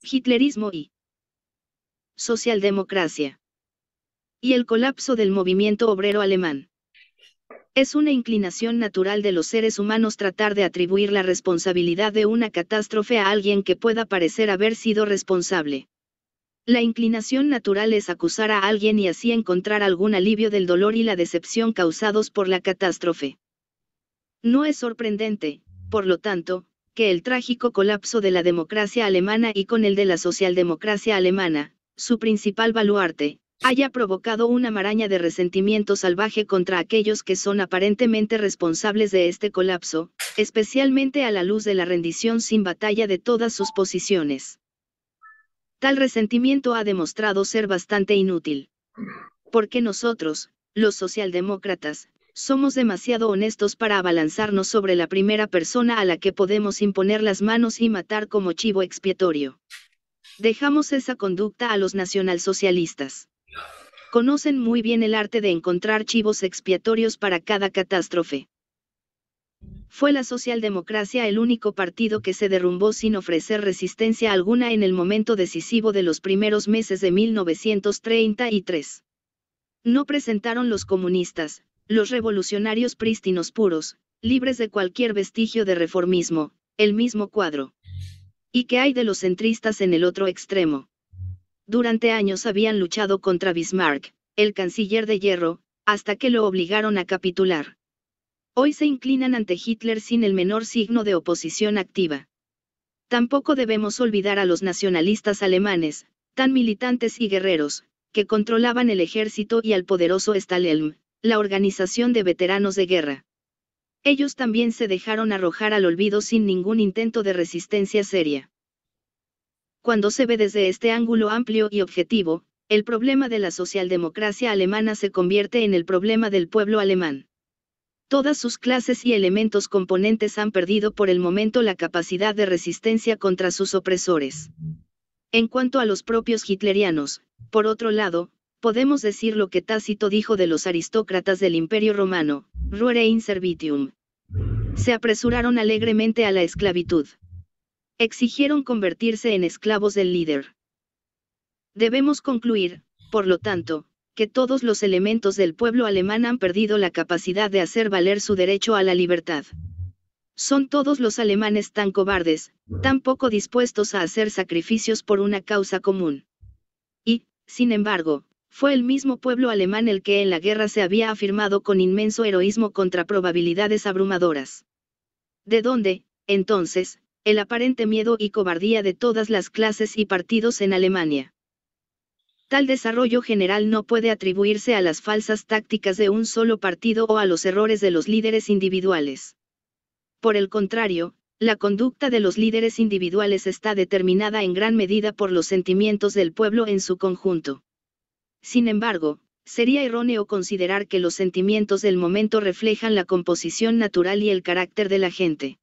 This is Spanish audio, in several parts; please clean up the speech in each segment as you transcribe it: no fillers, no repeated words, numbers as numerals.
Hitlerismo y socialdemocracia. Y el colapso del movimiento obrero alemán. Es una inclinación natural de los seres humanos tratar de atribuir la responsabilidad de una catástrofe a alguien que pueda parecer haber sido responsable. La inclinación natural es acusar a alguien y así encontrar algún alivio del dolor y la decepción causados por la catástrofe. No es sorprendente, por lo tanto, que el trágico colapso de la democracia alemana y con el de la socialdemocracia alemana, su principal baluarte, haya provocado una maraña de resentimiento salvaje contra aquellos que son aparentemente responsables de este colapso, especialmente a la luz de la rendición sin batalla de todas sus posiciones. Tal resentimiento ha demostrado ser bastante inútil. Porque nosotros, los socialdemócratas, somos demasiado honestos para abalanzarnos sobre la primera persona a la que podemos imponer las manos y matar como chivo expiatorio. Dejamos esa conducta a los nacionalsocialistas. Conocen muy bien el arte de encontrar chivos expiatorios para cada catástrofe. Fue la socialdemocracia el único partido que se derrumbó sin ofrecer resistencia alguna en el momento decisivo de los primeros meses de 1933. No presentaron los comunistas, los revolucionarios prístinos puros, libres de cualquier vestigio de reformismo, el mismo cuadro. ¿Y qué hay de los centristas en el otro extremo? Durante años habían luchado contra Bismarck, el canciller de hierro, hasta que lo obligaron a capitular. Hoy se inclinan ante Hitler sin el menor signo de oposición activa. Tampoco debemos olvidar a los nacionalistas alemanes, tan militantes y guerreros, que controlaban el ejército y al poderoso Stahlhelm, la organización de veteranos de guerra. Ellos también se dejaron arrojar al olvido sin ningún intento de resistencia seria. Cuando se ve desde este ángulo amplio y objetivo, el problema de la socialdemocracia alemana se convierte en el problema del pueblo alemán. Todas sus clases y elementos componentes han perdido por el momento la capacidad de resistencia contra sus opresores. En cuanto a los propios hitlerianos, por otro lado, podemos decir lo que Tácito dijo de los aristócratas del Imperio Romano, ruere in servitium. Se apresuraron alegremente a la esclavitud. Exigieron convertirse en esclavos del líder. Debemos concluir, por lo tanto, que todos los elementos del pueblo alemán han perdido la capacidad de hacer valer su derecho a la libertad. Son todos los alemanes tan cobardes, tan poco dispuestos a hacer sacrificios por una causa común. Y, sin embargo, fue el mismo pueblo alemán el que en la guerra se había afirmado con inmenso heroísmo contra probabilidades abrumadoras. ¿De dónde, entonces, el aparente miedo y cobardía de todas las clases y partidos en Alemania? Tal desarrollo general no puede atribuirse a las falsas tácticas de un solo partido o a los errores de los líderes individuales. Por el contrario, la conducta de los líderes individuales está determinada en gran medida por los sentimientos del pueblo en su conjunto. Sin embargo, sería erróneo considerar que los sentimientos del momento reflejan la composición natural y el carácter de la gente.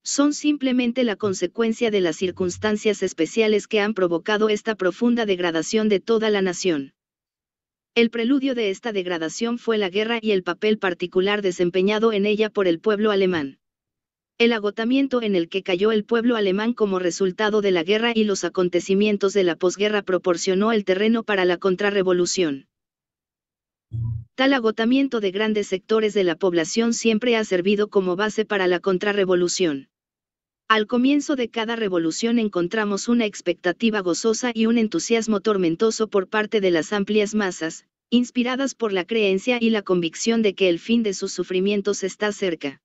Son simplemente la consecuencia de las circunstancias especiales que han provocado esta profunda degradación de toda la nación. El preludio de esta degradación fue la guerra y el papel particular desempeñado en ella por el pueblo alemán. El agotamiento en el que cayó el pueblo alemán como resultado de la guerra y los acontecimientos de la posguerra proporcionó el terreno para la contrarrevolución. Tal agotamiento de grandes sectores de la población siempre ha servido como base para la contrarrevolución. Al comienzo de cada revolución encontramos una expectativa gozosa y un entusiasmo tormentoso por parte de las amplias masas, inspiradas por la creencia y la convicción de que el fin de sus sufrimientos está cerca.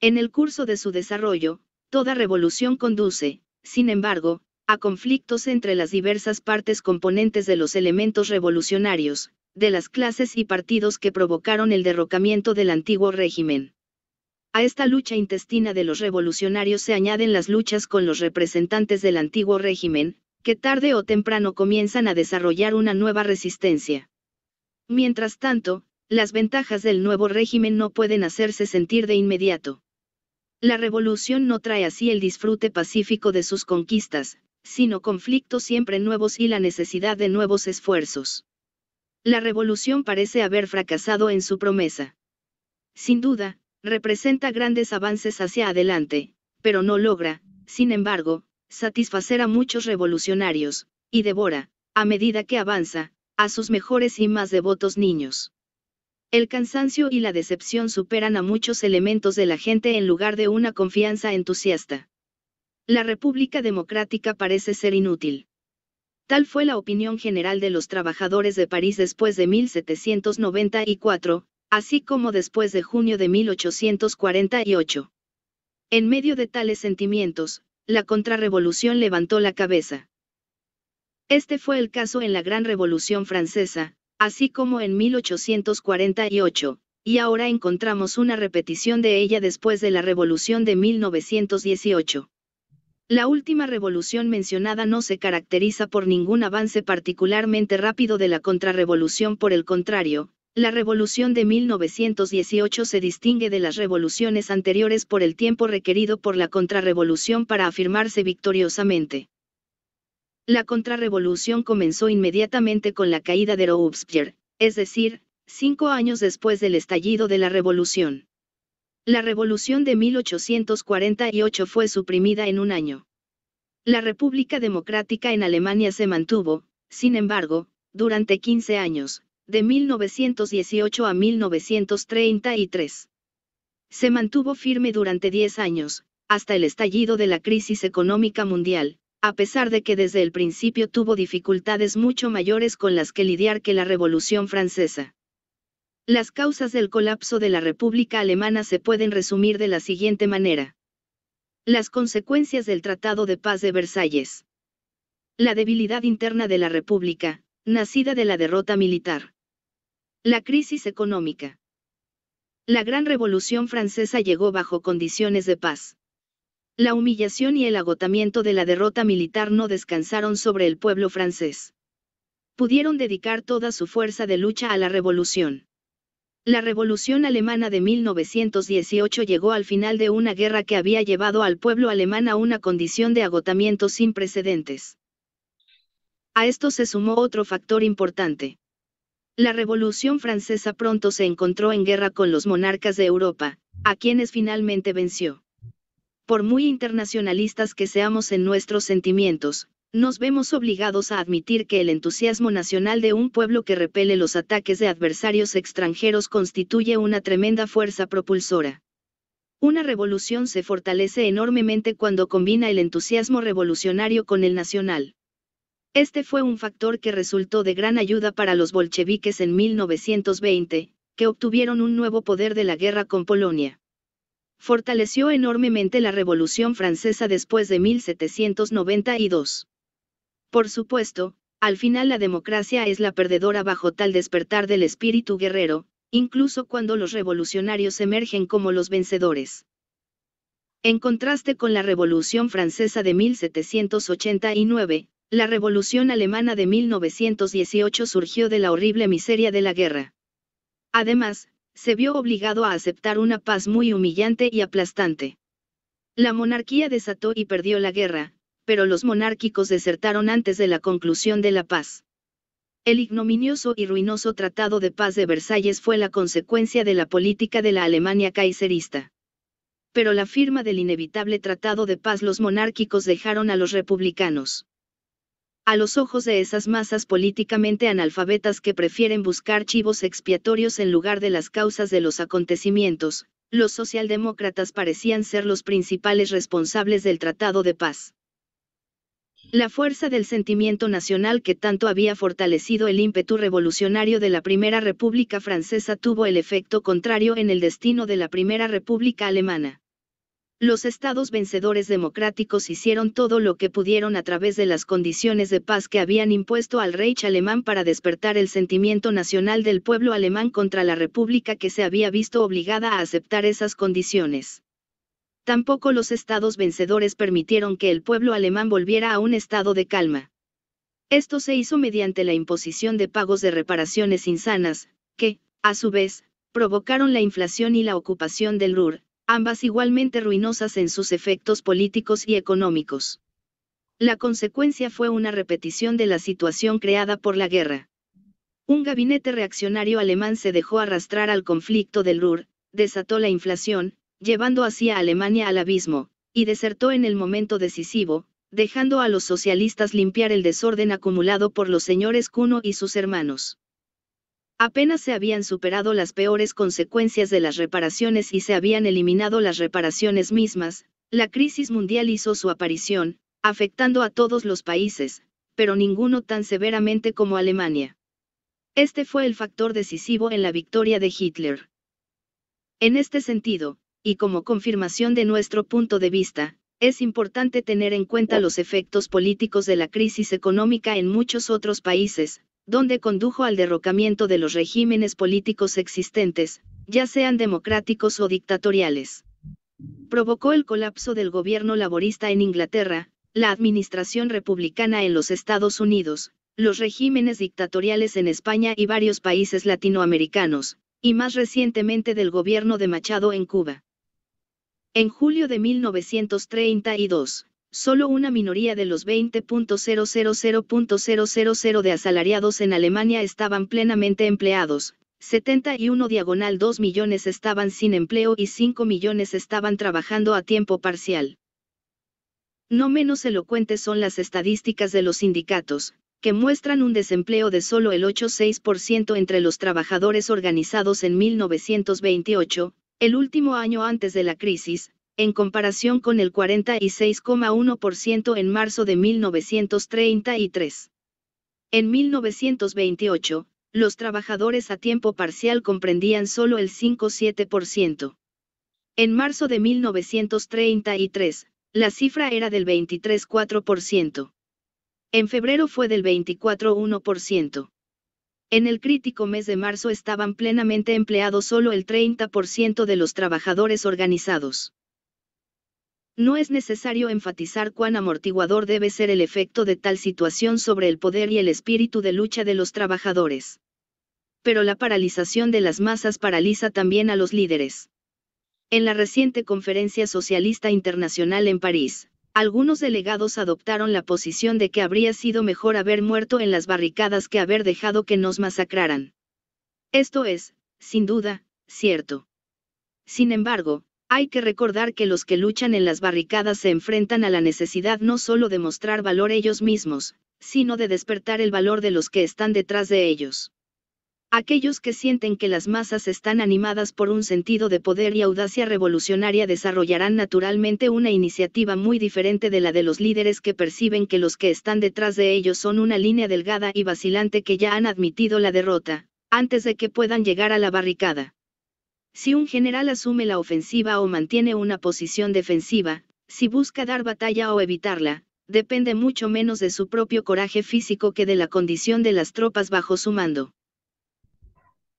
En el curso de su desarrollo, toda revolución conduce, sin embargo, a conflictos entre las diversas partes componentes de los elementos revolucionarios, de las clases y partidos que provocaron el derrocamiento del antiguo régimen. A esta lucha intestina de los revolucionarios se añaden las luchas con los representantes del antiguo régimen, que tarde o temprano comienzan a desarrollar una nueva resistencia. Mientras tanto, las ventajas del nuevo régimen no pueden hacerse sentir de inmediato. La revolución no trae así el disfrute pacífico de sus conquistas, sino conflictos siempre nuevos y la necesidad de nuevos esfuerzos. La revolución parece haber fracasado en su promesa. sin duda, representa grandes avances hacia adelante, pero no logra, sin embargo, satisfacer a muchos revolucionarios, y devora, a medida que avanza, a sus mejores y más devotos niños. El cansancio y la decepción superan a muchos elementos de la gente en lugar de una confianza entusiasta. La República Democrática parece ser inútil. Tal fue la opinión general de los trabajadores de París después de 1794, así como después de junio de 1848. En medio de tales sentimientos, la contrarrevolución levantó la cabeza. Este fue el caso en la Gran Revolución Francesa, así como en 1848, y ahora encontramos una repetición de ella después de la Revolución de 1918. La última revolución mencionada no se caracteriza por ningún avance particularmente rápido de la contrarrevolución, por el contrario, la revolución de 1918 se distingue de las revoluciones anteriores por el tiempo requerido por la contrarrevolución para afirmarse victoriosamente. La contrarrevolución comenzó inmediatamente con la caída de Robespierre, es decir, 5 años después del estallido de la revolución. La revolución de 1848 fue suprimida en un año. La República Democrática en Alemania se mantuvo, sin embargo, durante 15 años, de 1918 a 1933. Se mantuvo firme durante 10 años, hasta el estallido de la crisis económica mundial, a pesar de que desde el principio tuvo dificultades mucho mayores con las que lidiar que la Revolución Francesa. Las causas del colapso de la República Alemana se pueden resumir de la siguiente manera. Las consecuencias del Tratado de Paz de Versalles. La debilidad interna de la República, nacida de la derrota militar. La crisis económica. La Gran Revolución Francesa llegó bajo condiciones de paz. La humillación y el agotamiento de la derrota militar no descansaron sobre el pueblo francés. Pudieron dedicar toda su fuerza de lucha a la revolución. La Revolución Alemana de 1918 llegó al final de una guerra que había llevado al pueblo alemán a una condición de agotamiento sin precedentes. A esto se sumó otro factor importante. La Revolución Francesa pronto se encontró en guerra con los monarcas de Europa, a quienes finalmente venció. Por muy internacionalistas que seamos en nuestros sentimientos, nos vemos obligados a admitir que el entusiasmo nacional de un pueblo que repele los ataques de adversarios extranjeros constituye una tremenda fuerza propulsora. Una revolución se fortalece enormemente cuando combina el entusiasmo revolucionario con el nacional. Este fue un factor que resultó de gran ayuda para los bolcheviques en 1920, que obtuvieron un nuevo poder de la guerra con Polonia. Fortaleció enormemente la Revolución Francesa después de 1792. Por supuesto, al final la democracia es la perdedora bajo tal despertar del espíritu guerrero, incluso cuando los revolucionarios emergen como los vencedores. En contraste con la Revolución Francesa de 1789, la Revolución Alemana de 1918 surgió de la horrible miseria de la guerra. Además, se vio obligado a aceptar una paz muy humillante y aplastante. La monarquía desató y perdió la guerra, pero los monárquicos desertaron antes de la conclusión de la paz. El ignominioso y ruinoso Tratado de Paz de Versalles fue la consecuencia de la política de la Alemania kaiserista. Pero la firma del inevitable Tratado de Paz los monárquicos dejaron a los republicanos. A los ojos de esas masas políticamente analfabetas que prefieren buscar chivos expiatorios en lugar de las causas de los acontecimientos, los socialdemócratas parecían ser los principales responsables del Tratado de Paz. La fuerza del sentimiento nacional que tanto había fortalecido el ímpetu revolucionario de la Primera República Francesa tuvo el efecto contrario en el destino de la Primera República Alemana. Los estados vencedores democráticos hicieron todo lo que pudieron a través de las condiciones de paz que habían impuesto al Reich alemán para despertar el sentimiento nacional del pueblo alemán contra la república que se había visto obligada a aceptar esas condiciones. Tampoco los estados vencedores permitieron que el pueblo alemán volviera a un estado de calma. Esto se hizo mediante la imposición de pagos de reparaciones insanas, que, a su vez, provocaron la inflación y la ocupación del Ruhr, ambas igualmente ruinosas en sus efectos políticos y económicos. La consecuencia fue una repetición de la situación creada por la guerra. Un gabinete reaccionario alemán se dejó arrastrar al conflicto del Ruhr, desató la inflación, llevando así a Alemania al abismo, y desertó en el momento decisivo, dejando a los socialistas limpiar el desorden acumulado por los señores Cuno y sus hermanos. Apenas se habían superado las peores consecuencias de las reparaciones y se habían eliminado las reparaciones mismas, la crisis mundial hizo su aparición, afectando a todos los países, pero ninguno tan severamente como Alemania. Este fue el factor decisivo en la victoria de Hitler. En este sentido, y como confirmación de nuestro punto de vista, es importante tener en cuenta los efectos políticos de la crisis económica en muchos otros países, donde condujo al derrocamiento de los regímenes políticos existentes, ya sean democráticos o dictatoriales. Provocó el colapso del gobierno laborista en Inglaterra, la administración republicana en los Estados Unidos, los regímenes dictatoriales en España y varios países latinoamericanos, y más recientemente del gobierno de Machado en Cuba. En julio de 1932, solo una minoría de los 20.000.000 de asalariados en Alemania estaban plenamente empleados, 71,2 millones estaban sin empleo y 5 millones estaban trabajando a tiempo parcial. No menos elocuentes son las estadísticas de los sindicatos, que muestran un desempleo de solo el 8,6% entre los trabajadores organizados en 1928, el último año antes de la crisis, en comparación con el 46,1% en marzo de 1933. En 1928, los trabajadores a tiempo parcial comprendían solo el 5,7%. En marzo de 1933, la cifra era del 23,4%. En febrero fue del 24,1%. En el crítico mes de marzo estaban plenamente empleados solo el 30% de los trabajadores organizados. No es necesario enfatizar cuán amortiguador debe ser el efecto de tal situación sobre el poder y el espíritu de lucha de los trabajadores. Pero la paralización de las masas paraliza también a los líderes. En la reciente Conferencia Socialista Internacional en París, algunos delegados adoptaron la posición de que habría sido mejor haber muerto en las barricadas que haber dejado que nos masacraran. Esto es, sin duda, cierto. Sin embargo, hay que recordar que los que luchan en las barricadas se enfrentan a la necesidad no solo de mostrar valor ellos mismos, sino de despertar el valor de los que están detrás de ellos. Aquellos que sienten que las masas están animadas por un sentido de poder y audacia revolucionaria desarrollarán naturalmente una iniciativa muy diferente de la de los líderes que perciben que los que están detrás de ellos son una línea delgada y vacilante que ya han admitido la derrota, antes de que puedan llegar a la barricada. Si un general asume la ofensiva o mantiene una posición defensiva, si busca dar batalla o evitarla, depende mucho menos de su propio coraje físico que de la condición de las tropas bajo su mando.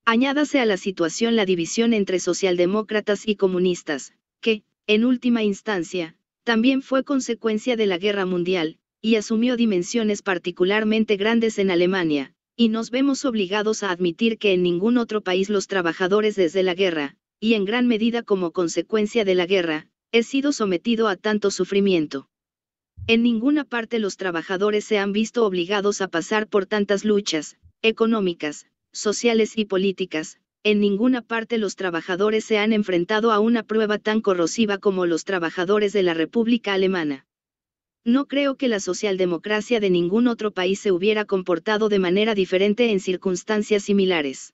Añádase a la situación la división entre socialdemócratas y comunistas, que, en última instancia, también fue consecuencia de la Guerra Mundial, y asumió dimensiones particularmente grandes en Alemania, y nos vemos obligados a admitir que en ningún otro país los trabajadores desde la guerra, y en gran medida como consecuencia de la guerra, he sido sometido a tanto sufrimiento. En ninguna parte los trabajadores se han visto obligados a pasar por tantas luchas, económicas, sociales y políticas, en ninguna parte los trabajadores se han enfrentado a una prueba tan corrosiva como los trabajadores de la República Alemana. No creo que la socialdemocracia de ningún otro país se hubiera comportado de manera diferente en circunstancias similares.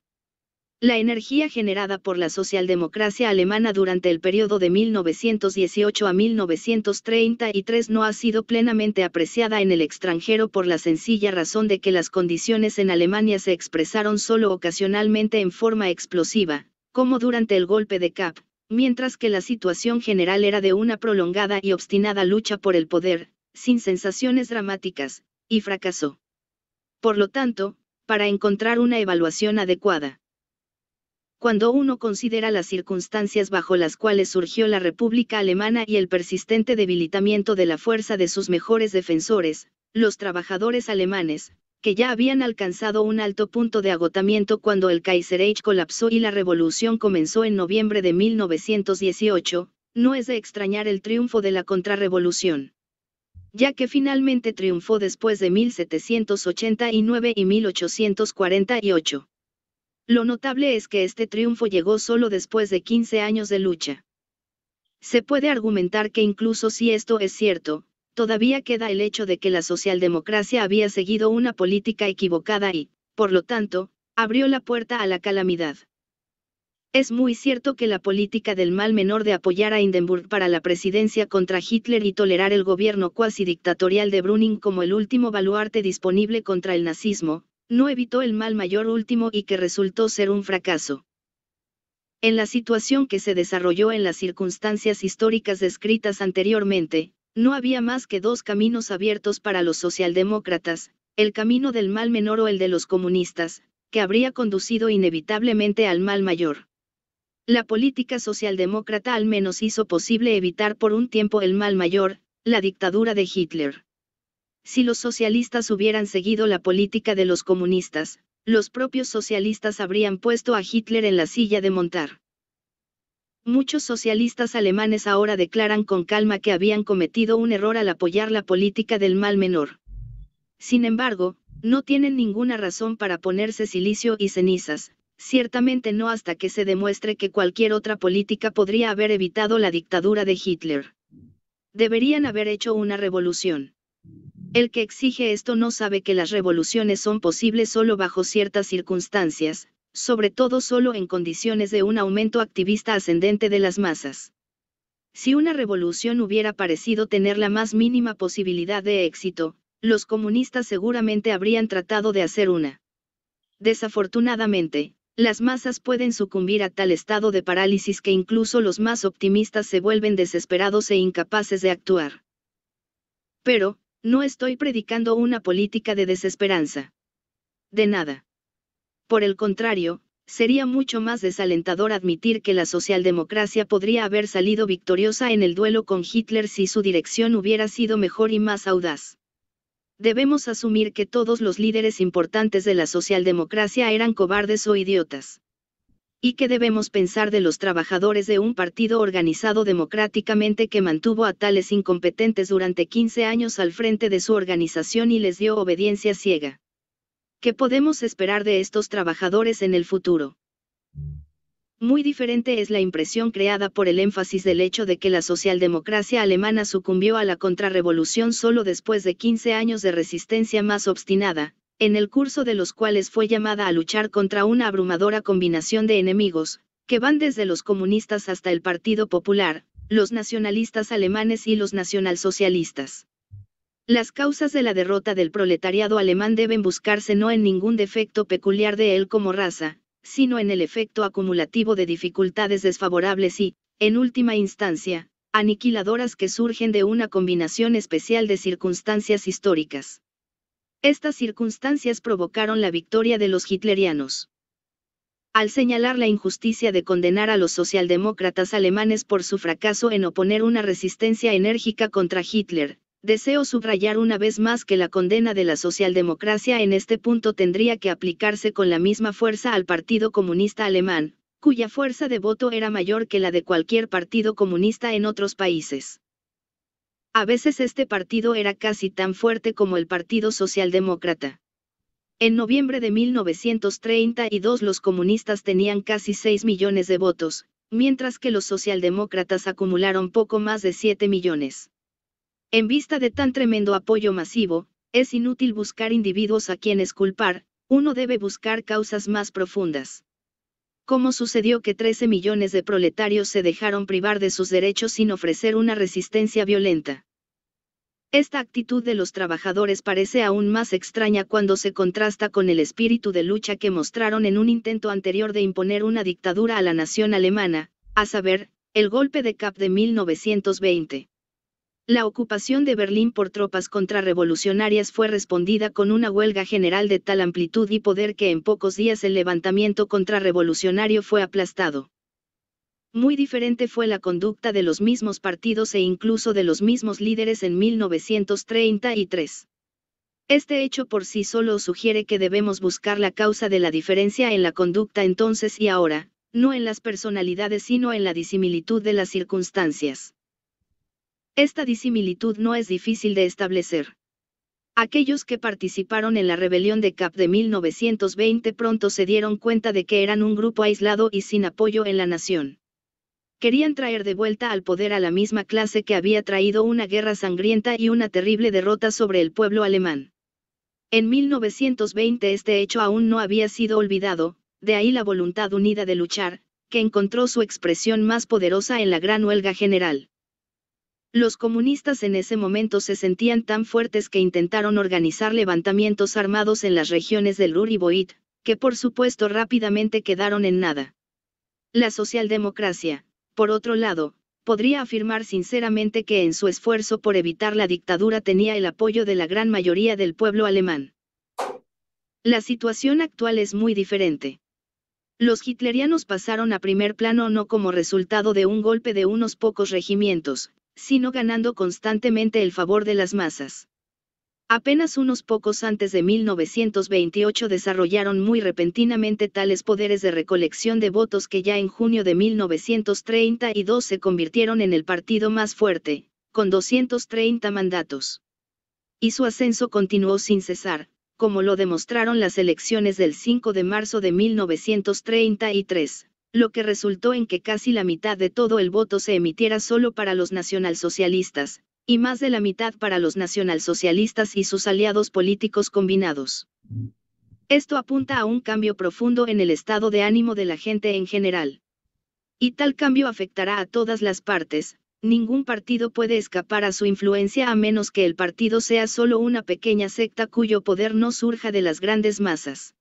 La energía generada por la socialdemocracia alemana durante el periodo de 1918 a 1933 no ha sido plenamente apreciada en el extranjero por la sencilla razón de que las condiciones en Alemania se expresaron solo ocasionalmente en forma explosiva, como durante el golpe de Kapp, mientras que la situación general era de una prolongada y obstinada lucha por el poder, sin sensaciones dramáticas, y fracasó. Por lo tanto, para encontrar una evaluación adecuada, cuando uno considera las circunstancias bajo las cuales surgió la República Alemana y el persistente debilitamiento de la fuerza de sus mejores defensores, los trabajadores alemanes, que ya habían alcanzado un alto punto de agotamiento cuando el Kaiserreich colapsó y la revolución comenzó en noviembre de 1918, no es de extrañar el triunfo de la contrarrevolución, ya que finalmente triunfó después de 1789 y 1848. Lo notable es que este triunfo llegó solo después de 15 años de lucha. Se puede argumentar que incluso si esto es cierto, todavía queda el hecho de que la socialdemocracia había seguido una política equivocada y, por lo tanto, abrió la puerta a la calamidad. Es muy cierto que la política del mal menor de apoyar a Hindenburg para la presidencia contra Hitler y tolerar el gobierno cuasi dictatorial de Brüning como el último baluarte disponible contra el nazismo, no evitó el mal mayor último y que resultó ser un fracaso. En la situación que se desarrolló en las circunstancias históricas descritas anteriormente, no había más que dos caminos abiertos para los socialdemócratas, el camino del mal menor o el de los comunistas, que habría conducido inevitablemente al mal mayor. La política socialdemócrata al menos hizo posible evitar por un tiempo el mal mayor, la dictadura de Hitler. Si los socialistas hubieran seguido la política de los comunistas, los propios socialistas habrían puesto a Hitler en la silla de montar. Muchos socialistas alemanes ahora declaran con calma que habían cometido un error al apoyar la política del mal menor. Sin embargo, no tienen ninguna razón para ponerse silicio y cenizas, ciertamente no hasta que se demuestre que cualquier otra política podría haber evitado la dictadura de Hitler. Deberían haber hecho una revolución. El que exige esto no sabe que las revoluciones son posibles solo bajo ciertas circunstancias, sobre todo solo en condiciones de un aumento activista ascendente de las masas. Si una revolución hubiera parecido tener la más mínima posibilidad de éxito, los comunistas seguramente habrían tratado de hacer una. Desafortunadamente, las masas pueden sucumbir a tal estado de parálisis que incluso los más optimistas se vuelven desesperados e incapaces de actuar. Pero, no estoy predicando una política de desesperanza. De nada. Por el contrario, sería mucho más desalentador admitir que la socialdemocracia podría haber salido victoriosa en el duelo con Hitler si su dirección hubiera sido mejor y más audaz. Debemos asumir que todos los líderes importantes de la socialdemocracia eran cobardes o idiotas. ¿Y qué debemos pensar de los trabajadores de un partido organizado democráticamente que mantuvo a tales incompetentes durante 15 años al frente de su organización y les dio obediencia ciega? ¿Qué podemos esperar de estos trabajadores en el futuro? Muy diferente es la impresión creada por el énfasis del hecho de que la socialdemocracia alemana sucumbió a la contrarrevolución solo después de 15 años de resistencia más obstinada, en el curso de los cuales fue llamada a luchar contra una abrumadora combinación de enemigos, que van desde los comunistas hasta el Partido Popular, los nacionalistas alemanes y los nacionalsocialistas. Las causas de la derrota del proletariado alemán deben buscarse no en ningún defecto peculiar de él como raza, sino en el efecto acumulativo de dificultades desfavorables y, en última instancia, aniquiladoras que surgen de una combinación especial de circunstancias históricas. Estas circunstancias provocaron la victoria de los hitlerianos. Al señalar la injusticia de condenar a los socialdemócratas alemanes por su fracaso en oponer una resistencia enérgica contra Hitler, deseo subrayar una vez más que la condena de la socialdemocracia en este punto tendría que aplicarse con la misma fuerza al Partido Comunista Alemán, cuya fuerza de voto era mayor que la de cualquier partido comunista en otros países. A veces este partido era casi tan fuerte como el Partido Socialdemócrata. En noviembre de 1932 los comunistas tenían casi 6 millones de votos, mientras que los socialdemócratas acumularon poco más de 7 millones. En vista de tan tremendo apoyo masivo, es inútil buscar individuos a quienes culpar, uno debe buscar causas más profundas. ¿Cómo sucedió que 13 millones de proletarios se dejaron privar de sus derechos sin ofrecer una resistencia violenta? Esta actitud de los trabajadores parece aún más extraña cuando se contrasta con el espíritu de lucha que mostraron en un intento anterior de imponer una dictadura a la nación alemana, a saber, el golpe de Kapp de 1920. La ocupación de Berlín por tropas contrarrevolucionarias fue respondida con una huelga general de tal amplitud y poder que en pocos días el levantamiento contrarrevolucionario fue aplastado. Muy diferente fue la conducta de los mismos partidos e incluso de los mismos líderes en 1933. Este hecho por sí solo sugiere que debemos buscar la causa de la diferencia en la conducta entonces y ahora, no en las personalidades sino en la disimilitud de las circunstancias. Esta disimilitud no es difícil de establecer. Aquellos que participaron en la rebelión de Cap de 1920 pronto se dieron cuenta de que eran un grupo aislado y sin apoyo en la nación. Querían traer de vuelta al poder a la misma clase que había traído una guerra sangrienta y una terrible derrota sobre el pueblo alemán. En 1920 este hecho aún no había sido olvidado, de ahí la voluntad unida de luchar, que encontró su expresión más poderosa en la Gran Huelga General. Los comunistas en ese momento se sentían tan fuertes que intentaron organizar levantamientos armados en las regiones del Ruhr y Voit, que por supuesto rápidamente quedaron en nada. La socialdemocracia, por otro lado, podría afirmar sinceramente que en su esfuerzo por evitar la dictadura tenía el apoyo de la gran mayoría del pueblo alemán. La situación actual es muy diferente. Los hitlerianos pasaron a primer plano no como resultado de un golpe de unos pocos regimientos, sino ganando constantemente el favor de las masas. Apenas unos pocos antes de 1928 desarrollaron muy repentinamente tales poderes de recolección de votos que ya en junio de 1932 se convirtieron en el partido más fuerte, con 230 mandatos. Y su ascenso continuó sin cesar, como lo demostraron las elecciones del 5 de marzo de 1933, lo que resultó en que casi la mitad de todo el voto se emitiera solo para los nacionalsocialistas, y más de la mitad para los nacionalsocialistas y sus aliados políticos combinados. Esto apunta a un cambio profundo en el estado de ánimo de la gente en general. Y tal cambio afectará a todas las partes. Ningún partido puede escapar a su influencia a menos que el partido sea solo una pequeña secta cuyo poder no surja de las grandes masas.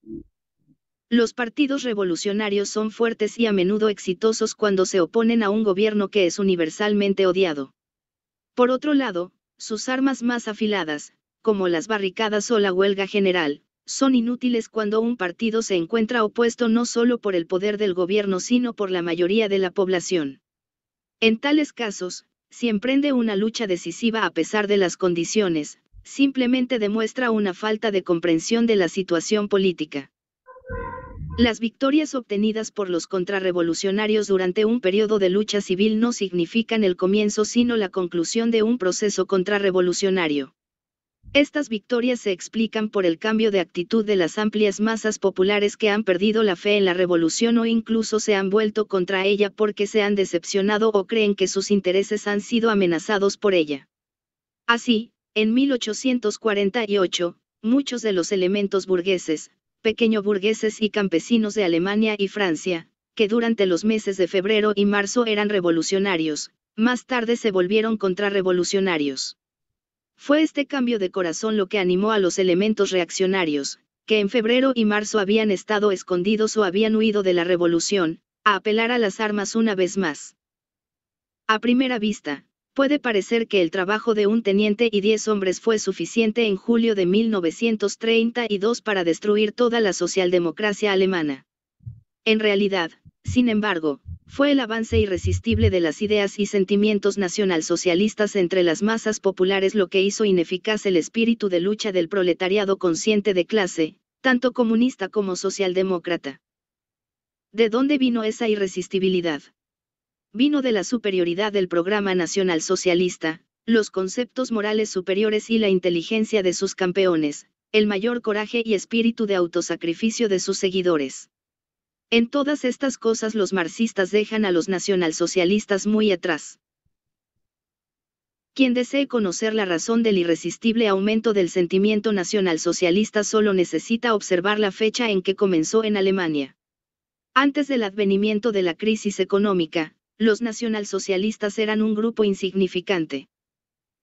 Los partidos revolucionarios son fuertes y a menudo exitosos cuando se oponen a un gobierno que es universalmente odiado. Por otro lado, sus armas más afiladas, como las barricadas o la huelga general, son inútiles cuando un partido se encuentra opuesto no solo por el poder del gobierno sino por la mayoría de la población. En tales casos, si emprende una lucha decisiva a pesar de las condiciones, simplemente demuestra una falta de comprensión de la situación política. Las victorias obtenidas por los contrarrevolucionarios durante un periodo de lucha civil no significan el comienzo sino la conclusión de un proceso contrarrevolucionario. Estas victorias se explican por el cambio de actitud de las amplias masas populares que han perdido la fe en la revolución o incluso se han vuelto contra ella porque se han decepcionado o creen que sus intereses han sido amenazados por ella. Así, en 1848, muchos de los elementos burgueses, pequeñoburgueses y campesinos de Alemania y Francia, que durante los meses de febrero y marzo eran revolucionarios, más tarde se volvieron contrarrevolucionarios. Fue este cambio de corazón lo que animó a los elementos reaccionarios, que en febrero y marzo habían estado escondidos o habían huido de la revolución, a apelar a las armas una vez más. A primera vista, puede parecer que el trabajo de un teniente y 10 hombres fue suficiente en julio de 1932 para destruir toda la socialdemocracia alemana. En realidad, sin embargo, fue el avance irresistible de las ideas y sentimientos nacionalsocialistas entre las masas populares lo que hizo ineficaz el espíritu de lucha del proletariado consciente de clase, tanto comunista como socialdemócrata. ¿De dónde vino esa irresistibilidad? Vino de la superioridad del programa nacionalsocialista, los conceptos morales superiores y la inteligencia de sus campeones, el mayor coraje y espíritu de autosacrificio de sus seguidores. En todas estas cosas los marxistas dejan a los nacionalsocialistas muy atrás. Quien desee conocer la razón del irresistible aumento del sentimiento nacionalsocialista solo necesita observar la fecha en que comenzó en Alemania. Antes del advenimiento de la crisis económica, los nacionalsocialistas eran un grupo insignificante.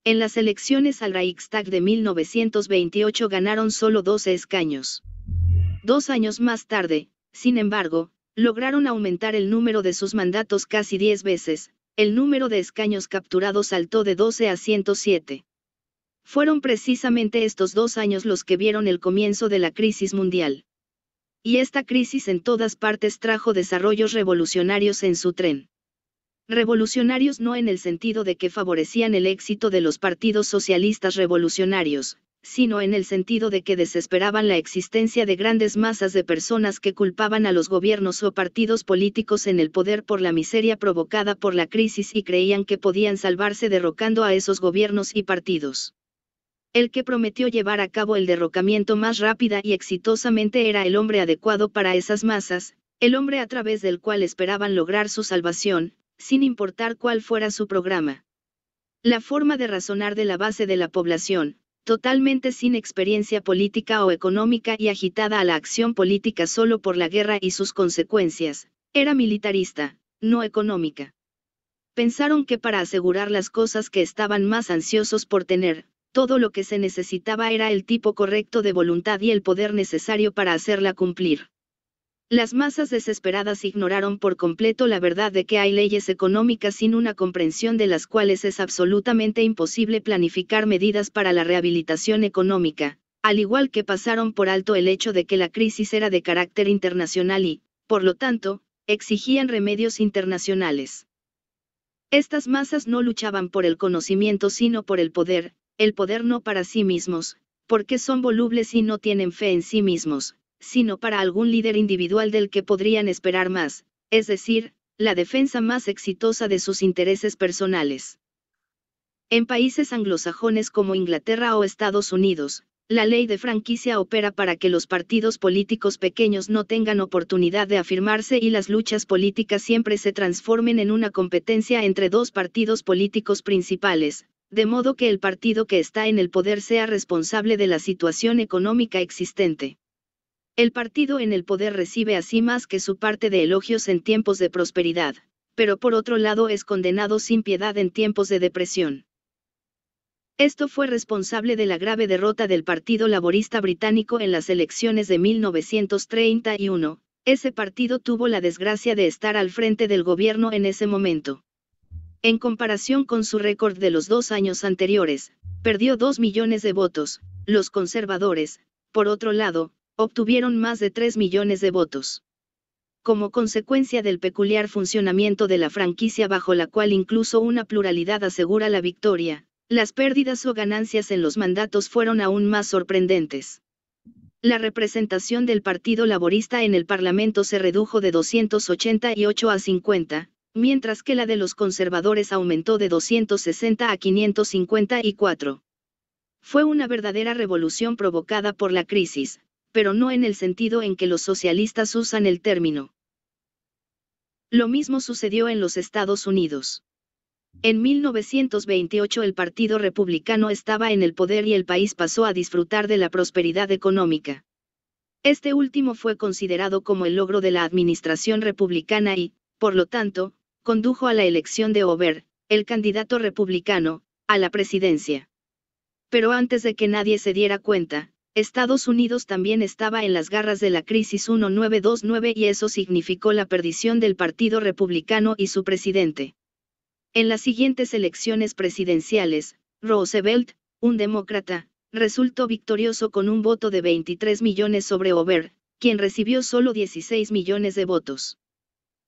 En las elecciones al Reichstag de 1928 ganaron solo 12 escaños. 2 años más tarde, sin embargo, lograron aumentar el número de sus mandatos casi 10 veces, el número de escaños capturados saltó de 12 a 107. Fueron precisamente estos 2 años los que vieron el comienzo de la crisis mundial. Y esta crisis en todas partes trajo desarrollos revolucionarios en su tren. Revolucionarios no en el sentido de que favorecían el éxito de los partidos socialistas revolucionarios, sino en el sentido de que desesperaban la existencia de grandes masas de personas que culpaban a los gobiernos o partidos políticos en el poder por la miseria provocada por la crisis y creían que podían salvarse derrocando a esos gobiernos y partidos. El que prometió llevar a cabo el derrocamiento más rápida y exitosamente era el hombre adecuado para esas masas, el hombre a través del cual esperaban lograr su salvación, sin importar cuál fuera su programa. La forma de razonar de la base de la población, totalmente sin experiencia política o económica y agitada a la acción política solo por la guerra y sus consecuencias, era militarista, no económica. Pensaron que para asegurar las cosas que estaban más ansiosos por tener, todo lo que se necesitaba era el tipo correcto de voluntad y el poder necesario para hacerla cumplir. Las masas desesperadas ignoraron por completo la verdad de que hay leyes económicas sin una comprensión de las cuales es absolutamente imposible planificar medidas para la rehabilitación económica, al igual que pasaron por alto el hecho de que la crisis era de carácter internacional y, por lo tanto, exigían remedios internacionales. Estas masas no luchaban por el conocimiento sino por el poder no para sí mismos, porque son volubles y no tienen fe en sí mismos, sino para algún líder individual del que podrían esperar más, es decir, la defensa más exitosa de sus intereses personales. En países anglosajones como Inglaterra o Estados Unidos, la ley de franquicia opera para que los partidos políticos pequeños no tengan oportunidad de afirmarse y las luchas políticas siempre se transformen en una competencia entre dos partidos políticos principales, de modo que el partido que está en el poder sea responsable de la situación económica existente. El partido en el poder recibe así más que su parte de elogios en tiempos de prosperidad, pero por otro lado es condenado sin piedad en tiempos de depresión. Esto fue responsable de la grave derrota del Partido Laborista Británico en las elecciones de 1931, ese partido tuvo la desgracia de estar al frente del gobierno en ese momento. En comparación con su récord de los 2 años anteriores, perdió 2 millones de votos, los conservadores, por otro lado, obtuvieron más de 3 millones de votos. Como consecuencia del peculiar funcionamiento de la franquicia bajo la cual incluso una pluralidad asegura la victoria, las pérdidas o ganancias en los mandatos fueron aún más sorprendentes. La representación del Partido Laborista en el Parlamento se redujo de 288 a 50, mientras que la de los conservadores aumentó de 260 a 554. Fue una verdadera revolución provocada por la crisis, pero no en el sentido en que los socialistas usan el término. Lo mismo sucedió en los Estados Unidos. En 1928 el Partido Republicano estaba en el poder y el país pasó a disfrutar de la prosperidad económica. Este último fue considerado como el logro de la administración republicana y, por lo tanto, condujo a la elección de Hoover, el candidato republicano, a la presidencia. Pero antes de que nadie se diera cuenta, Estados Unidos también estaba en las garras de la crisis 1929 y eso significó la perdición del Partido Republicano y su presidente. En las siguientes elecciones presidenciales, Roosevelt, un demócrata, resultó victorioso con un voto de 23 millones sobre Hoover, quien recibió solo 16 millones de votos.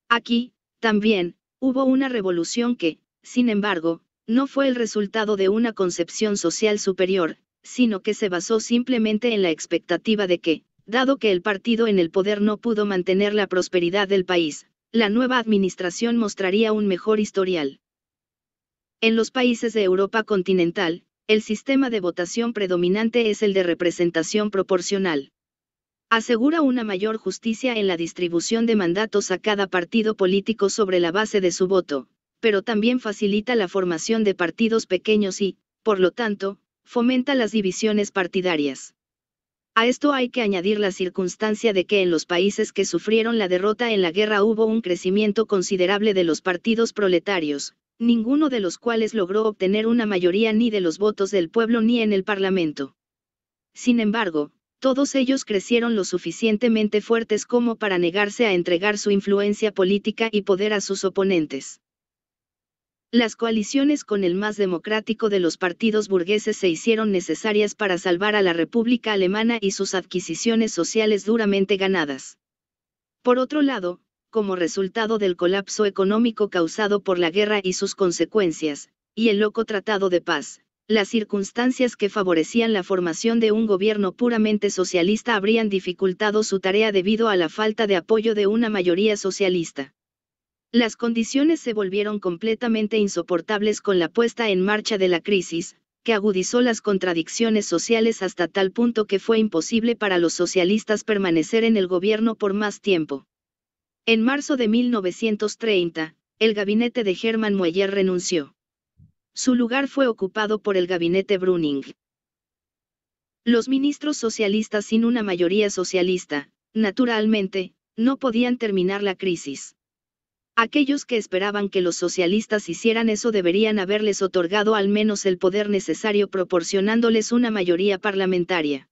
Aquí, también, hubo una revolución que, sin embargo, no fue el resultado de una concepción social superior, sino que se basó simplemente en la expectativa de que, dado que el partido en el poder no pudo mantener la prosperidad del país, la nueva administración mostraría un mejor historial. En los países de Europa continental, el sistema de votación predominante es el de representación proporcional. Asegura una mayor justicia en la distribución de mandatos a cada partido político sobre la base de su voto, pero también facilita la formación de partidos pequeños y, por lo tanto, fomenta las divisiones partidarias. A esto hay que añadir la circunstancia de que en los países que sufrieron la derrota en la guerra hubo un crecimiento considerable de los partidos proletarios, ninguno de los cuales logró obtener una mayoría ni de los votos del pueblo ni en el Parlamento. Sin embargo, todos ellos crecieron lo suficientemente fuertes como para negarse a entregar su influencia política y poder a sus oponentes. Las coaliciones con el más democrático de los partidos burgueses se hicieron necesarias para salvar a la República Alemana y sus adquisiciones sociales duramente ganadas. Por otro lado, como resultado del colapso económico causado por la guerra y sus consecuencias, y el loco Tratado de Paz, las circunstancias que favorecían la formación de un gobierno puramente socialista habrían dificultado su tarea debido a la falta de apoyo de una mayoría socialista. Las condiciones se volvieron completamente insoportables con la puesta en marcha de la crisis, que agudizó las contradicciones sociales hasta tal punto que fue imposible para los socialistas permanecer en el gobierno por más tiempo. En marzo de 1930, el gabinete de Hermann Mueller renunció. Su lugar fue ocupado por el gabinete Brüning. Los ministros socialistas sin una mayoría socialista, naturalmente, no podían terminar la crisis. Aquellos que esperaban que los socialistas hicieran eso deberían haberles otorgado al menos el poder necesario proporcionándoles una mayoría parlamentaria.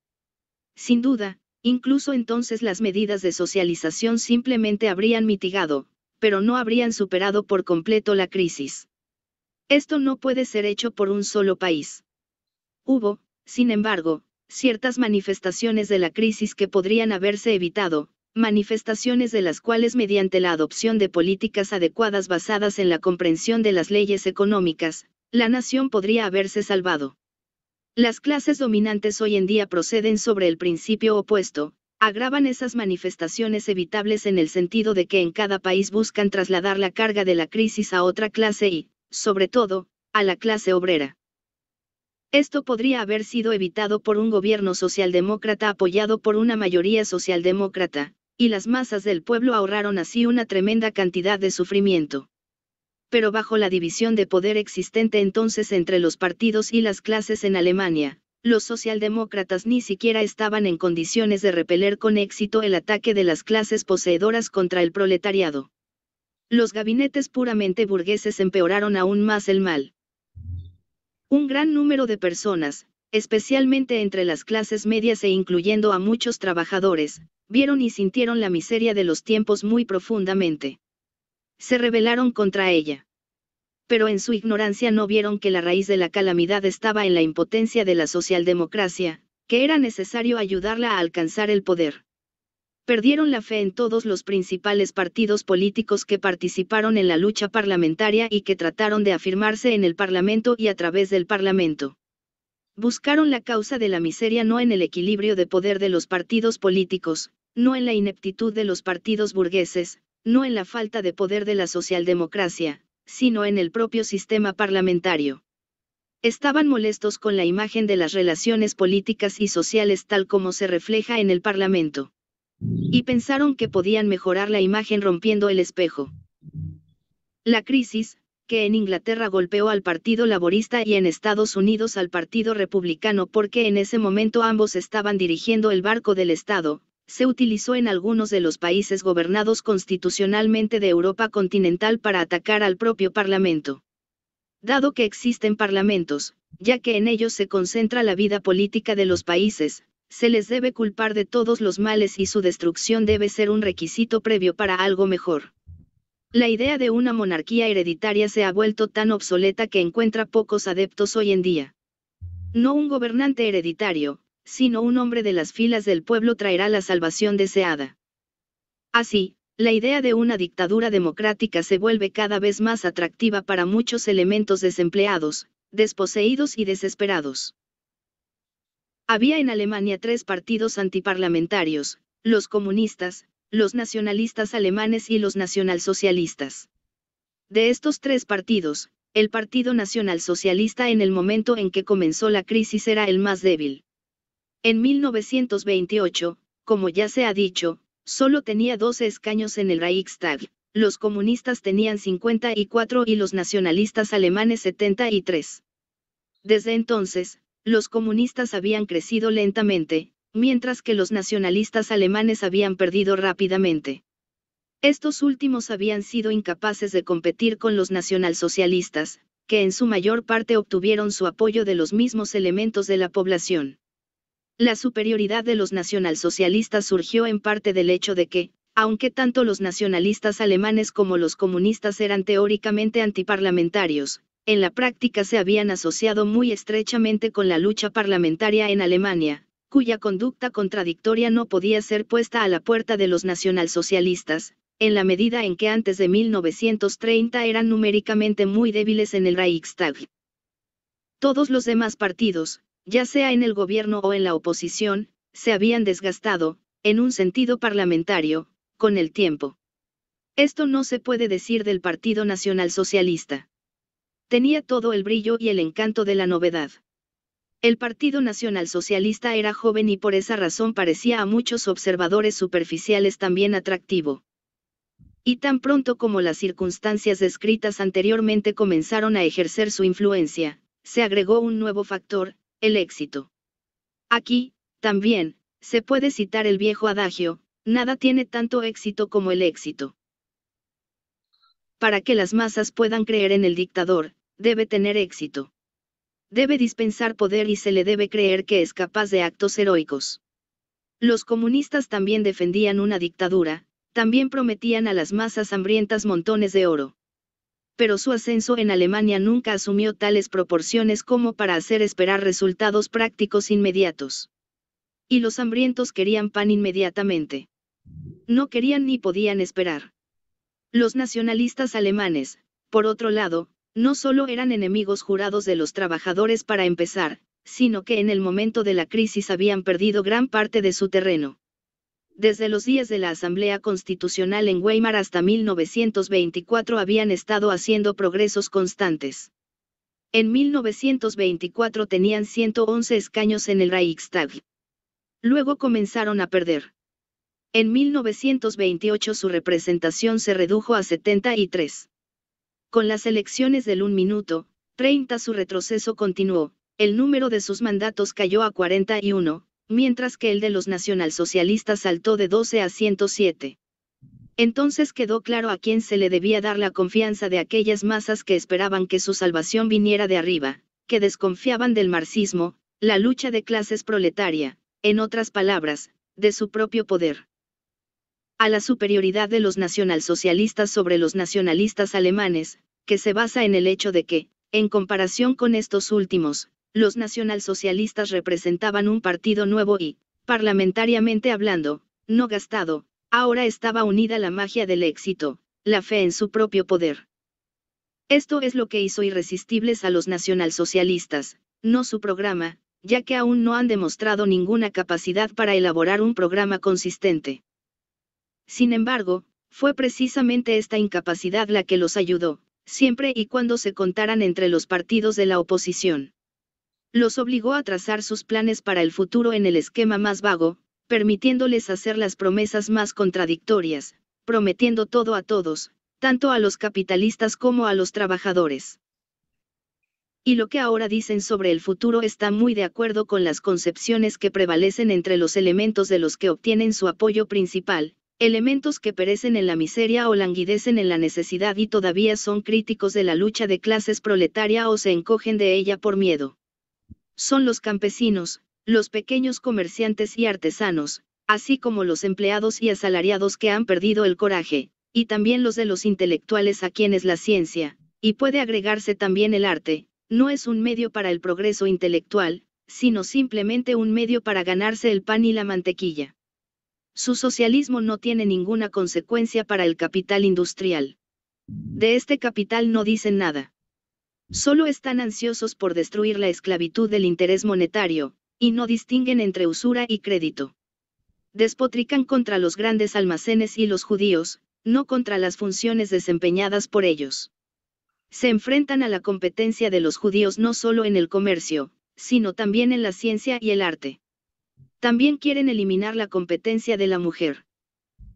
Sin duda, incluso entonces las medidas de socialización simplemente habrían mitigado, pero no habrían superado por completo la crisis. Esto no puede ser hecho por un solo país. Hubo, sin embargo, ciertas manifestaciones de la crisis que podrían haberse evitado, manifestaciones de las cuales mediante la adopción de políticas adecuadas basadas en la comprensión de las leyes económicas, la nación podría haberse salvado. Las clases dominantes hoy en día proceden sobre el principio opuesto, agravan esas manifestaciones evitables en el sentido de que en cada país buscan trasladar la carga de la crisis a otra clase y, sobre todo, a la clase obrera. Esto podría haber sido evitado por un gobierno socialdemócrata apoyado por una mayoría socialdemócrata, y las masas del pueblo ahorraron así una tremenda cantidad de sufrimiento. Pero bajo la división de poder existente entonces entre los partidos y las clases en Alemania, los socialdemócratas ni siquiera estaban en condiciones de repeler con éxito el ataque de las clases poseedoras contra el proletariado. Los gabinetes puramente burgueses empeoraron aún más el mal. Un gran número de personas, especialmente entre las clases medias e incluyendo a muchos trabajadores, vieron y sintieron la miseria de los tiempos muy profundamente. Se rebelaron contra ella. Pero en su ignorancia no vieron que la raíz de la calamidad estaba en la impotencia de la socialdemocracia, que era necesario ayudarla a alcanzar el poder. Perdieron la fe en todos los principales partidos políticos que participaron en la lucha parlamentaria y que trataron de afirmarse en el Parlamento y a través del Parlamento. Buscaron la causa de la miseria no en el equilibrio de poder de los partidos políticos, no en la ineptitud de los partidos burgueses, no en la falta de poder de la socialdemocracia, sino en el propio sistema parlamentario. Estaban molestos con la imagen de las relaciones políticas y sociales tal como se refleja en el Parlamento. Y pensaron que podían mejorar la imagen rompiendo el espejo. La crisis, que en Inglaterra golpeó al Partido Laborista y en Estados Unidos al Partido Republicano porque en ese momento ambos estaban dirigiendo el barco del Estado, se utilizó en algunos de los países gobernados constitucionalmente de Europa continental para atacar al propio Parlamento. Dado que existen parlamentos, ya que en ellos se concentra la vida política de los países, se les debe culpar de todos los males y su destrucción debe ser un requisito previo para algo mejor. La idea de una monarquía hereditaria se ha vuelto tan obsoleta que encuentra pocos adeptos hoy en día. No un gobernante hereditario, sino un hombre de las filas del pueblo traerá la salvación deseada. Así, la idea de una dictadura democrática se vuelve cada vez más atractiva para muchos elementos desempleados, desposeídos y desesperados. Había en Alemania 3 partidos antiparlamentarios, los comunistas, los nacionalistas alemanes y los nacionalsocialistas. De estos 3 partidos, el Partido Nacionalsocialista en el momento en que comenzó la crisis era el más débil. En 1928, como ya se ha dicho, solo tenía 12 escaños en el Reichstag, los comunistas tenían 54 y los nacionalistas alemanes 73. Desde entonces, los comunistas habían crecido lentamente, mientras que los nacionalistas alemanes habían perdido rápidamente. Estos últimos habían sido incapaces de competir con los nacionalsocialistas, que en su mayor parte obtuvieron su apoyo de los mismos elementos de la población. La superioridad de los nacionalsocialistas surgió en parte del hecho de que, aunque tanto los nacionalistas alemanes como los comunistas eran teóricamente antiparlamentarios, en la práctica se habían asociado muy estrechamente con la lucha parlamentaria en Alemania, cuya conducta contradictoria no podía ser puesta a la puerta de los nacionalsocialistas, en la medida en que antes de 1930 eran numéricamente muy débiles en el Reichstag. Todos los demás partidos, ya sea en el gobierno o en la oposición, se habían desgastado, en un sentido parlamentario, con el tiempo. Esto no se puede decir del Partido Nacional Socialista. Tenía todo el brillo y el encanto de la novedad. El Partido Nacionalsocialista era joven y por esa razón parecía a muchos observadores superficiales también atractivo. Y tan pronto como las circunstancias descritas anteriormente comenzaron a ejercer su influencia, se agregó un nuevo factor, el éxito. Aquí, también, se puede citar el viejo adagio, nada tiene tanto éxito como el éxito. Para que las masas puedan creer en el dictador, debe tener éxito. Debe dispensar poder y se le debe creer que es capaz de actos heroicos. Los comunistas también defendían una dictadura, también prometían a las masas hambrientas montones de oro. Pero su ascenso en Alemania nunca asumió tales proporciones como para hacer esperar resultados prácticos inmediatos. Y los hambrientos querían pan inmediatamente. No querían ni podían esperar. Los nacionalistas alemanes, por otro lado, no solo eran enemigos jurados de los trabajadores para empezar, sino que en el momento de la crisis habían perdido gran parte de su terreno. Desde los días de la Asamblea Constitucional en Weimar hasta 1924 habían estado haciendo progresos constantes. En 1924 tenían 111 escaños en el Reichstag. Luego comenzaron a perder. En 1928 su representación se redujo a 73. Con las elecciones del 1 minuto, 30 su retroceso continuó, el número de sus mandatos cayó a 41, mientras que el de los nacionalsocialistas saltó de 12 a 107. Entonces quedó claro a quién se le debía dar la confianza de aquellas masas que esperaban que su salvación viniera de arriba, que desconfiaban del marxismo, la lucha de clases proletaria, en otras palabras, de su propio poder. A la superioridad de los nacionalsocialistas sobre los nacionalistas alemanes, que se basa en el hecho de que, en comparación con estos últimos, los nacionalsocialistas representaban un partido nuevo y, parlamentariamente hablando, no gastado, ahora estaba unida la magia del éxito, la fe en su propio poder. Esto es lo que hizo irresistibles a los nacionalsocialistas, no su programa, ya que aún no han demostrado ninguna capacidad para elaborar un programa consistente. Sin embargo, fue precisamente esta incapacidad la que los ayudó, siempre y cuando se contaran entre los partidos de la oposición. Los obligó a trazar sus planes para el futuro en el esquema más vago, permitiéndoles hacer las promesas más contradictorias, prometiendo todo a todos, tanto a los capitalistas como a los trabajadores. Y lo que ahora dicen sobre el futuro está muy de acuerdo con las concepciones que prevalecen entre los elementos de los que obtienen su apoyo principal, elementos que perecen en la miseria o languidecen en la necesidad y todavía son críticos de la lucha de clases proletaria o se encogen de ella por miedo. Son los campesinos, los pequeños comerciantes y artesanos, así como los empleados y asalariados que han perdido el coraje, y también los de los intelectuales a quienes la ciencia, y puede agregarse también el arte, no es un medio para el progreso intelectual, sino simplemente un medio para ganarse el pan y la mantequilla. Su socialismo no tiene ninguna consecuencia para el capital industrial. De este capital no dicen nada. Solo están ansiosos por destruir la esclavitud del interés monetario, y no distinguen entre usura y crédito. Despotrican contra los grandes almacenes y los judíos, no contra las funciones desempeñadas por ellos. Se enfrentan a la competencia de los judíos no solo en el comercio, sino también en la ciencia y el arte. También quieren eliminar la competencia de la mujer.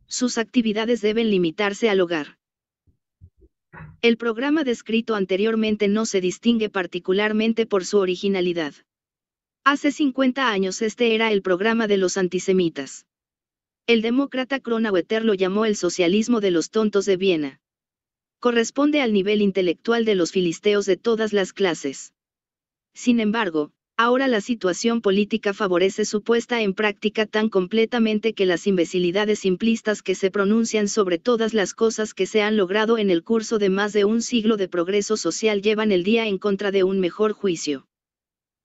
Sus actividades deben limitarse al hogar. El programa descrito anteriormente no se distingue particularmente por su originalidad. Hace 50 años este era el programa de los antisemitas. El demócrata Kronauer lo llamó el socialismo de los tontos de Viena. Corresponde al nivel intelectual de los filisteos de todas las clases. Sin embargo, ahora la situación política favorece su puesta en práctica tan completamente que las imbecilidades simplistas que se pronuncian sobre todas las cosas que se han logrado en el curso de más de un siglo de progreso social llevan el día en contra de un mejor juicio.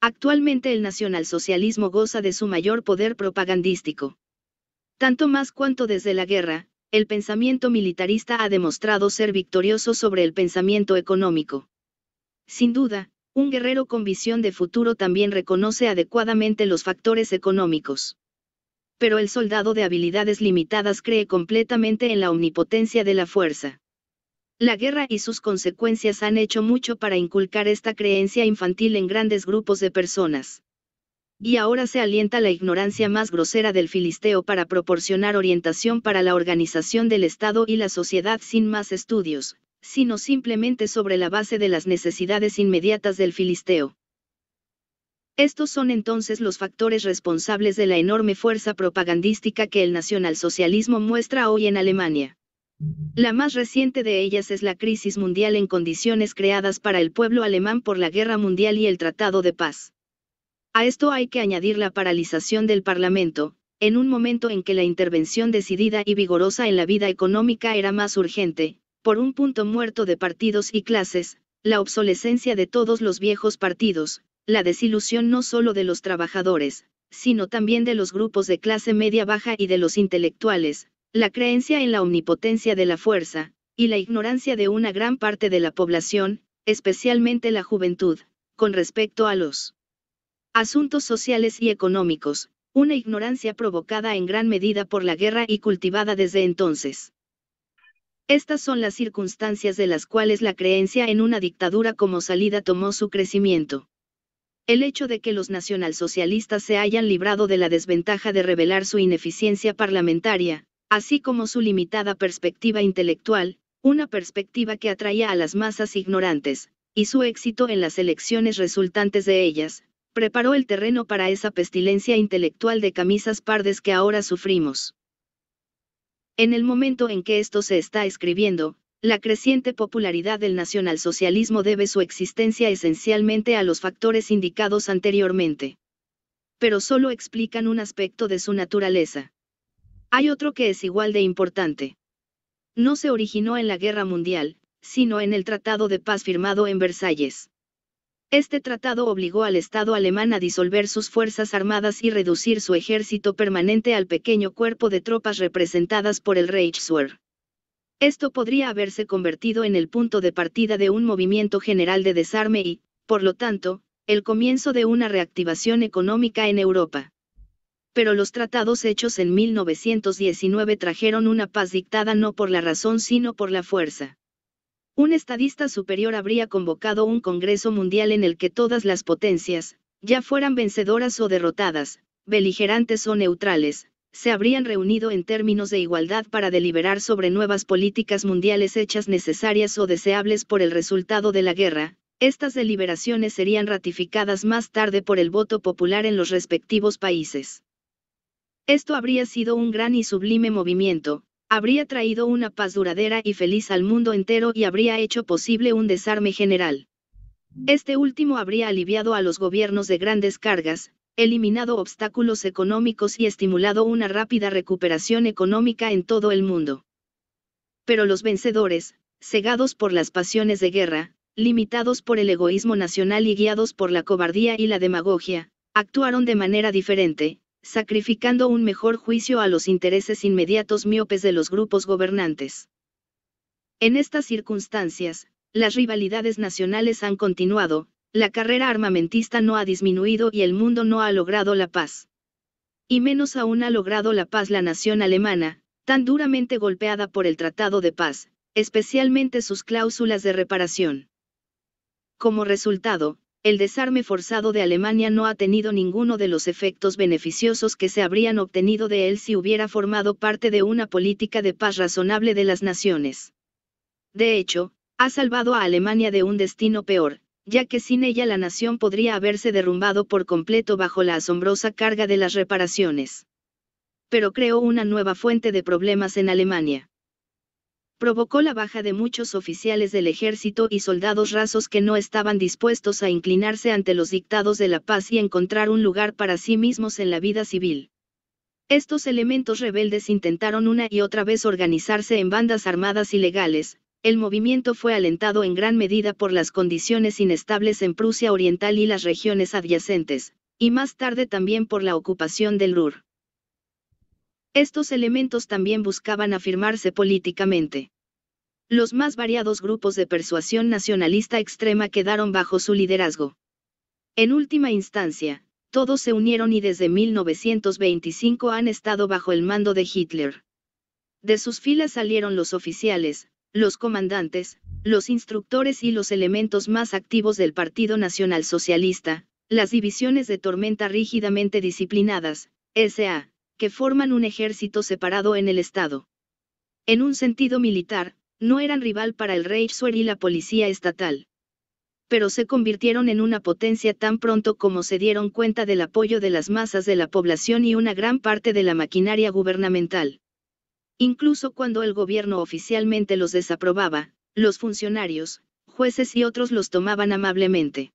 Actualmente el nacionalsocialismo goza de su mayor poder propagandístico. Tanto más cuanto desde la guerra, el pensamiento militarista ha demostrado ser victorioso sobre el pensamiento económico. Sin duda, un guerrero con visión de futuro también reconoce adecuadamente los factores económicos. Pero el soldado de habilidades limitadas cree completamente en la omnipotencia de la fuerza. La guerra y sus consecuencias han hecho mucho para inculcar esta creencia infantil en grandes grupos de personas. Y ahora se alienta la ignorancia más grosera del filisteo para proporcionar orientación para la organización del Estado y la sociedad sin más estudios, sino simplemente sobre la base de las necesidades inmediatas del filisteo. Estos son entonces los factores responsables de la enorme fuerza propagandística que el nacionalsocialismo muestra hoy en Alemania. La más reciente de ellas es la crisis mundial en condiciones creadas para el pueblo alemán por la Guerra Mundial y el Tratado de Paz. A esto hay que añadir la paralización del Parlamento, en un momento en que la intervención decidida y vigorosa en la vida económica era más urgente, por un punto muerto de partidos y clases, la obsolescencia de todos los viejos partidos, la desilusión no solo de los trabajadores, sino también de los grupos de clase media baja y de los intelectuales, la creencia en la omnipotencia de la fuerza, y la ignorancia de una gran parte de la población, especialmente la juventud, con respecto a los asuntos sociales y económicos, una ignorancia provocada en gran medida por la guerra y cultivada desde entonces. Estas son las circunstancias de las cuales la creencia en una dictadura como salida tomó su crecimiento. El hecho de que los nacionalsocialistas se hayan librado de la desventaja de revelar su ineficiencia parlamentaria, así como su limitada perspectiva intelectual, una perspectiva que atraía a las masas ignorantes, y su éxito en las elecciones resultantes de ellas, preparó el terreno para esa pestilencia intelectual de camisas pardes que ahora sufrimos. En el momento en que esto se está escribiendo, la creciente popularidad del nacionalsocialismo debe su existencia esencialmente a los factores indicados anteriormente. Pero solo explican un aspecto de su naturaleza. Hay otro que es igual de importante. No se originó en la Guerra Mundial, sino en el Tratado de Paz firmado en Versalles. Este tratado obligó al Estado alemán a disolver sus fuerzas armadas y reducir su ejército permanente al pequeño cuerpo de tropas representadas por el Reichswehr. Esto podría haberse convertido en el punto de partida de un movimiento general de desarme y, por lo tanto, el comienzo de una reactivación económica en Europa. Pero los tratados hechos en 1919 trajeron una paz dictada no por la razón sino por la fuerza. Un estadista superior habría convocado un Congreso Mundial en el que todas las potencias, ya fueran vencedoras o derrotadas, beligerantes o neutrales, se habrían reunido en términos de igualdad para deliberar sobre nuevas políticas mundiales hechas necesarias o deseables por el resultado de la guerra. Estas deliberaciones serían ratificadas más tarde por el voto popular en los respectivos países. Esto habría sido un gran y sublime movimiento, habría traído una paz duradera y feliz al mundo entero y habría hecho posible un desarme general. Este último habría aliviado a los gobiernos de grandes cargas, eliminado obstáculos económicos y estimulado una rápida recuperación económica en todo el mundo. Pero los vencedores, cegados por las pasiones de guerra, limitados por el egoísmo nacional y guiados por la cobardía y la demagogia, actuaron de manera diferente, sacrificando un mejor juicio a los intereses inmediatos miopes de los grupos gobernantes. En estas circunstancias, las rivalidades nacionales han continuado, la carrera armamentista no ha disminuido y el mundo no ha logrado la paz. Y menos aún ha logrado la paz la nación alemana, tan duramente golpeada por el Tratado de Paz, especialmente sus cláusulas de reparación. Como resultado, el desarme forzado de Alemania no ha tenido ninguno de los efectos beneficiosos que se habrían obtenido de él si hubiera formado parte de una política de paz razonable de las naciones. De hecho, ha salvado a Alemania de un destino peor, ya que sin ella la nación podría haberse derrumbado por completo bajo la asombrosa carga de las reparaciones. Pero creó una nueva fuente de problemas en Alemania. Provocó la baja de muchos oficiales del ejército y soldados rasos que no estaban dispuestos a inclinarse ante los dictados de la paz y encontrar un lugar para sí mismos en la vida civil. Estos elementos rebeldes intentaron una y otra vez organizarse en bandas armadas ilegales. El movimiento fue alentado en gran medida por las condiciones inestables en Prusia Oriental y las regiones adyacentes, y más tarde también por la ocupación del Ruhr. Estos elementos también buscaban afirmarse políticamente. Los más variados grupos de persuasión nacionalista extrema quedaron bajo su liderazgo. En última instancia, todos se unieron y desde 1925 han estado bajo el mando de Hitler. De sus filas salieron los oficiales, los comandantes, los instructores y los elementos más activos del Partido Nacionalsocialista, las divisiones de tormenta rígidamente disciplinadas, S.A., que forman un ejército separado en el Estado. En un sentido militar, no eran rival para el Reichswehr y la policía estatal. Pero se convirtieron en una potencia tan pronto como se dieron cuenta del apoyo de las masas de la población y una gran parte de la maquinaria gubernamental. Incluso cuando el gobierno oficialmente los desaprobaba, los funcionarios, jueces y otros los tomaban amablemente.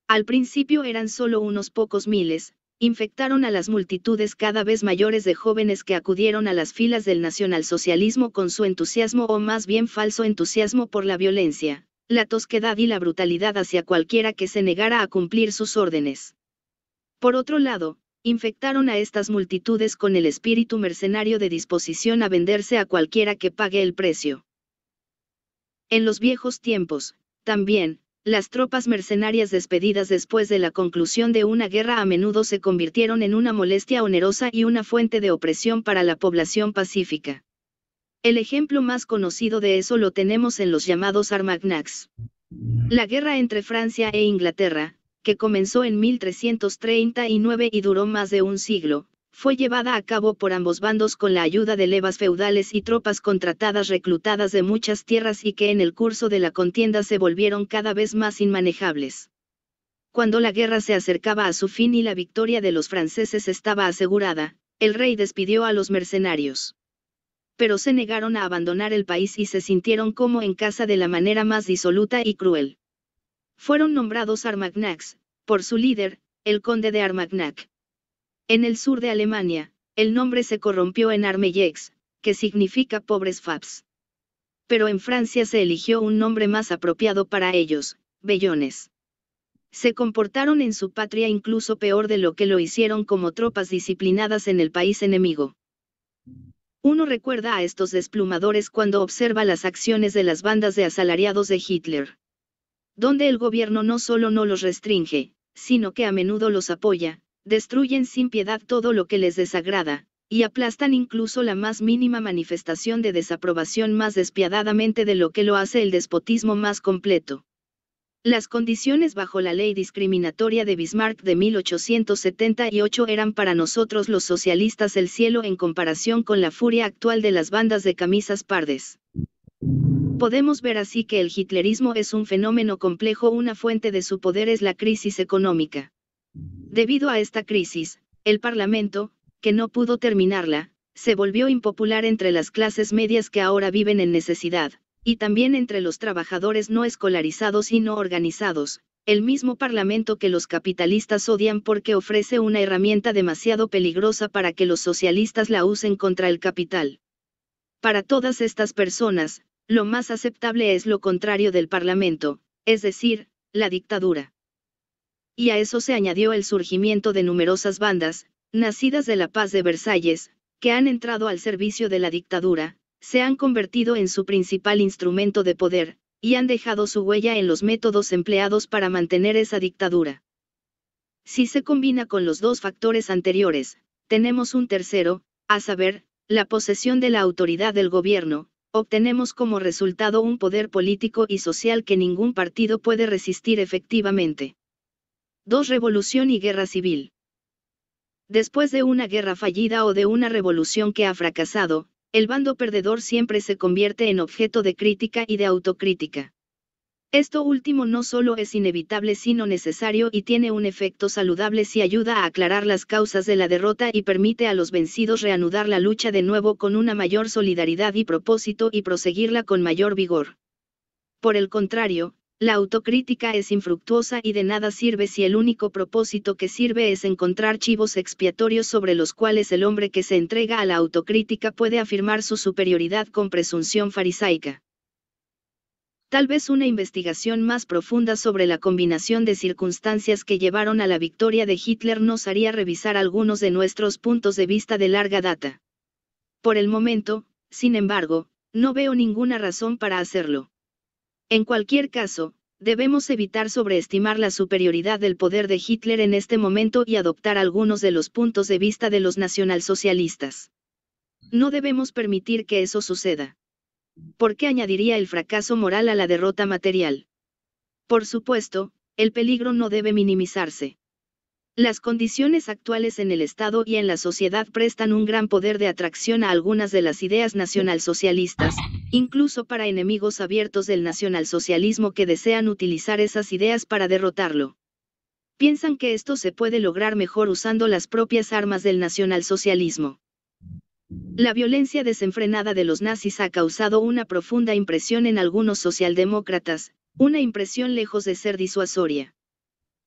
Al principio eran solo unos pocos miles, infectaron a las multitudes cada vez mayores de jóvenes que acudieron a las filas del nacionalsocialismo con su entusiasmo o más bien falso entusiasmo por la violencia, la tosquedad y la brutalidad hacia cualquiera que se negara a cumplir sus órdenes. Por otro lado, infectaron a estas multitudes con el espíritu mercenario de disposición a venderse a cualquiera que pague el precio. En los viejos tiempos, también, las tropas mercenarias despedidas después de la conclusión de una guerra a menudo se convirtieron en una molestia onerosa y una fuente de opresión para la población pacífica. El ejemplo más conocido de eso lo tenemos en los llamados Armagnacs. La guerra entre Francia e Inglaterra, que comenzó en 1339 y duró más de un siglo, fue llevada a cabo por ambos bandos con la ayuda de levas feudales y tropas contratadas reclutadas de muchas tierras y que en el curso de la contienda se volvieron cada vez más inmanejables. Cuando la guerra se acercaba a su fin y la victoria de los franceses estaba asegurada, el rey despidió a los mercenarios. Pero se negaron a abandonar el país y se sintieron como en casa de la manera más disoluta y cruel. Fueron nombrados Armagnacs, por su líder, el conde de Armagnac. En el sur de Alemania, el nombre se corrompió en Armeyeks, que significa pobres Fabs. Pero en Francia se eligió un nombre más apropiado para ellos, Bellones. Se comportaron en su patria incluso peor de lo que lo hicieron como tropas disciplinadas en el país enemigo. Uno recuerda a estos desplumadores cuando observa las acciones de las bandas de asalariados de Hitler. Donde el gobierno no solo no los restringe, sino que a menudo los apoya, destruyen sin piedad todo lo que les desagrada, y aplastan incluso la más mínima manifestación de desaprobación más despiadadamente de lo que lo hace el despotismo más completo. Las condiciones bajo la ley discriminatoria de Bismarck de 1878 eran para nosotros los socialistas el cielo en comparación con la furia actual de las bandas de camisas pardes. Podemos ver así que el hitlerismo es un fenómeno complejo. Una fuente de su poder es la crisis económica. Debido a esta crisis, el Parlamento, que no pudo terminarla, se volvió impopular entre las clases medias que ahora viven en necesidad, y también entre los trabajadores no escolarizados y no organizados, el mismo Parlamento que los capitalistas odian porque ofrece una herramienta demasiado peligrosa para que los socialistas la usen contra el capital. Para todas estas personas, lo más aceptable es lo contrario del Parlamento, es decir, la dictadura. Y a eso se añadió el surgimiento de numerosas bandas, nacidas de la Paz de Versalles, que han entrado al servicio de la dictadura, se han convertido en su principal instrumento de poder, y han dejado su huella en los métodos empleados para mantener esa dictadura. Si se combina con los dos factores anteriores, tenemos un tercero, a saber, la posesión de la autoridad del gobierno, obtenemos como resultado un poder político y social que ningún partido puede resistir efectivamente. 2. Revolución y guerra civil. Después de una guerra fallida o de una revolución que ha fracasado, el bando perdedor siempre se convierte en objeto de crítica y de autocrítica. Esto último no solo es inevitable sino necesario y tiene un efecto saludable si ayuda a aclarar las causas de la derrota y permite a los vencidos reanudar la lucha de nuevo con una mayor solidaridad y propósito y proseguirla con mayor vigor. Por el contrario, la autocrítica es infructuosa y de nada sirve si el único propósito que sirve es encontrar chivos expiatorios sobre los cuales el hombre que se entrega a la autocrítica puede afirmar su superioridad con presunción farisaica. Tal vez una investigación más profunda sobre la combinación de circunstancias que llevaron a la victoria de Hitler nos haría revisar algunos de nuestros puntos de vista de larga data. Por el momento, sin embargo, no veo ninguna razón para hacerlo. En cualquier caso, debemos evitar sobreestimar la superioridad del poder de Hitler en este momento y adoptar algunos de los puntos de vista de los nacionalsocialistas. No debemos permitir que eso suceda. ¿Por qué añadiría el fracaso moral a la derrota material? Por supuesto, el peligro no debe minimizarse. Las condiciones actuales en el Estado y en la sociedad prestan un gran poder de atracción a algunas de las ideas nacionalsocialistas, incluso para enemigos abiertos del nacionalsocialismo que desean utilizar esas ideas para derrotarlo. Piensan que esto se puede lograr mejor usando las propias armas del nacionalsocialismo. La violencia desenfrenada de los nazis ha causado una profunda impresión en algunos socialdemócratas, una impresión lejos de ser disuasoria.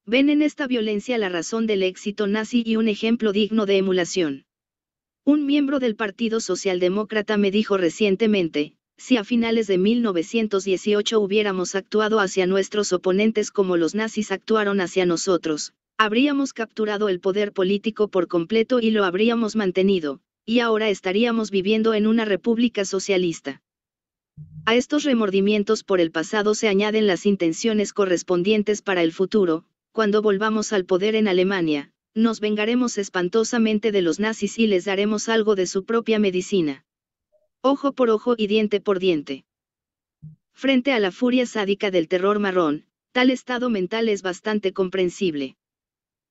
Ven en esta violencia la razón del éxito nazi y un ejemplo digno de emulación. Un miembro del Partido Socialdemócrata me dijo recientemente, si a finales de 1918 hubiéramos actuado hacia nuestros oponentes como los nazis actuaron hacia nosotros, habríamos capturado el poder político por completo y lo habríamos mantenido, y ahora estaríamos viviendo en una república socialista. A estos remordimientos por el pasado se añaden las intenciones correspondientes para el futuro. Cuando volvamos al poder en Alemania, nos vengaremos espantosamente de los nazis y les daremos algo de su propia medicina. Ojo por ojo y diente por diente. Frente a la furia sádica del terror marrón, tal estado mental es bastante comprensible.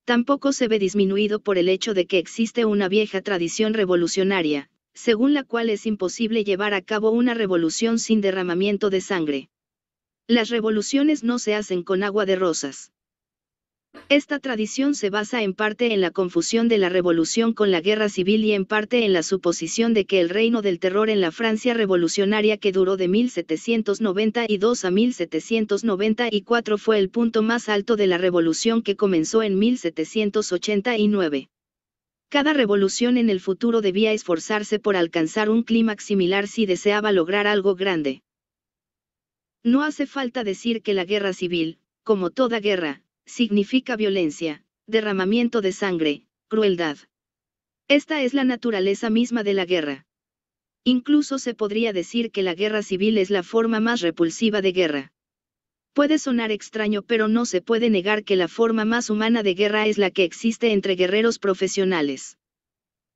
Tampoco se ve disminuido por el hecho de que existe una vieja tradición revolucionaria, según la cual es imposible llevar a cabo una revolución sin derramamiento de sangre. Las revoluciones no se hacen con agua de rosas. Esta tradición se basa en parte en la confusión de la revolución con la guerra civil y en parte en la suposición de que el reino del terror en la Francia revolucionaria que duró de 1792 a 1794 fue el punto más alto de la revolución que comenzó en 1789. Cada revolución en el futuro debía esforzarse por alcanzar un clímax similar si deseaba lograr algo grande. No hace falta decir que la guerra civil, como toda guerra, significa violencia, derramamiento de sangre, crueldad. Esta es la naturaleza misma de la guerra. Incluso se podría decir que la guerra civil es la forma más repulsiva de guerra. Puede sonar extraño, pero no se puede negar que la forma más humana de guerra es la que existe entre guerreros profesionales.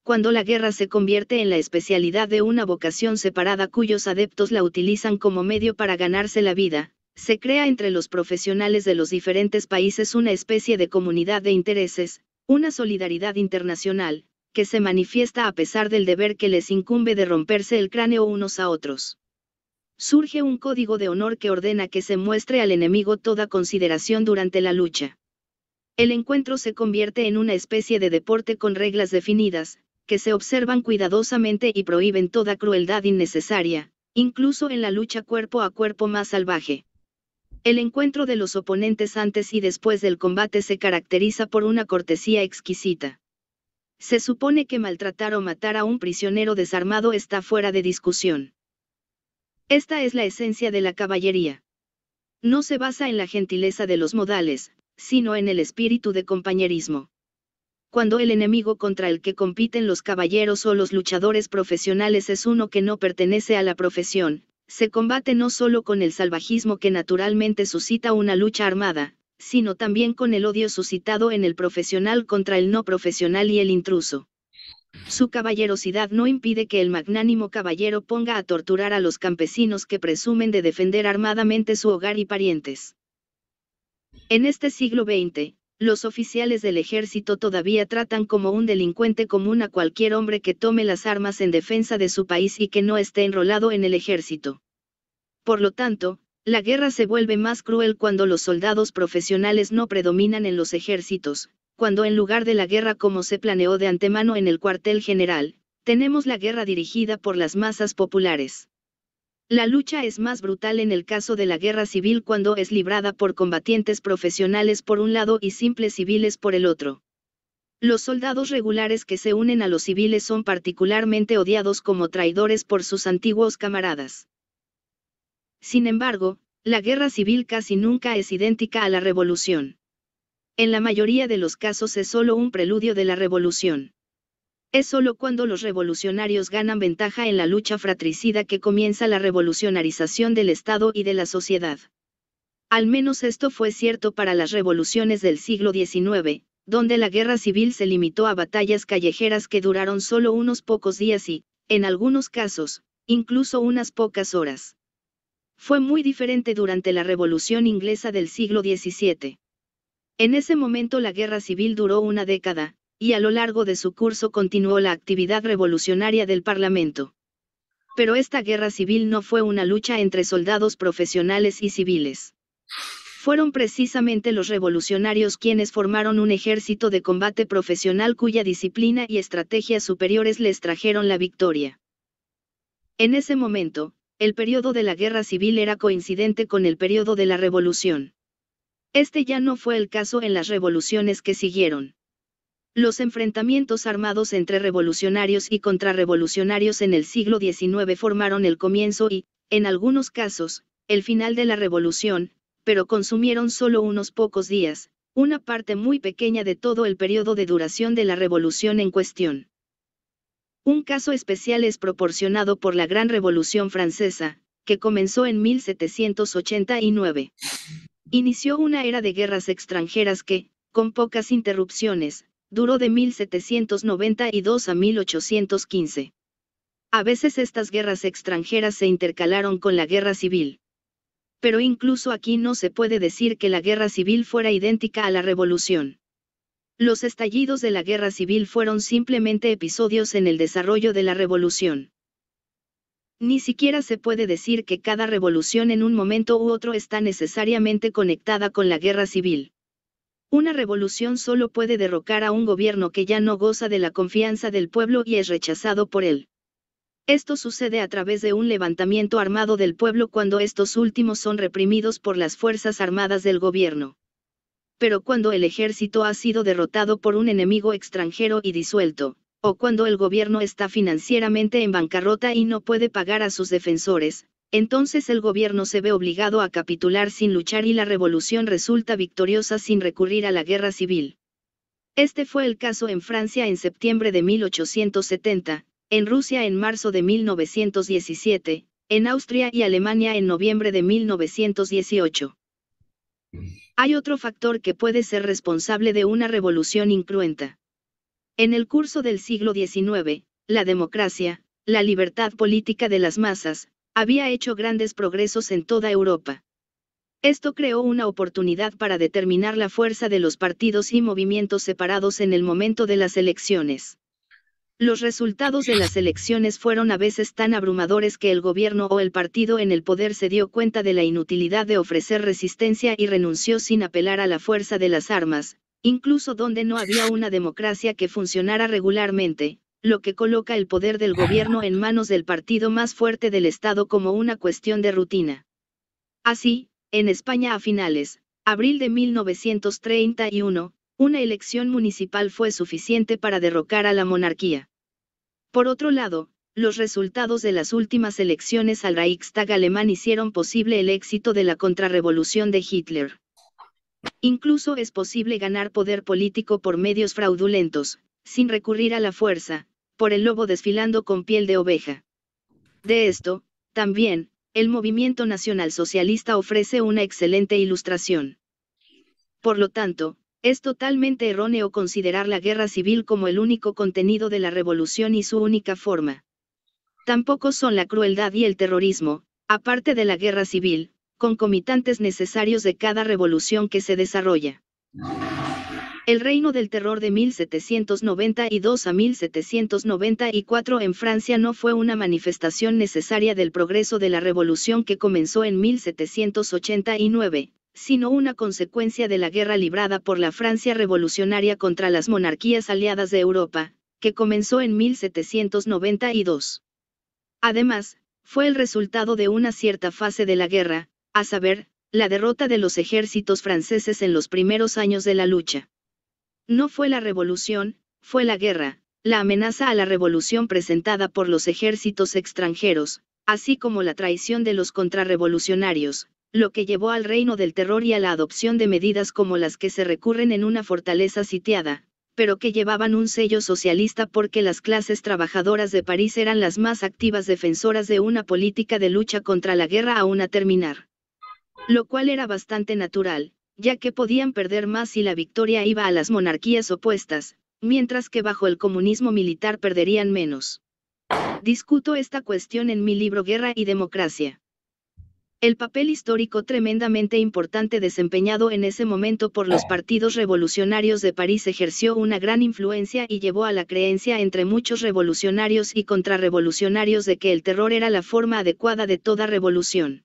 Cuando la guerra se convierte en la especialidad de una vocación separada cuyos adeptos la utilizan como medio para ganarse la vida, se crea entre los profesionales de los diferentes países una especie de comunidad de intereses, una solidaridad internacional, que se manifiesta a pesar del deber que les incumbe de romperse el cráneo unos a otros. Surge un código de honor que ordena que se muestre al enemigo toda consideración durante la lucha. El encuentro se convierte en una especie de deporte con reglas definidas, que se observan cuidadosamente y prohíben toda crueldad innecesaria, incluso en la lucha cuerpo a cuerpo más salvaje. El encuentro de los oponentes antes y después del combate se caracteriza por una cortesía exquisita. Se supone que maltratar o matar a un prisionero desarmado está fuera de discusión. Esta es la esencia de la caballería. No se basa en la gentileza de los modales, sino en el espíritu de compañerismo. Cuando el enemigo contra el que compiten los caballeros o los luchadores profesionales es uno que no pertenece a la profesión, se combate no solo con el salvajismo que naturalmente suscita una lucha armada, sino también con el odio suscitado en el profesional contra el no profesional y el intruso. Su caballerosidad no impide que el magnánimo caballero ponga a torturar a los campesinos que presumen de defender armadamente su hogar y parientes. En este siglo XX, los oficiales del ejército todavía tratan como un delincuente común a cualquier hombre que tome las armas en defensa de su país y que no esté enrolado en el ejército. Por lo tanto, la guerra se vuelve más cruel cuando los soldados profesionales no predominan en los ejércitos, cuando en lugar de la guerra como se planeó de antemano en el cuartel general, tenemos la guerra dirigida por las masas populares. La lucha es más brutal en el caso de la guerra civil cuando es librada por combatientes profesionales por un lado y simples civiles por el otro. Los soldados regulares que se unen a los civiles son particularmente odiados como traidores por sus antiguos camaradas. Sin embargo, la guerra civil casi nunca es idéntica a la revolución. En la mayoría de los casos es solo un preludio de la revolución. Es solo cuando los revolucionarios ganan ventaja en la lucha fratricida que comienza la revolucionarización del Estado y de la sociedad. Al menos esto fue cierto para las revoluciones del siglo XIX, donde la guerra civil se limitó a batallas callejeras que duraron solo unos pocos días y, en algunos casos, incluso unas pocas horas. Fue muy diferente durante la Revolución Inglesa del siglo XVII. En ese momento la guerra civil duró una década, y a lo largo de su curso continuó la actividad revolucionaria del Parlamento. Pero esta guerra civil no fue una lucha entre soldados profesionales y civiles. Fueron precisamente los revolucionarios quienes formaron un ejército de combate profesional cuya disciplina y estrategias superiores les trajeron la victoria. En ese momento, el periodo de la guerra civil era coincidente con el periodo de la revolución. Este ya no fue el caso en las revoluciones que siguieron. Los enfrentamientos armados entre revolucionarios y contrarrevolucionarios en el siglo XIX formaron el comienzo y, en algunos casos, el final de la revolución, pero consumieron solo unos pocos días, una parte muy pequeña de todo el periodo de duración de la revolución en cuestión. Un caso especial es proporcionado por la Gran Revolución Francesa, que comenzó en 1789. Inició una era de guerras extranjeras que, con pocas interrupciones, duró de 1792 a 1815. A veces estas guerras extranjeras se intercalaron con la guerra civil. Pero incluso aquí no se puede decir que la guerra civil fuera idéntica a la revolución. Los estallidos de la guerra civil fueron simplemente episodios en el desarrollo de la revolución. Ni siquiera se puede decir que cada revolución en un momento u otro está necesariamente conectada con la guerra civil. Una revolución solo puede derrocar a un gobierno que ya no goza de la confianza del pueblo y es rechazado por él. Esto sucede a través de un levantamiento armado del pueblo cuando estos últimos son reprimidos por las fuerzas armadas del gobierno. Pero cuando el ejército ha sido derrotado por un enemigo extranjero y disuelto, o cuando el gobierno está financieramente en bancarrota y no puede pagar a sus defensores, entonces el gobierno se ve obligado a capitular sin luchar y la revolución resulta victoriosa sin recurrir a la guerra civil. Este fue el caso en Francia en septiembre de 1870, en Rusia en marzo de 1917, en Austria y Alemania en noviembre de 1918. Hay otro factor que puede ser responsable de una revolución incruenta. En el curso del siglo XIX, la democracia, la libertad política de las masas, había hecho grandes progresos en toda Europa. Esto creó una oportunidad para determinar la fuerza de los partidos y movimientos separados en el momento de las elecciones. Los resultados de las elecciones fueron a veces tan abrumadores que el gobierno o el partido en el poder se dio cuenta de la inutilidad de ofrecer resistencia y renunció sin apelar a la fuerza de las armas, incluso donde no había una democracia que funcionara regularmente, lo que coloca el poder del gobierno en manos del partido más fuerte del Estado como una cuestión de rutina. Así, en España a finales, abril de 1931, una elección municipal fue suficiente para derrocar a la monarquía. Por otro lado, los resultados de las últimas elecciones al Reichstag alemán hicieron posible el éxito de la contrarrevolución de Hitler. Incluso es posible ganar poder político por medios fraudulentos, sin recurrir a la fuerza, por el lobo desfilando con piel de oveja. De esto, también, el movimiento nacionalsocialista ofrece una excelente ilustración. Por lo tanto, es totalmente erróneo considerar la guerra civil como el único contenido de la revolución y su única forma. Tampoco son la crueldad y el terrorismo, aparte de la guerra civil, concomitantes necesarios de cada revolución que se desarrolla. El reino del terror de 1792 a 1794 en Francia no fue una manifestación necesaria del progreso de la revolución que comenzó en 1789. Sino una consecuencia de la guerra librada por la Francia revolucionaria contra las monarquías aliadas de Europa, que comenzó en 1792. Además, fue el resultado de una cierta fase de la guerra, a saber, la derrota de los ejércitos franceses en los primeros años de la lucha. No fue la revolución, fue la guerra, la amenaza a la revolución presentada por los ejércitos extranjeros, así como la traición de los contrarrevolucionarios, lo que llevó al reino del terror y a la adopción de medidas como las que se recurren en una fortaleza sitiada, pero que llevaban un sello socialista porque las clases trabajadoras de París eran las más activas defensoras de una política de lucha contra la guerra aún a terminar. Lo cual era bastante natural, ya que podían perder más si la victoria iba a las monarquías opuestas, mientras que bajo el comunismo militar perderían menos. Discuto esta cuestión en mi libro Guerra y Democracia. El papel histórico tremendamente importante desempeñado en ese momento por los partidos revolucionarios de París ejerció una gran influencia y llevó a la creencia entre muchos revolucionarios y contrarrevolucionarios de que el terror era la forma adecuada de toda revolución.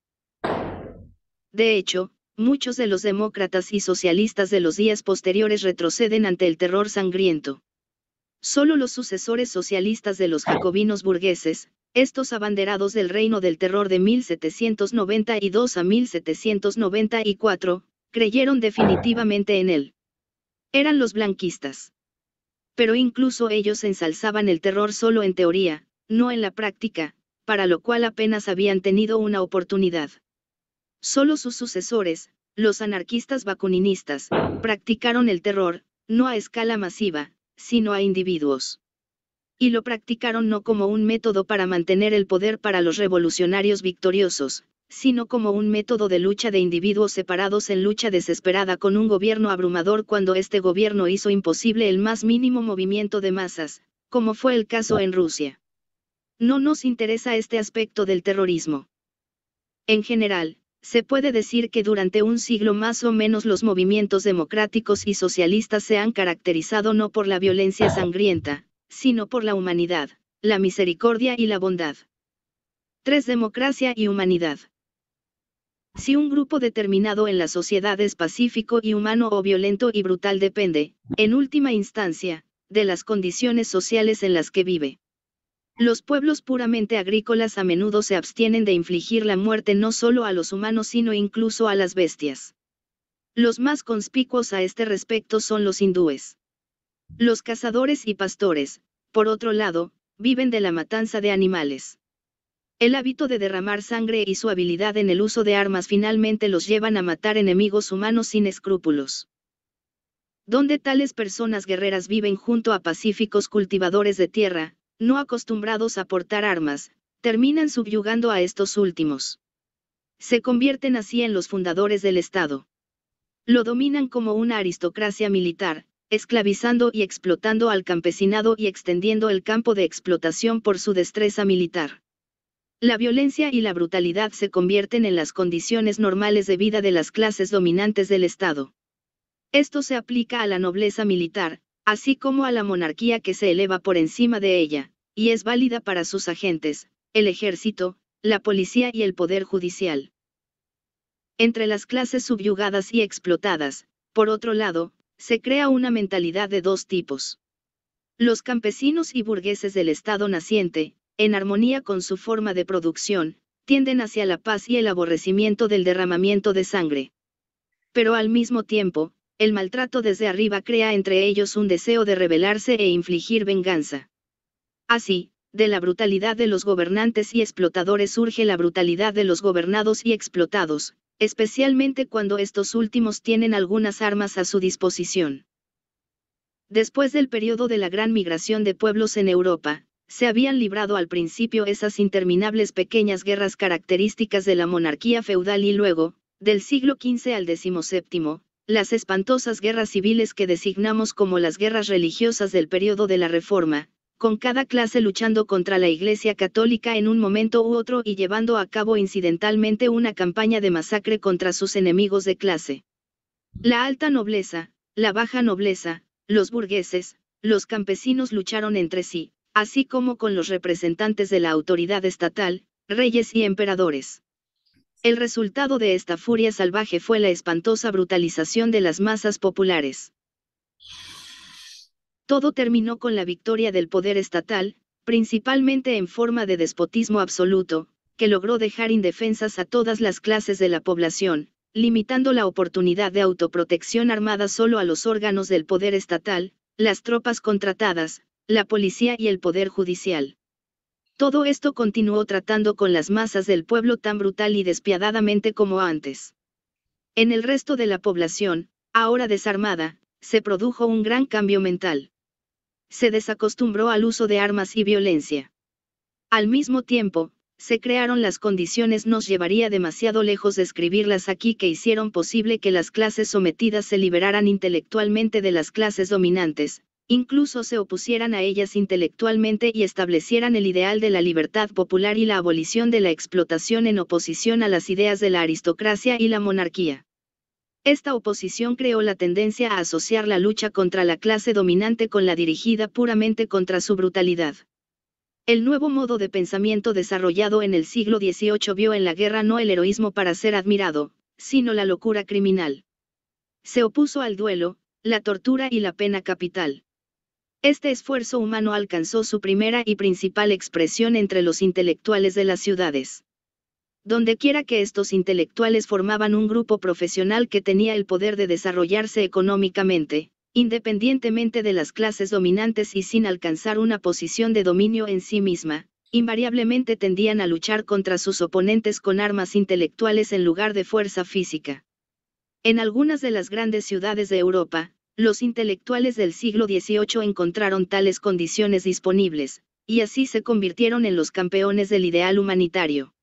De hecho, muchos de los demócratas y socialistas de los días posteriores retroceden ante el terror sangriento. Solo los sucesores socialistas de los jacobinos burgueses, estos abanderados del reino del terror de 1792 a 1794, creyeron definitivamente en él. Eran los blanquistas. Pero incluso ellos ensalzaban el terror solo en teoría, no en la práctica, para lo cual apenas habían tenido una oportunidad. Solo sus sucesores, los anarquistas bakuninistas, practicaron el terror, no a escala masiva, sino a individuos. Y lo practicaron no como un método para mantener el poder para los revolucionarios victoriosos, sino como un método de lucha de individuos separados en lucha desesperada con un gobierno abrumador cuando este gobierno hizo imposible el más mínimo movimiento de masas, como fue el caso en Rusia. No nos interesa este aspecto del terrorismo. En general, se puede decir que durante un siglo más o menos los movimientos democráticos y socialistas se han caracterizado no por la violencia sangrienta, sino por la humanidad, la misericordia y la bondad. 3. Democracia y humanidad. Si un grupo determinado en la sociedad es pacífico y humano o violento y brutal depende, en última instancia, de las condiciones sociales en las que vive. Los pueblos puramente agrícolas a menudo se abstienen de infligir la muerte no solo a los humanos sino incluso a las bestias. Los más conspicuos a este respecto son los hindúes. Los cazadores y pastores, por otro lado, viven de la matanza de animales. El hábito de derramar sangre y su habilidad en el uso de armas finalmente los llevan a matar enemigos humanos sin escrúpulos. Donde tales personas guerreras viven junto a pacíficos cultivadores de tierra, no acostumbrados a portar armas, terminan subyugando a estos últimos. Se convierten así en los fundadores del Estado. Lo dominan como una aristocracia militar, esclavizando y explotando al campesinado y extendiendo el campo de explotación por su destreza militar. La violencia y la brutalidad se convierten en las condiciones normales de vida de las clases dominantes del Estado. Esto se aplica a la nobleza militar, así como a la monarquía que se eleva por encima de ella, y es válida para sus agentes, el ejército, la policía y el poder judicial. Entre las clases subyugadas y explotadas, por otro lado, se crea una mentalidad de dos tipos. Los campesinos y burgueses del Estado naciente, en armonía con su forma de producción, tienden hacia la paz y el aborrecimiento del derramamiento de sangre. Pero al mismo tiempo, el maltrato desde arriba crea entre ellos un deseo de rebelarse e infligir venganza. Así, de la brutalidad de los gobernantes y explotadores surge la brutalidad de los gobernados y explotados, especialmente cuando estos últimos tienen algunas armas a su disposición. Después del periodo de la gran migración de pueblos en Europa, se habían librado al principio esas interminables pequeñas guerras características de la monarquía feudal y luego, del siglo XV al XVII, las espantosas guerras civiles que designamos como las guerras religiosas del periodo de la Reforma, con cada clase luchando contra la Iglesia Católica en un momento u otro y llevando a cabo incidentalmente una campaña de masacre contra sus enemigos de clase. La alta nobleza, la baja nobleza, los burgueses, los campesinos lucharon entre sí, así como con los representantes de la autoridad estatal, reyes y emperadores. El resultado de esta furia salvaje fue la espantosa brutalización de las masas populares. Todo terminó con la victoria del poder estatal, principalmente en forma de despotismo absoluto, que logró dejar indefensas a todas las clases de la población, limitando la oportunidad de autoprotección armada solo a los órganos del poder estatal, las tropas contratadas, la policía y el poder judicial. Todo esto continuó tratando con las masas del pueblo tan brutal y despiadadamente como antes. En el resto de la población, ahora desarmada, se produjo un gran cambio mental. Se desacostumbró al uso de armas y violencia. Al mismo tiempo, se crearon las condiciones, nos llevaría demasiado lejos describirlas aquí, que hicieron posible que las clases sometidas se liberaran intelectualmente de las clases dominantes, incluso se opusieran a ellas intelectualmente y establecieran el ideal de la libertad popular y la abolición de la explotación en oposición a las ideas de la aristocracia y la monarquía. Esta oposición creó la tendencia a asociar la lucha contra la clase dominante con la dirigida puramente contra su brutalidad. El nuevo modo de pensamiento desarrollado en el siglo XVIII vio en la guerra no el heroísmo para ser admirado, sino la locura criminal. Se opuso al duelo, la tortura y la pena capital. Este esfuerzo humano alcanzó su primera y principal expresión entre los intelectuales de las ciudades. Dondequiera que estos intelectuales formaban un grupo profesional que tenía el poder de desarrollarse económicamente, independientemente de las clases dominantes y sin alcanzar una posición de dominio en sí misma, invariablemente tendían a luchar contra sus oponentes con armas intelectuales en lugar de fuerza física. En algunas de las grandes ciudades de Europa, los intelectuales del siglo XVIII encontraron tales condiciones disponibles, y así se convirtieron en los campeones del ideal humanitario.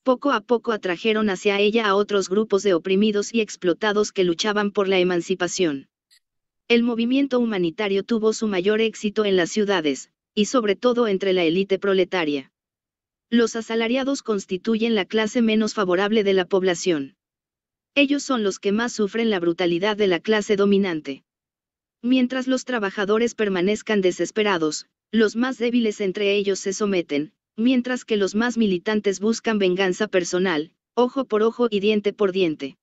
Poco a poco atrajeron hacia ella a otros grupos de oprimidos y explotados que luchaban por la emancipación. El movimiento humanitario tuvo su mayor éxito en las ciudades, y sobre todo entre la élite proletaria. Los asalariados constituyen la clase menos favorable de la población. Ellos son los que más sufren la brutalidad de la clase dominante. Mientras los trabajadores permanezcan desesperados, los más débiles entre ellos se someten, mientras que los más militantes buscan venganza personal, ojo por ojo y diente por diente.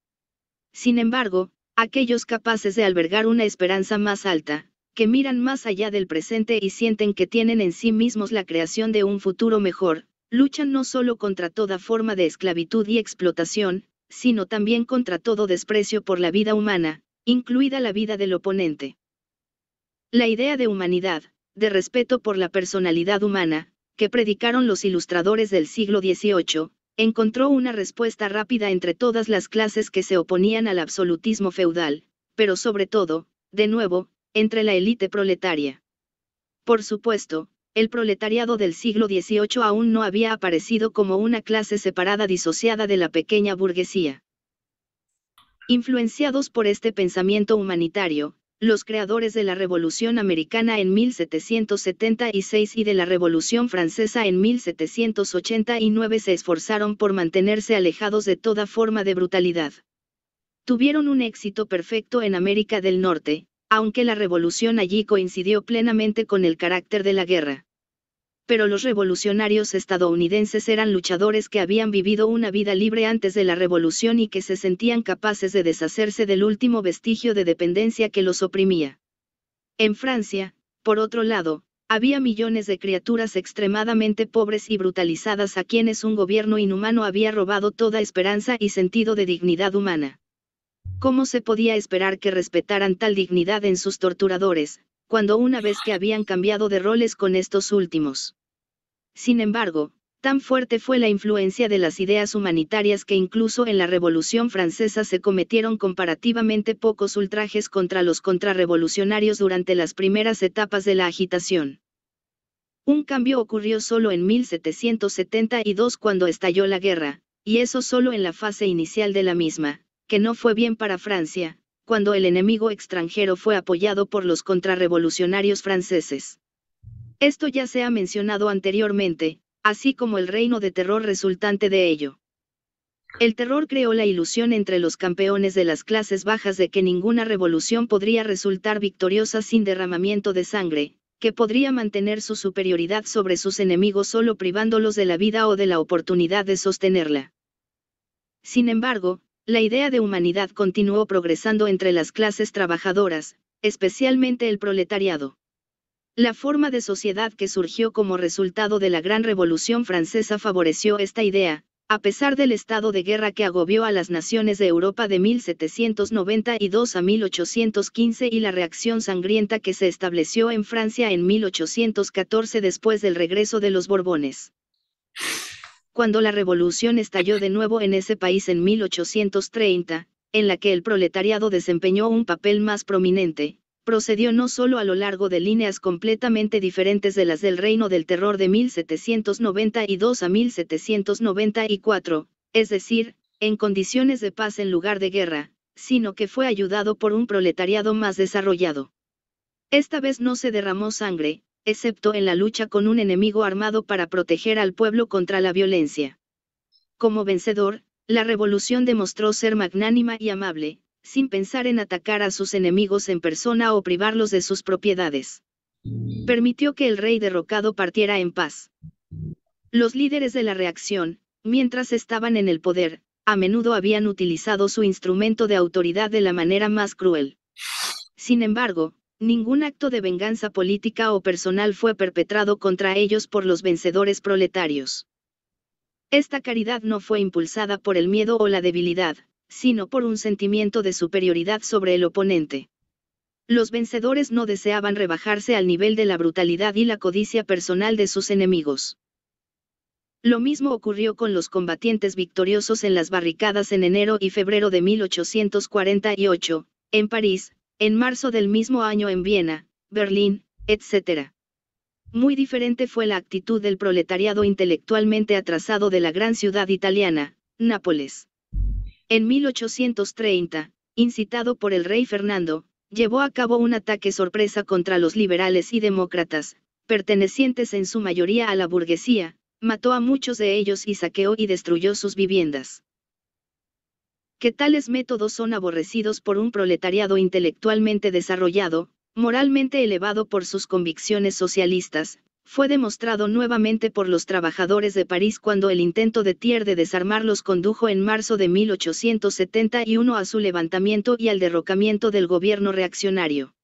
Sin embargo, aquellos capaces de albergar una esperanza más alta, que miran más allá del presente y sienten que tienen en sí mismos la creación de un futuro mejor, luchan no solo contra toda forma de esclavitud y explotación, sino también contra todo desprecio por la vida humana, incluida la vida del oponente. La idea de humanidad, de respeto por la personalidad humana, que predicaron los ilustradores del siglo XVIII, encontró una respuesta rápida entre todas las clases que se oponían al absolutismo feudal, pero sobre todo, de nuevo, entre la élite proletaria. Por supuesto, el proletariado del siglo XVIII aún no había aparecido como una clase separada disociada de la pequeña burguesía. Influenciados por este pensamiento humanitario, los creadores de la Revolución Americana en 1776 y de la Revolución Francesa en 1789 se esforzaron por mantenerse alejados de toda forma de brutalidad. Tuvieron un éxito perfecto en América del Norte, aunque la revolución allí coincidió plenamente con el carácter de la guerra. Pero los revolucionarios estadounidenses eran luchadores que habían vivido una vida libre antes de la revolución y que se sentían capaces de deshacerse del último vestigio de dependencia que los oprimía. En Francia, por otro lado, había millones de criaturas extremadamente pobres y brutalizadas a quienes un gobierno inhumano había robado toda esperanza y sentido de dignidad humana. ¿Cómo se podía esperar que respetaran tal dignidad en sus torturadores, cuando una vez que habían cambiado de roles con estos últimos? Sin embargo, tan fuerte fue la influencia de las ideas humanitarias que incluso en la Revolución Francesa se cometieron comparativamente pocos ultrajes contra los contrarrevolucionarios durante las primeras etapas de la agitación. Un cambio ocurrió solo en 1772 cuando estalló la guerra, y eso solo en la fase inicial de la misma, que no fue bien para Francia, cuando el enemigo extranjero fue apoyado por los contrarrevolucionarios franceses. Esto ya se ha mencionado anteriormente, así como el reino de terror resultante de ello. El terror creó la ilusión entre los campeones de las clases bajas de que ninguna revolución podría resultar victoriosa sin derramamiento de sangre, que podría mantener su superioridad sobre sus enemigos solo privándolos de la vida o de la oportunidad de sostenerla. Sin embargo, la idea de humanidad continuó progresando entre las clases trabajadoras, especialmente el proletariado. La forma de sociedad que surgió como resultado de la Gran Revolución Francesa favoreció esta idea, a pesar del estado de guerra que agobió a las naciones de Europa de 1792 a 1815 y la reacción sangrienta que se estableció en Francia en 1814 después del regreso de los Borbones. Cuando la revolución estalló de nuevo en ese país en 1830, en la que el proletariado desempeñó un papel más prominente, procedió no solo a lo largo de líneas completamente diferentes de las del Reino del Terror de 1792 a 1794, es decir, en condiciones de paz en lugar de guerra, sino que fue ayudado por un proletariado más desarrollado. Esta vez no se derramó sangre, excepto en la lucha con un enemigo armado para proteger al pueblo contra la violencia. Como vencedor, la revolución demostró ser magnánima y amable, sin pensar en atacar a sus enemigos en persona o privarlos de sus propiedades. Permitió que el rey derrocado partiera en paz. Los líderes de la reacción, mientras estaban en el poder, a menudo habían utilizado su instrumento de autoridad de la manera más cruel. Sin embargo, ningún acto de venganza política o personal fue perpetrado contra ellos por los vencedores proletarios. Esta caridad no fue impulsada por el miedo o la debilidad, sino por un sentimiento de superioridad sobre el oponente. Los vencedores no deseaban rebajarse al nivel de la brutalidad y la codicia personal de sus enemigos. Lo mismo ocurrió con los combatientes victoriosos en las barricadas en enero y febrero de 1848, en París, en marzo del mismo año en Viena, Berlín, etc. Muy diferente fue la actitud del proletariado intelectualmente atrasado de la gran ciudad italiana, Nápoles. En 1830, incitado por el rey Fernando, llevó a cabo un ataque sorpresa contra los liberales y demócratas, pertenecientes en su mayoría a la burguesía, mató a muchos de ellos y saqueó y destruyó sus viviendas. Que tales métodos son aborrecidos por un proletariado intelectualmente desarrollado, moralmente elevado por sus convicciones socialistas, fue demostrado nuevamente por los trabajadores de París cuando el intento de Thiers de desarmarlos condujo en marzo de 1871 a su levantamiento y al derrocamiento del gobierno reaccionario.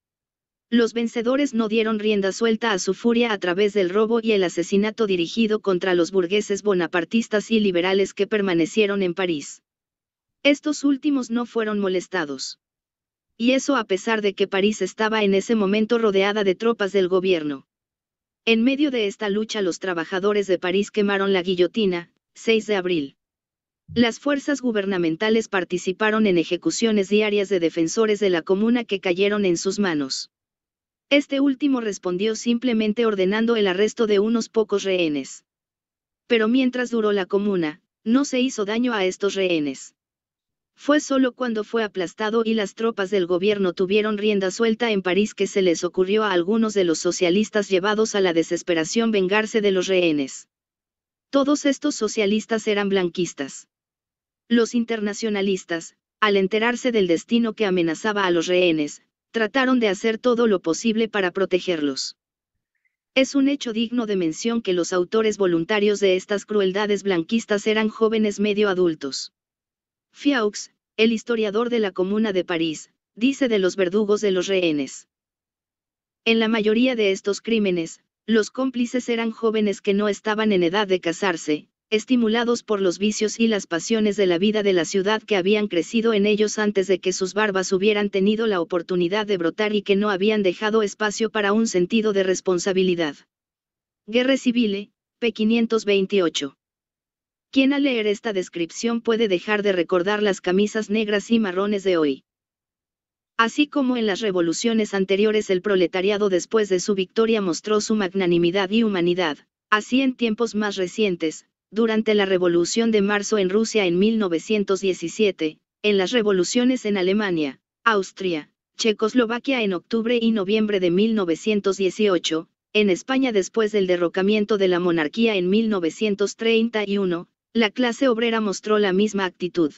Los vencedores no dieron rienda suelta a su furia a través del robo y el asesinato dirigido contra los burgueses bonapartistas y liberales que permanecieron en París. Estos últimos no fueron molestados. Y eso a pesar de que París estaba en ese momento rodeada de tropas del gobierno. En medio de esta lucha los trabajadores de París quemaron la guillotina, 6 de abril. Las fuerzas gubernamentales participaron en ejecuciones diarias de defensores de la comuna que cayeron en sus manos. Este último respondió simplemente ordenando el arresto de unos pocos rehenes. Pero mientras duró la comuna, no se hizo daño a estos rehenes. Fue solo cuando fue aplastado y las tropas del gobierno tuvieron rienda suelta en París que se les ocurrió a algunos de los socialistas llevados a la desesperación vengarse de los rehenes. Todos estos socialistas eran blanquistas. Los internacionalistas, al enterarse del destino que amenazaba a los rehenes, trataron de hacer todo lo posible para protegerlos. Es un hecho digno de mención que los autores voluntarios de estas crueldades blanquistas eran jóvenes medio adultos. Fiaux, el historiador de la Comuna de París, dice de los verdugos de los rehenes. En la mayoría de estos crímenes, los cómplices eran jóvenes que no estaban en edad de casarse, estimulados por los vicios y las pasiones de la vida de la ciudad que habían crecido en ellos antes de que sus barbas hubieran tenido la oportunidad de brotar y que no habían dejado espacio para un sentido de responsabilidad. Guerre Civile, p. 528. Quien al leer esta descripción puede dejar de recordar las camisas negras y marrones de hoy. Así como en las revoluciones anteriores el proletariado después de su victoria mostró su magnanimidad y humanidad, así en tiempos más recientes, durante la Revolución de Marzo en Rusia en 1917, en las revoluciones en Alemania, Austria, Checoslovaquia en octubre y noviembre de 1918, en España después del derrocamiento de la monarquía en 1931, la clase obrera mostró la misma actitud.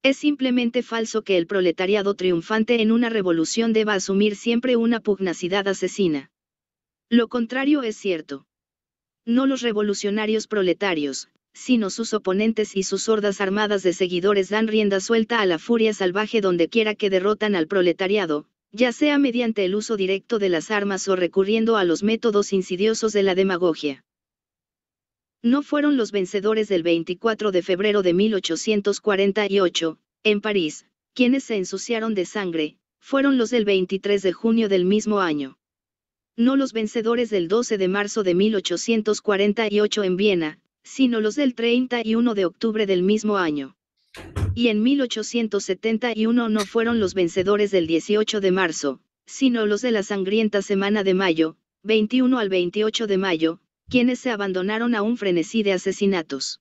Es simplemente falso que el proletariado triunfante en una revolución deba asumir siempre una pugnacidad asesina. Lo contrario es cierto. No los revolucionarios proletarios, sino sus oponentes y sus hordas armadas de seguidores dan rienda suelta a la furia salvaje donde quiera que derrotan al proletariado, ya sea mediante el uso directo de las armas o recurriendo a los métodos insidiosos de la demagogia. No fueron los vencedores del 24 de febrero de 1848, en París, quienes se ensuciaron de sangre, fueron los del 23 de junio del mismo año. No los vencedores del 12 de marzo de 1848 en Viena, sino los del 31 de octubre del mismo año. Y en 1871 no fueron los vencedores del 18 de marzo, sino los de la sangrienta semana de mayo, 21 al 28 de mayo, quienes se abandonaron a un frenesí de asesinatos.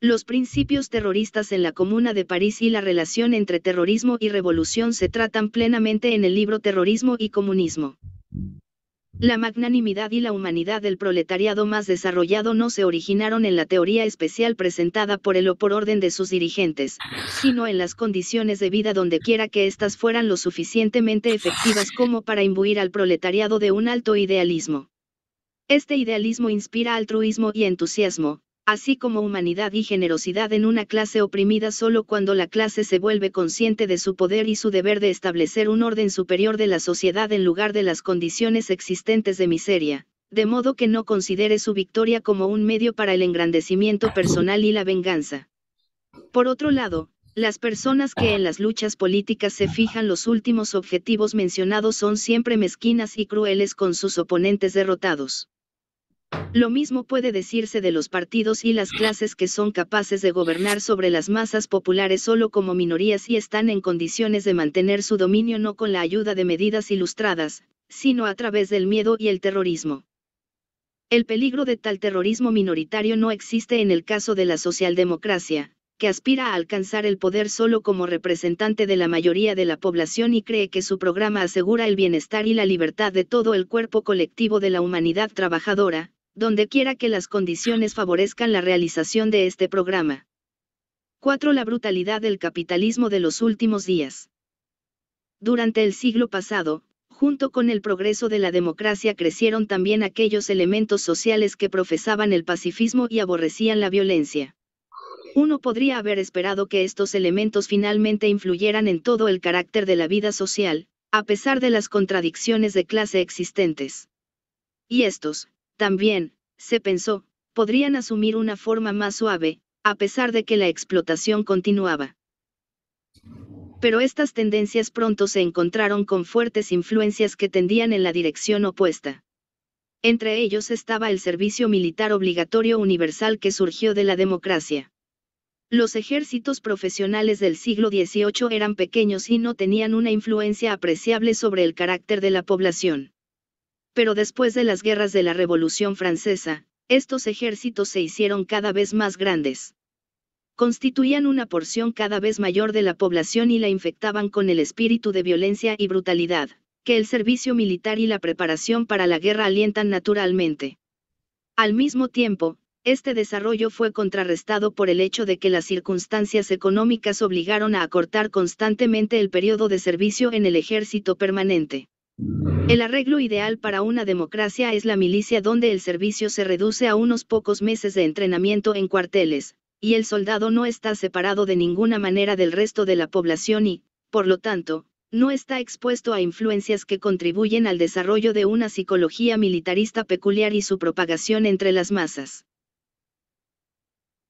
Los principios terroristas en la Comuna de París y la relación entre terrorismo y revolución se tratan plenamente en el libro Terrorismo y Comunismo. La magnanimidad y la humanidad del proletariado más desarrollado no se originaron en la teoría especial presentada por él o por orden de sus dirigentes, sino en las condiciones de vida donde quiera que éstas fueran lo suficientemente efectivas como para imbuir al proletariado de un alto idealismo. Este idealismo inspira altruismo y entusiasmo, así como humanidad y generosidad en una clase oprimida solo cuando la clase se vuelve consciente de su poder y su deber de establecer un orden superior de la sociedad en lugar de las condiciones existentes de miseria, de modo que no considere su victoria como un medio para el engrandecimiento personal y la venganza. Por otro lado, las personas que en las luchas políticas se fijan los últimos objetivos mencionados son siempre mezquinas y crueles con sus oponentes derrotados. Lo mismo puede decirse de los partidos y las clases que son capaces de gobernar sobre las masas populares solo como minorías y están en condiciones de mantener su dominio no con la ayuda de medidas ilustradas, sino a través del miedo y el terrorismo. El peligro de tal terrorismo minoritario no existe en el caso de la socialdemocracia, que aspira a alcanzar el poder solo como representante de la mayoría de la población y cree que su programa asegura el bienestar y la libertad de todo el cuerpo colectivo de la humanidad trabajadora, donde quiera que las condiciones favorezcan la realización de este programa. 4. La brutalidad del capitalismo de los últimos días. Durante el siglo pasado, junto con el progreso de la democracia crecieron también aquellos elementos sociales que profesaban el pacifismo y aborrecían la violencia. Uno podría haber esperado que estos elementos finalmente influyeran en todo el carácter de la vida social, a pesar de las contradicciones de clase existentes. Y estos, también, se pensó, podrían asumir una forma más suave, a pesar de que la explotación continuaba. Pero estas tendencias pronto se encontraron con fuertes influencias que tendían en la dirección opuesta. Entre ellos estaba el servicio militar obligatorio universal que surgió de la democracia. Los ejércitos profesionales del siglo XVIII eran pequeños y no tenían una influencia apreciable sobre el carácter de la población. Pero después de las guerras de la Revolución Francesa, estos ejércitos se hicieron cada vez más grandes. Constituían una porción cada vez mayor de la población y la infectaban con el espíritu de violencia y brutalidad, que el servicio militar y la preparación para la guerra alientan naturalmente. Al mismo tiempo, este desarrollo fue contrarrestado por el hecho de que las circunstancias económicas obligaron a acortar constantemente el periodo de servicio en el ejército permanente. El arreglo ideal para una democracia es la milicia donde el servicio se reduce a unos pocos meses de entrenamiento en cuarteles, y el soldado no está separado de ninguna manera del resto de la población y, por lo tanto, no está expuesto a influencias que contribuyen al desarrollo de una psicología militarista peculiar y su propagación entre las masas.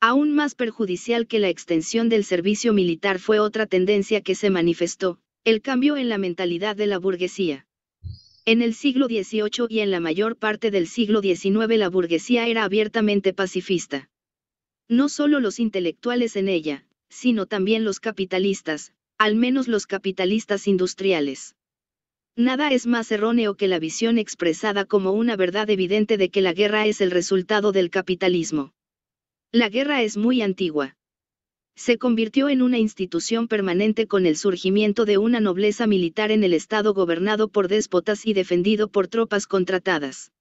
Aún más perjudicial que la extensión del servicio militar fue otra tendencia que se manifestó, el cambio en la mentalidad de la burguesía. En el siglo XVIII y en la mayor parte del siglo XIX la burguesía era abiertamente pacifista. No solo los intelectuales en ella, sino también los capitalistas, al menos los capitalistas industriales. Nada es más erróneo que la visión expresada como una verdad evidente de que la guerra es el resultado del capitalismo. La guerra es muy antigua. Se convirtió en una institución permanente con el surgimiento de una nobleza militar en el Estado gobernado por déspotas y defendido por tropas contratadas.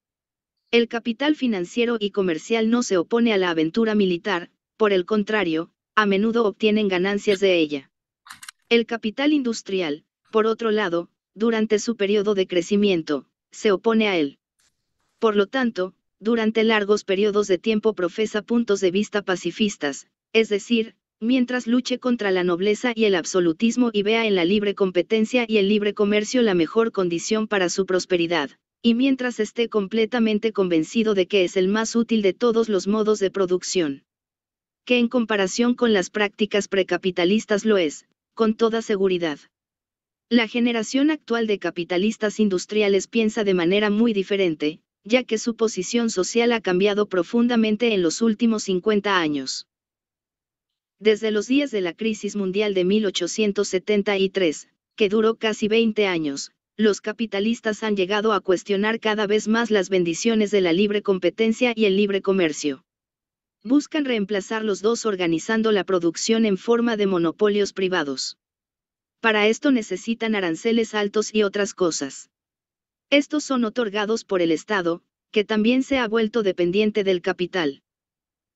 El capital financiero y comercial no se opone a la aventura militar, por el contrario, a menudo obtienen ganancias de ella. El capital industrial, por otro lado, durante su periodo de crecimiento, se opone a él. Por lo tanto, durante largos periodos de tiempo profesa puntos de vista pacifistas, es decir, mientras luche contra la nobleza y el absolutismo y vea en la libre competencia y el libre comercio la mejor condición para su prosperidad, y mientras esté completamente convencido de que es el más útil de todos los modos de producción. Que en comparación con las prácticas precapitalistas lo es, con toda seguridad. La generación actual de capitalistas industriales piensa de manera muy diferente, ya que su posición social ha cambiado profundamente en los últimos 50 años. Desde los días de la crisis mundial de 1873, que duró casi 20 años, los capitalistas han llegado a cuestionar cada vez más las bendiciones de la libre competencia y el libre comercio. buscan reemplazar los dos organizando la producción en forma de monopolios privados. Para esto necesitan aranceles altos y otras cosas. Estos son otorgados por el Estado, que también se ha vuelto dependiente del capital.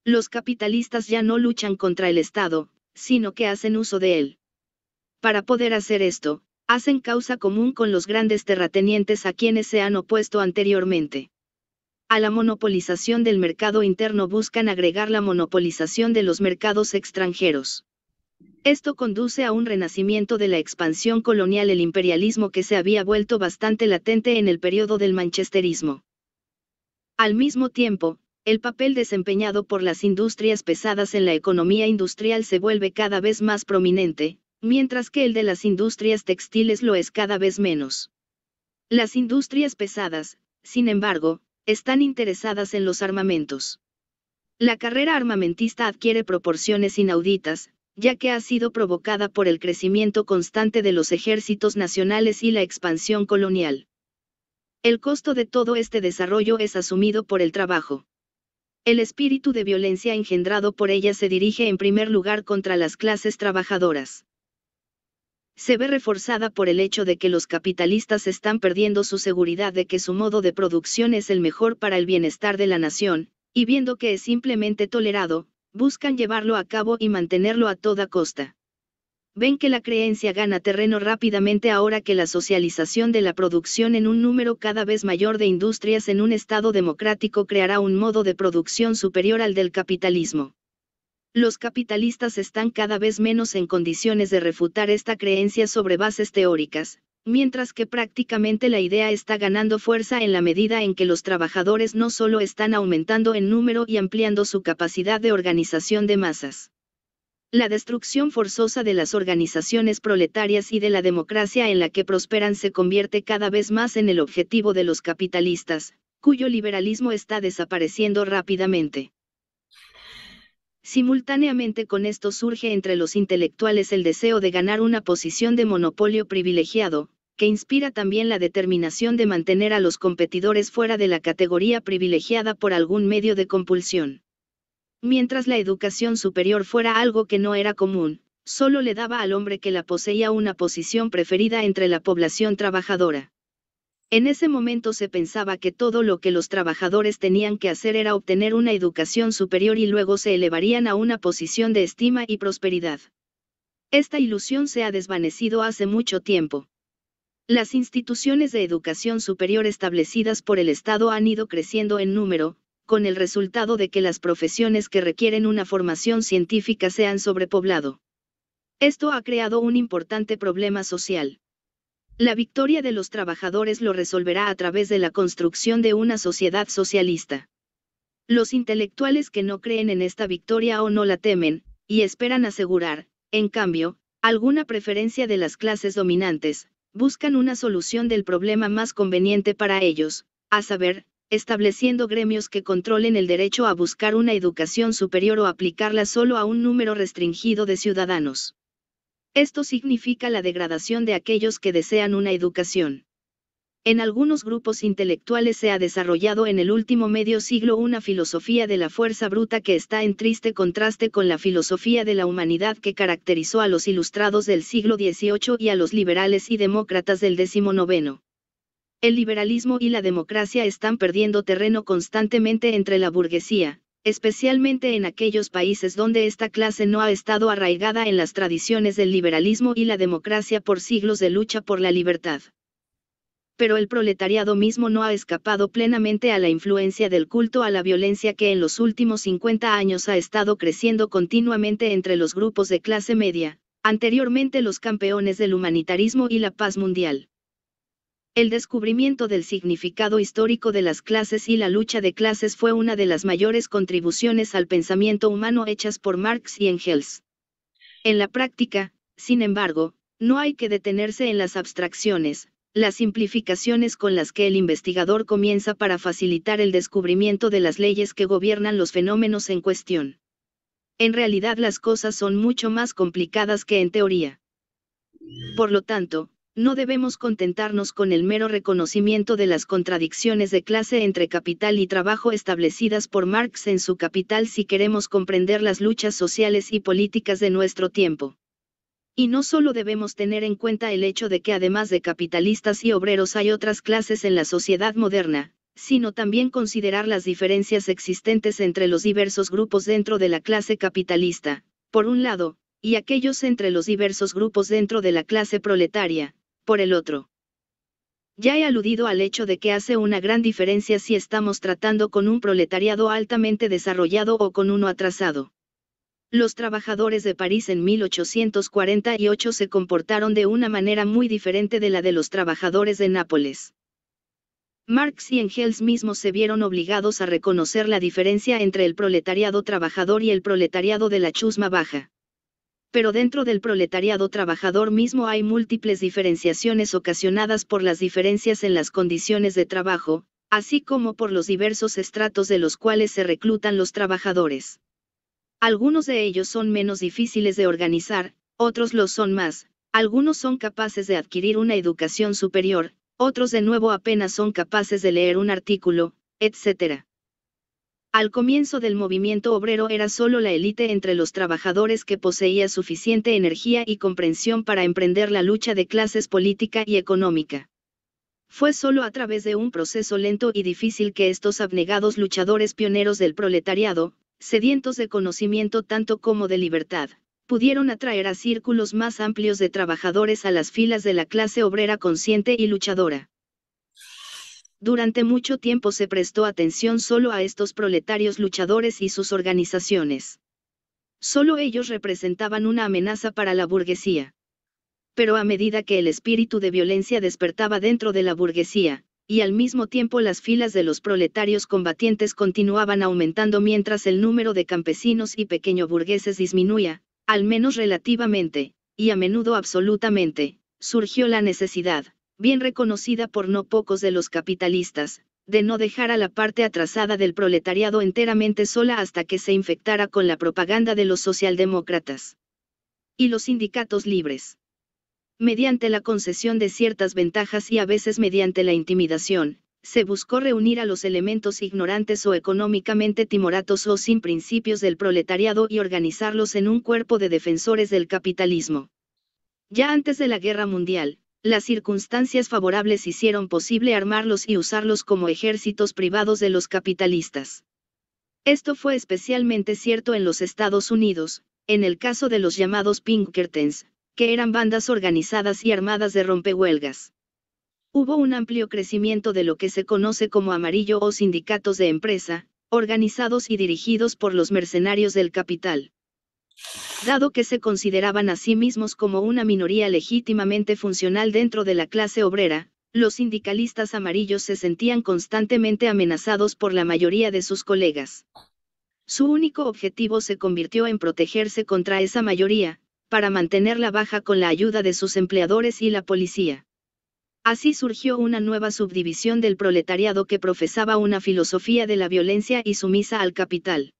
Los capitalistas ya no luchan contra el Estado, sino que hacen uso de él. Para poder hacer esto, hacen causa común con los grandes terratenientes a quienes se han opuesto anteriormente. A la monopolización del mercado interno buscan agregar la monopolización de los mercados extranjeros. Esto conduce a un renacimiento de la expansión colonial, el imperialismo que se había vuelto bastante latente en el periodo del manchesterismo. Al mismo tiempo, el papel desempeñado por las industrias pesadas en la economía industrial se vuelve cada vez más prominente, mientras que el de las industrias textiles lo es cada vez menos. Las industrias pesadas, sin embargo, están interesadas en los armamentos. La carrera armamentista adquiere proporciones inauditas, ya que ha sido provocada por el crecimiento constante de los ejércitos nacionales y la expansión colonial. El costo de todo este desarrollo es asumido por el trabajo. El espíritu de violencia engendrado por ella se dirige en primer lugar contra las clases trabajadoras. Se ve reforzada por el hecho de que los capitalistas están perdiendo su seguridad de que su modo de producción es el mejor para el bienestar de la nación, y viendo que es simplemente tolerado, buscan llevarlo a cabo y mantenerlo a toda costa. Ven que la creencia gana terreno rápidamente ahora que la socialización de la producción en un número cada vez mayor de industrias en un Estado democrático creará un modo de producción superior al del capitalismo. Los capitalistas están cada vez menos en condiciones de refutar esta creencia sobre bases teóricas, mientras que prácticamente la idea está ganando fuerza en la medida en que los trabajadores no solo están aumentando en número y ampliando su capacidad de organización de masas. La destrucción forzosa de las organizaciones proletarias y de la democracia en la que prosperan se convierte cada vez más en el objetivo de los capitalistas, cuyo liberalismo está desapareciendo rápidamente. Simultáneamente con esto surge entre los intelectuales el deseo de ganar una posición de monopolio privilegiado, que inspira también la determinación de mantener a los competidores fuera de la categoría privilegiada por algún medio de compulsión. Mientras la educación superior fuera algo que no era común, solo le daba al hombre que la poseía una posición preferida entre la población trabajadora. En ese momento se pensaba que todo lo que los trabajadores tenían que hacer era obtener una educación superior y luego se elevarían a una posición de estima y prosperidad. Esta ilusión se ha desvanecido hace mucho tiempo. Las instituciones de educación superior establecidas por el Estado han ido creciendo en número, con el resultado de que las profesiones que requieren una formación científica se han sobrepoblado. Esto ha creado un importante problema social. La victoria de los trabajadores lo resolverá a través de la construcción de una sociedad socialista. Los intelectuales que no creen en esta victoria o no la temen, y esperan asegurar, en cambio, alguna preferencia de las clases dominantes, buscan una solución del problema más conveniente para ellos, a saber, estableciendo gremios que controlen el derecho a buscar una educación superior o aplicarla solo a un número restringido de ciudadanos. Esto significa la degradación de aquellos que desean una educación. En algunos grupos intelectuales se ha desarrollado en el último medio siglo una filosofía de la fuerza bruta que está en triste contraste con la filosofía de la humanidad que caracterizó a los ilustrados del siglo XVIII y a los liberales y demócratas del XIX. El liberalismo y la democracia están perdiendo terreno constantemente entre la burguesía, especialmente en aquellos países donde esta clase no ha estado arraigada en las tradiciones del liberalismo y la democracia por siglos de lucha por la libertad. Pero el proletariado mismo no ha escapado plenamente a la influencia del culto a la violencia que en los últimos 50 años ha estado creciendo continuamente entre los grupos de clase media, anteriormente los campeones del humanitarismo y la paz mundial. El descubrimiento del significado histórico de las clases y la lucha de clases fue una de las mayores contribuciones al pensamiento humano hechas por Marx y Engels. En la práctica, sin embargo, no hay que detenerse en las abstracciones, las simplificaciones con las que el investigador comienza para facilitar el descubrimiento de las leyes que gobiernan los fenómenos en cuestión. En realidad las cosas son mucho más complicadas que en teoría. Por lo tanto, No debemos contentarnos con el mero reconocimiento de las contradicciones de clase entre capital y trabajo establecidas por Marx en su Capital si queremos comprender las luchas sociales y políticas de nuestro tiempo. Y no solo debemos tener en cuenta el hecho de que además de capitalistas y obreros hay otras clases en la sociedad moderna, sino también considerar las diferencias existentes entre los diversos grupos dentro de la clase capitalista, por un lado, y aquellos entre los diversos grupos dentro de la clase proletaria, por el otro. Ya he aludido al hecho de que hace una gran diferencia si estamos tratando con un proletariado altamente desarrollado o con uno atrasado. Los trabajadores de París en 1848 se comportaron de una manera muy diferente de la de los trabajadores de Nápoles. Marx y Engels mismos se vieron obligados a reconocer la diferencia entre el proletariado trabajador y el proletariado de la chusma baja. Pero dentro del proletariado trabajador mismo hay múltiples diferenciaciones ocasionadas por las diferencias en las condiciones de trabajo, así como por los diversos estratos de los cuales se reclutan los trabajadores. Algunos de ellos son menos difíciles de organizar, otros lo son más, algunos son capaces de adquirir una educación superior, otros de nuevo apenas son capaces de leer un artículo, etc. Al comienzo del movimiento obrero era solo la élite entre los trabajadores que poseía suficiente energía y comprensión para emprender la lucha de clases política y económica. Fue solo a través de un proceso lento y difícil que estos abnegados luchadores pioneros del proletariado, sedientos de conocimiento tanto como de libertad, pudieron atraer a círculos más amplios de trabajadores a las filas de la clase obrera consciente y luchadora. Durante mucho tiempo se prestó atención solo a estos proletarios luchadores y sus organizaciones. Solo ellos representaban una amenaza para la burguesía. Pero a medida que el espíritu de violencia despertaba dentro de la burguesía, y al mismo tiempo las filas de los proletarios combatientes continuaban aumentando mientras el número de campesinos y pequeñoburgueses disminuía, al menos relativamente, y a menudo absolutamente, surgió la necesidad, bien reconocida por no pocos de los capitalistas, de no dejar a la parte atrasada del proletariado enteramente sola hasta que se infectara con la propaganda de los socialdemócratas y los sindicatos libres. Mediante la concesión de ciertas ventajas y a veces mediante la intimidación, se buscó reunir a los elementos ignorantes o económicamente timoratos o sin principios del proletariado y organizarlos en un cuerpo de defensores del capitalismo. Ya antes de la Guerra Mundial, las circunstancias favorables hicieron posible armarlos y usarlos como ejércitos privados de los capitalistas. Esto fue especialmente cierto en los Estados Unidos, en el caso de los llamados Pinkertons, que eran bandas organizadas y armadas de rompehuelgas. Hubo un amplio crecimiento de lo que se conoce como amarillo o sindicatos de empresa, organizados y dirigidos por los mercenarios del capital. Dado que se consideraban a sí mismos como una minoría legítimamente funcional dentro de la clase obrera, los sindicalistas amarillos se sentían constantemente amenazados por la mayoría de sus colegas. Su único objetivo se convirtió en protegerse contra esa mayoría, para mantenerla baja con la ayuda de sus empleadores y la policía. Así surgió una nueva subdivisión del proletariado que profesaba una filosofía de la violencia y sumisa al capital.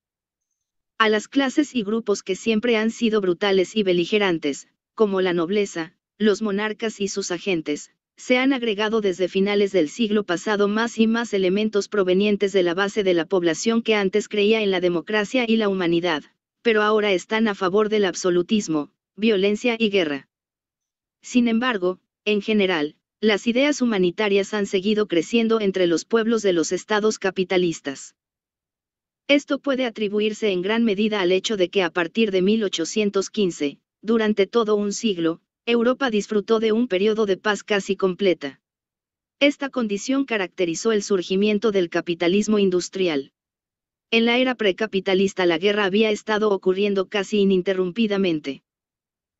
A las clases y grupos que siempre han sido brutales y beligerantes, como la nobleza, los monarcas y sus agentes, se han agregado desde finales del siglo pasado más y más elementos provenientes de la base de la población que antes creía en la democracia y la humanidad, pero ahora están a favor del absolutismo, violencia y guerra. Sin embargo, en general, las ideas humanitarias han seguido creciendo entre los pueblos de los estados capitalistas. Esto puede atribuirse en gran medida al hecho de que a partir de 1815, durante todo un siglo, Europa disfrutó de un periodo de paz casi completa. Esta condición caracterizó el surgimiento del capitalismo industrial. En la era precapitalista la guerra había estado ocurriendo casi ininterrumpidamente.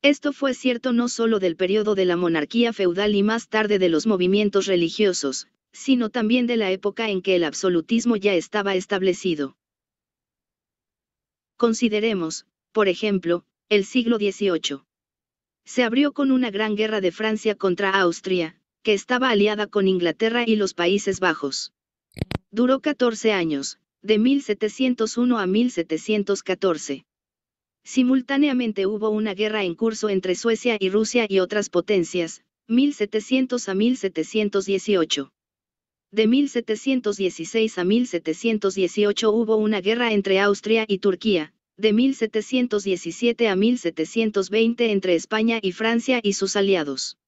Esto fue cierto no solo del periodo de la monarquía feudal y más tarde de los movimientos religiosos, sino también de la época en que el absolutismo ya estaba establecido. Consideremos, por ejemplo, el siglo XVIII. Se abrió con una gran guerra de Francia contra Austria, que estaba aliada con Inglaterra y los Países Bajos. Duró 14 años, de 1701 a 1714. Simultáneamente hubo una guerra en curso entre Suecia y Rusia y otras potencias, 1700 a 1718. De 1716 a 1718 hubo una guerra entre Austria y Turquía, de 1717 a 1720 entre España y Francia y sus aliados.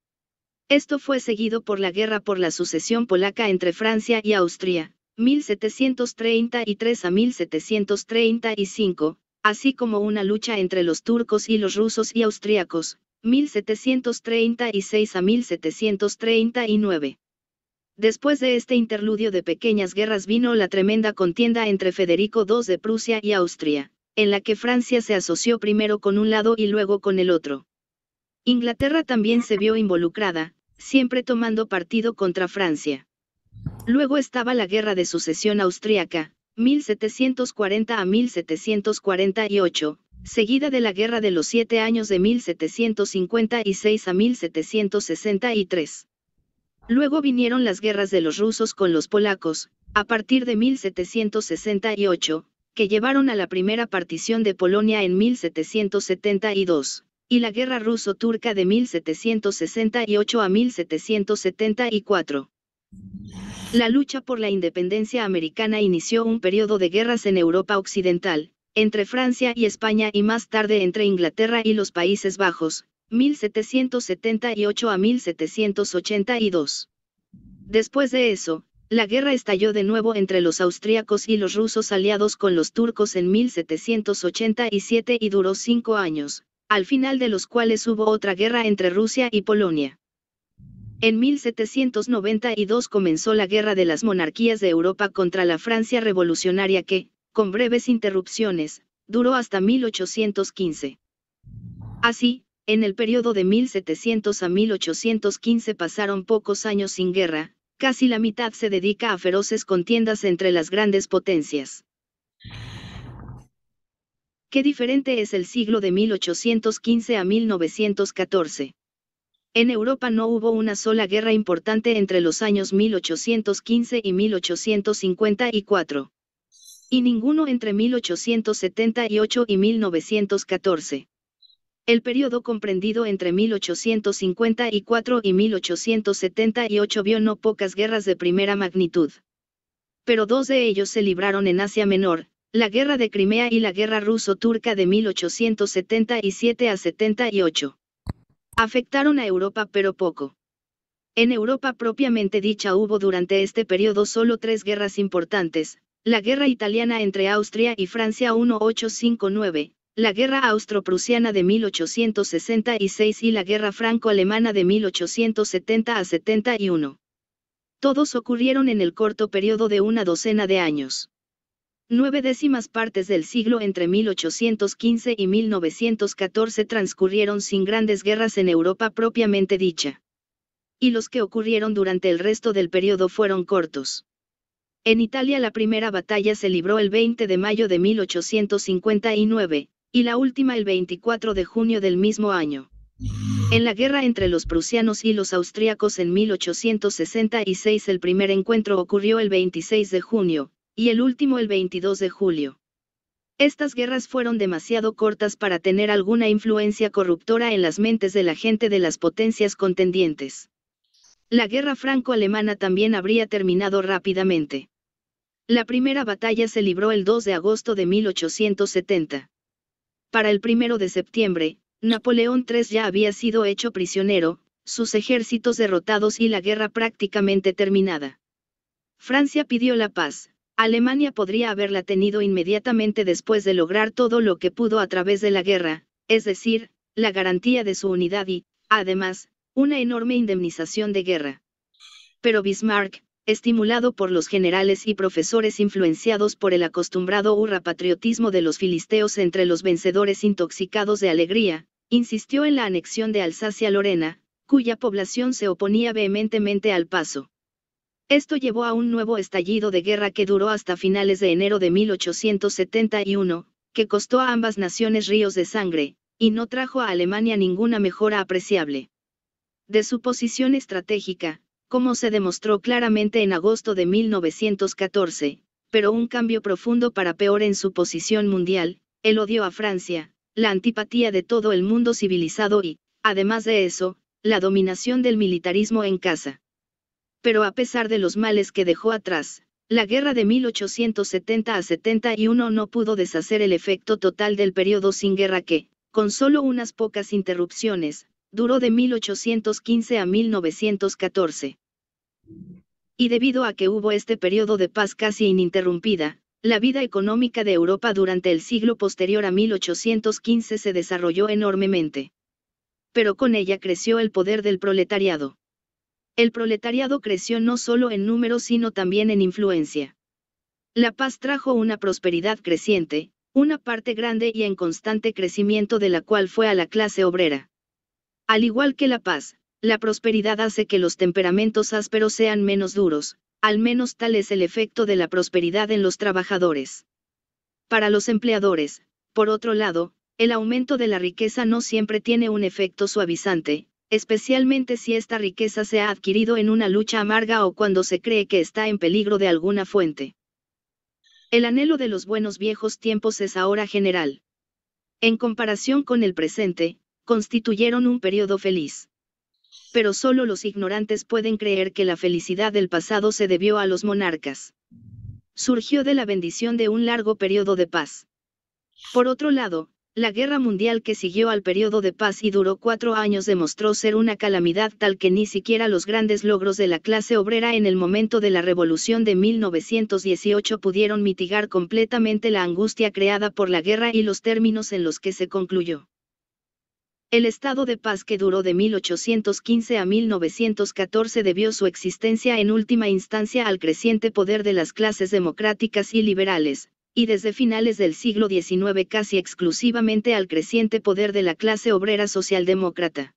Esto fue seguido por la guerra por la sucesión polaca entre Francia y Austria, 1733 a 1735, así como una lucha entre los turcos y los rusos y austríacos, 1736 a 1739. Después de este interludio de pequeñas guerras vino la tremenda contienda entre Federico II de Prusia y Austria, en la que Francia se asoció primero con un lado y luego con el otro. Inglaterra también se vio involucrada, siempre tomando partido contra Francia. Luego estaba la Guerra de Sucesión Austríaca, 1740 a 1748, seguida de la Guerra de los 7 Años de 1756 a 1763. Luego vinieron las guerras de los rusos con los polacos, a partir de 1768, que llevaron a la primera partición de Polonia en 1772, y la guerra ruso-turca de 1768 a 1774. La lucha por la independencia americana inició un periodo de guerras en Europa Occidental, entre Francia y España y más tarde entre Inglaterra y los Países Bajos, 1778 a 1782. Después de eso, la guerra estalló de nuevo entre los austríacos y los rusos aliados con los turcos en 1787 y duró 5 años, al final de los cuales hubo otra guerra entre Rusia y Polonia. En 1792 comenzó la Guerra de las Monarquías de Europa contra la Francia revolucionaria que, con breves interrupciones, duró hasta 1815. Así, en el periodo de 1700 a 1815 pasaron pocos años sin guerra, casi la mitad se dedica a feroces contiendas entre las grandes potencias. Qué diferente es el siglo de 1815 a 1914. En Europa no hubo una sola guerra importante entre los años 1815 y 1854. Y ninguno entre 1878 y 1914. El periodo comprendido entre 1854 y 1878 vio no pocas guerras de primera magnitud. Pero dos de ellos se libraron en Asia Menor, la Guerra de Crimea y la Guerra Ruso-Turca de 1877 a 78. Afectaron a Europa pero poco. En Europa propiamente dicha hubo durante este periodo solo 3 guerras importantes, la Guerra Italiana entre Austria y Francia 1859, la Guerra Austro-Prusiana de 1866 y la Guerra Franco-Alemana de 1870 a 71. Todos ocurrieron en el corto periodo de una docena de años. 9/10 partes del siglo entre 1815 y 1914 transcurrieron sin grandes guerras en Europa propiamente dicha. Y los que ocurrieron durante el resto del periodo fueron cortos. En Italia la primera batalla se libró el 20 de mayo de 1859, y la última el 24 de junio del mismo año. En la guerra entre los prusianos y los austríacos en 1866 el primer encuentro ocurrió el 26 de junio, y el último el 22 de julio. Estas guerras fueron demasiado cortas para tener alguna influencia corruptora en las mentes de la gente de las potencias contendientes. La guerra franco-alemana también habría terminado rápidamente. La primera batalla se libró el 2 de agosto de 1870. Para el 1 de septiembre, Napoleón III ya había sido hecho prisionero, sus ejércitos derrotados y la guerra prácticamente terminada. Francia pidió la paz. Alemania podría haberla tenido inmediatamente después de lograr todo lo que pudo a través de la guerra, es decir, la garantía de su unidad y, además, una enorme indemnización de guerra. Pero Bismarck, estimulado por los generales y profesores influenciados por el acostumbrado hurra-patriotismo de los filisteos entre los vencedores intoxicados de alegría, insistió en la anexión de Alsacia-Lorena, cuya población se oponía vehementemente al paso. Esto llevó a un nuevo estallido de guerra que duró hasta finales de enero de 1871, que costó a ambas naciones ríos de sangre, y no trajo a Alemania ninguna mejora apreciable de su posición estratégica, como se demostró claramente en agosto de 1914, pero un cambio profundo para peor en su posición mundial, el odio a Francia, la antipatía de todo el mundo civilizado y, además de eso, la dominación del militarismo en casa. Pero a pesar de los males que dejó atrás, la guerra de 1870 a 71 no pudo deshacer el efecto total del periodo sin guerra que, con solo unas pocas interrupciones, duró de 1815 a 1914. Y debido a que hubo este periodo de paz casi ininterrumpida, la vida económica de Europa durante el siglo posterior a 1815 se desarrolló enormemente. Pero con ella creció el poder del proletariado. El proletariado creció no solo en número sino también en influencia. La paz trajo una prosperidad creciente, una parte grande y en constante crecimiento de la cual fue a la clase obrera. Al igual que la paz, la prosperidad hace que los temperamentos ásperos sean menos duros, al menos tal es el efecto de la prosperidad en los trabajadores. Para los empleadores, por otro lado, el aumento de la riqueza no siempre tiene un efecto suavizante, especialmente si esta riqueza se ha adquirido en una lucha amarga o cuando se cree que está en peligro de alguna fuente. El anhelo de los buenos viejos tiempos es ahora general. En comparación con el presente, constituyeron un periodo feliz. Pero solo los ignorantes pueden creer que la felicidad del pasado se debió a los monarcas. Surgió de la bendición de un largo periodo de paz. Por otro lado, la guerra mundial que siguió al periodo de paz y duró 4 años demostró ser una calamidad tal que ni siquiera los grandes logros de la clase obrera en el momento de la Revolución de 1918 pudieron mitigar completamente la angustia creada por la guerra y los términos en los que se concluyó. El estado de paz que duró de 1815 a 1914 debió su existencia en última instancia al creciente poder de las clases democráticas y liberales, y desde finales del siglo XIX casi exclusivamente al creciente poder de la clase obrera socialdemócrata.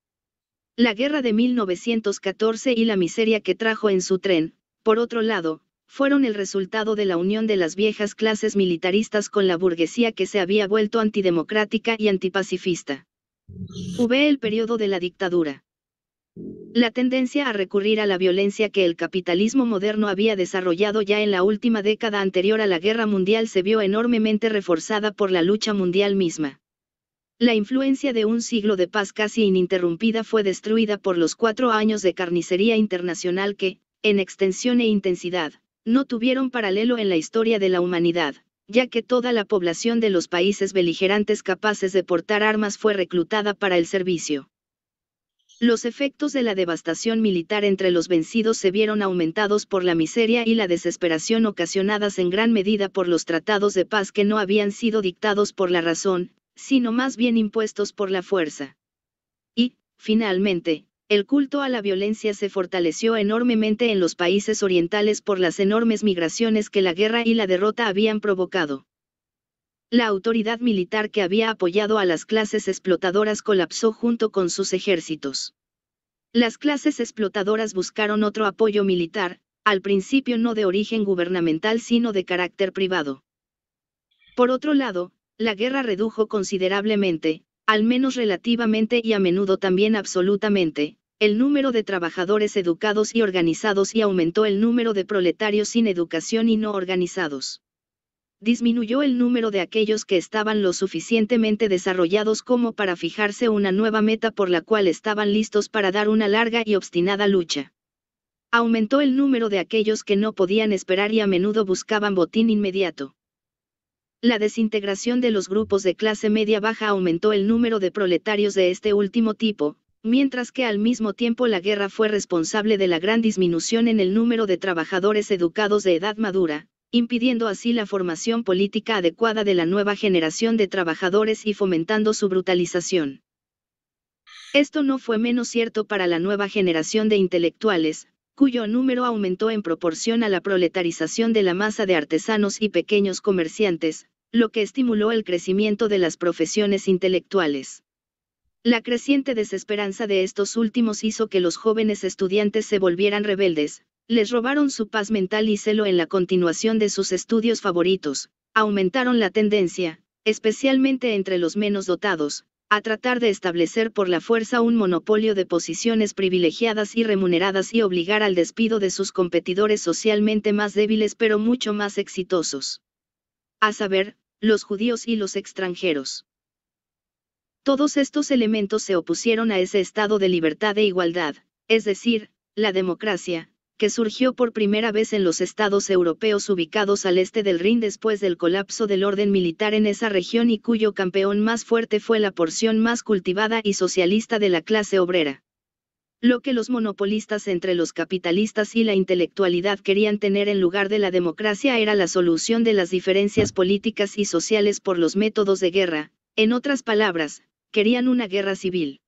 La guerra de 1914 y la miseria que trajo en su tren, por otro lado, fueron el resultado de la unión de las viejas clases militaristas con la burguesía que se había vuelto antidemocrática y antipacifista. El periodo de la dictadura. La tendencia a recurrir a la violencia que el capitalismo moderno había desarrollado ya en la última década anterior a la guerra mundial se vio enormemente reforzada por la lucha mundial misma. La influencia de un siglo de paz casi ininterrumpida fue destruida por los 4 años de carnicería internacional que, en extensión e intensidad, no tuvieron paralelo en la historia de la humanidad, ya que toda la población de los países beligerantes capaces de portar armas fue reclutada para el servicio. Los efectos de la devastación militar entre los vencidos se vieron aumentados por la miseria y la desesperación ocasionadas en gran medida por los tratados de paz que no habían sido dictados por la razón, sino más bien impuestos por la fuerza. Y, finalmente, el culto a la violencia se fortaleció enormemente en los países orientales por las enormes migraciones que la guerra y la derrota habían provocado. La autoridad militar que había apoyado a las clases explotadoras colapsó junto con sus ejércitos. Las clases explotadoras buscaron otro apoyo militar, al principio no de origen gubernamental sino de carácter privado. Por otro lado, la guerra redujo considerablemente, al menos relativamente y a menudo también absolutamente, el número de trabajadores educados y organizados y aumentó el número de proletarios sin educación y no organizados. Disminuyó el número de aquellos que estaban lo suficientemente desarrollados como para fijarse una nueva meta por la cual estaban listos para dar una larga y obstinada lucha. Aumentó el número de aquellos que no podían esperar y a menudo buscaban botín inmediato. La desintegración de los grupos de clase media baja aumentó el número de proletarios de este último tipo, mientras que al mismo tiempo la guerra fue responsable de la gran disminución en el número de trabajadores educados de edad madura, impidiendo así la formación política adecuada de la nueva generación de trabajadores y fomentando su brutalización. Esto no fue menos cierto para la nueva generación de intelectuales, cuyo número aumentó en proporción a la proletarización de la masa de artesanos y pequeños comerciantes, lo que estimuló el crecimiento de las profesiones intelectuales. La creciente desesperanza de estos últimos hizo que los jóvenes estudiantes se volvieran rebeldes, les robaron su paz mental y celo en la continuación de sus estudios favoritos, aumentaron la tendencia, especialmente entre los menos dotados, a tratar de establecer por la fuerza un monopolio de posiciones privilegiadas y remuneradas y obligar al despido de sus competidores socialmente más débiles pero mucho más exitosos. A saber, los judíos y los extranjeros. Todos estos elementos se opusieron a ese estado de libertad e igualdad, es decir, la democracia, que surgió por primera vez en los estados europeos ubicados al este del Rin después del colapso del orden militar en esa región y cuyo campeón más fuerte fue la porción más cultivada y socialista de la clase obrera. Lo que los monopolistas entre los capitalistas y la intelectualidad querían tener en lugar de la democracia era la solución de las diferencias políticas y sociales por los métodos de guerra, en otras palabras, querían una guerra civil.